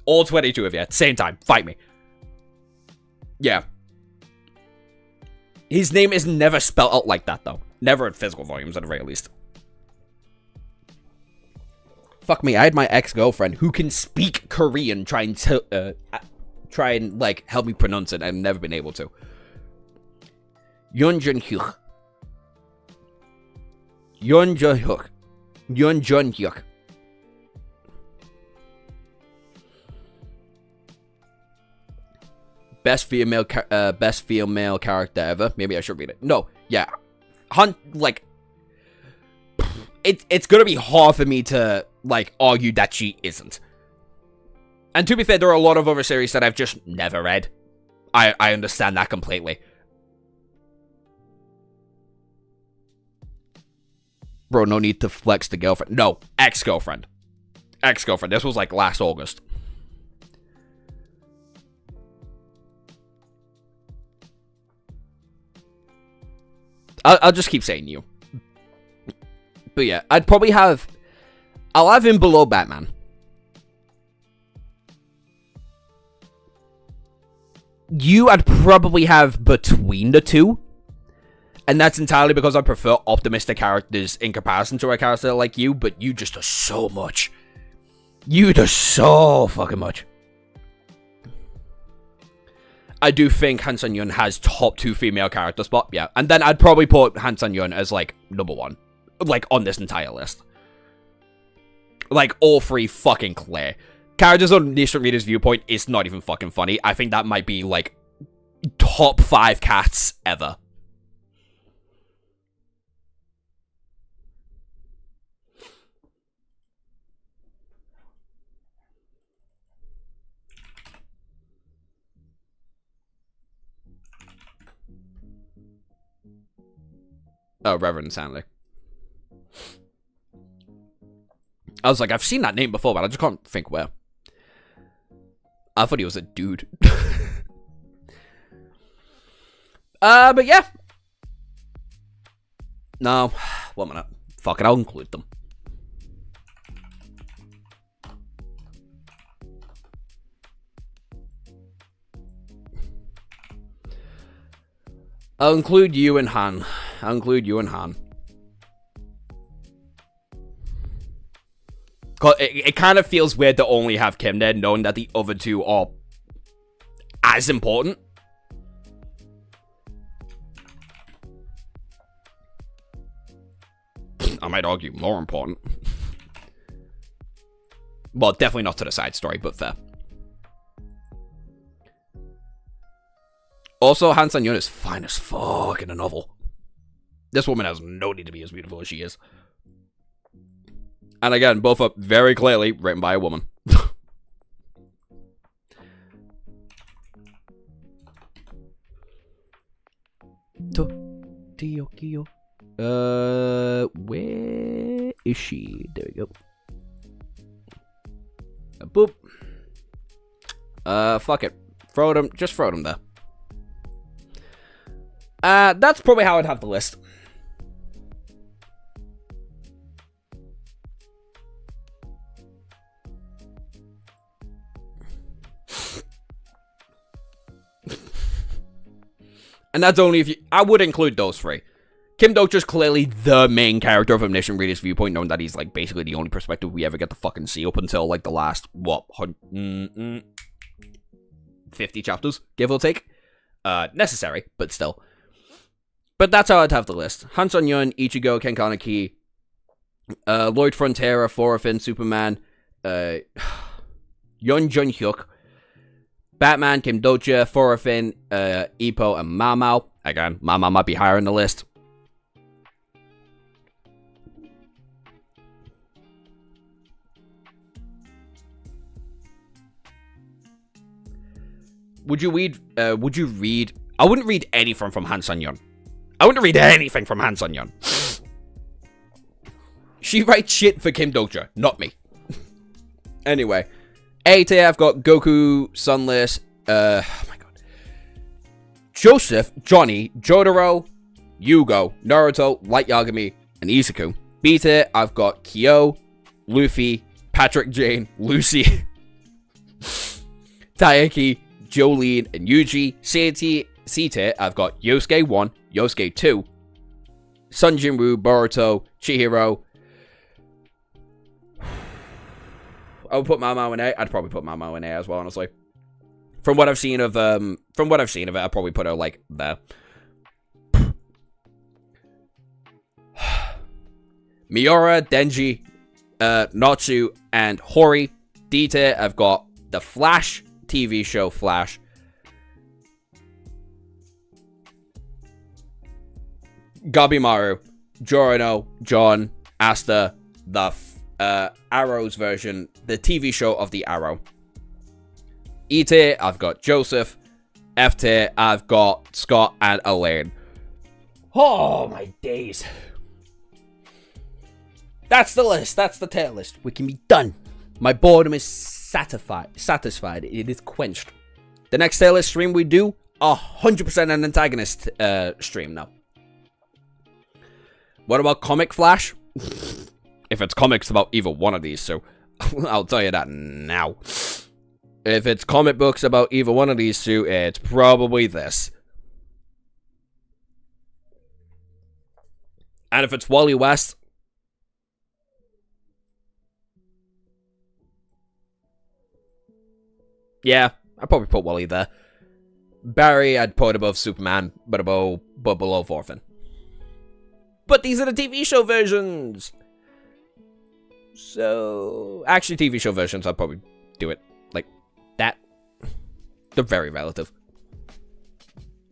All 22 of you at the same time. Fight me. Yeah. His name is never spelled out like that, though. Never in physical volumes, at the very least. Fuck me, I had my ex-girlfriend who can speak Korean try and, like, help me pronounce it. I've never been able to. Yeon Jun-hyuk. Yeon Jun-hyuk. Yeon Jun-hyuk. Best female character ever. Maybe I should read it. No, yeah. Like, it's gonna be hard for me to, like, argue that she isn't. And to be fair, there are a lot of other series that I've just never read. I understand that completely. Bro, no need to flex the girlfriend. No, ex-girlfriend. Ex-girlfriend. This was, like, last August. I'll just keep saying you. But yeah, I'll have him below Batman. I'd probably have between the two. And that's entirely because I prefer optimistic characters in comparison to a character like you, but you just do so much. You do so fucking much. I do think Han Sang-yeon has top 2 female character spot, yeah. And then I'd probably put Han Sang-yeon as, like, number 1. Like, on this entire list. Like, all 3 fucking clear. Characters on Omniscient Reader's viewpoint is not even fucking funny. I think that might be, like, top 5 casts ever. Oh, Reverend Sandler. I was like, I've seen that name before, but I just can't think where. I thought he was a dude. But yeah. No, 1 minute. Fuck it, I'll include them. I'll include you and Han. It kind of feels weird to only have Kim there, knowing that the other 2 are as important. I might argue more important. Well, definitely not to the side story, but fair. Also, Han Sang-yeon is fine as fuck in a novel. This woman has no need to be as beautiful as she is. And again, both are very clearly written by a woman. Where is she? There we go. Boop. Fuck it. Just throw them there. That's probably how I'd have the list. And that's only if you... I would include those three. Kim Do-cha's clearly the main character of Omniscient Reader's viewpoint, knowing that he's, like, basically the only perspective we ever get to fucking see up until, like, the last, 50 chapters, give or take. Necessary, but still. But that's how I'd have the list. Han Sun-yun, Ichigo, Ken Kaneki, Lloyd Frontera, Thorfinn, Superman, Yun Jun-hyuk, Batman, Kim Do-cha, Thorfinn, Ippo, and lmao. Again, lmao might be higher in the list. Would you read, I wouldn't read anything from Han Sun-yun. I wouldn't read anything from Han Sun-yun. She writes shit for Kim Do-cha, not me. Anyway. A tier, I've got Goku, Sunless, oh my god. Joseph, Johnny, Jotaro, Yugo, Naruto, Light Yagami, and Izuku. B tier, I've got Kyo, Luffy, Patrick Jane, Lucy, Taiki, Jolene, and Yuji. C tier, I've got Yosuke 1, Yosuke 2, Sun Jinwoo, Boruto, Chihiro. I would put lmao in A. I'd probably put lmao in A as well, honestly. From what I've seen of it, I'd probably put her like there. Miura, Denji, Natsu, and Hori. D tier, I've got the Flash TV show Flash. Gabimaru, Jorano, John, Asta, the Arrow's version, the TV show of the Arrow. E tier, I've got Joseph. F tier, I've got Scott and Elaine. Oh my days. That's the list. That's the tier list. We can be done. My boredom is satisfied. It is quenched. The next tier list stream we do 100% an antagonist stream now. What about Comic Flash? If it's comics about either one of these, so I'll tell you that now. If it's comic books about either one of these two, it's probably this. And if it's Wally West, yeah, I'd probably put Wally there. Barry, I'd put above Superman, but below Thorfinn. But these are the TV show versions! So, actually, TV show versions, I'd probably do it like that. They're very relative.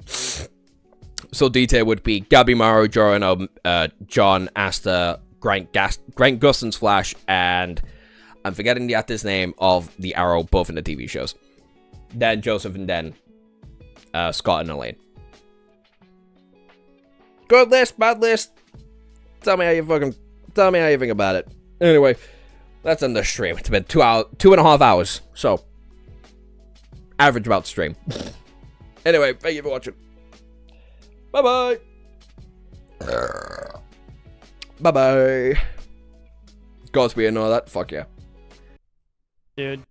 So, D tier would be Gabimaru, Jorano, John, Asta, Grant Gustin's Flash, and I'm forgetting the actor's name of the Arrow, both in the TV shows. Then Joseph, and then Scott and Elaine. Good list, bad list. Tell me how you think about it. Anyway, that's in the stream. It's been 2.5 hours. So, average about stream. Anyway, thank you for watching. Bye-bye. Bye-bye. Godspeed and all that. Fuck yeah. Dude.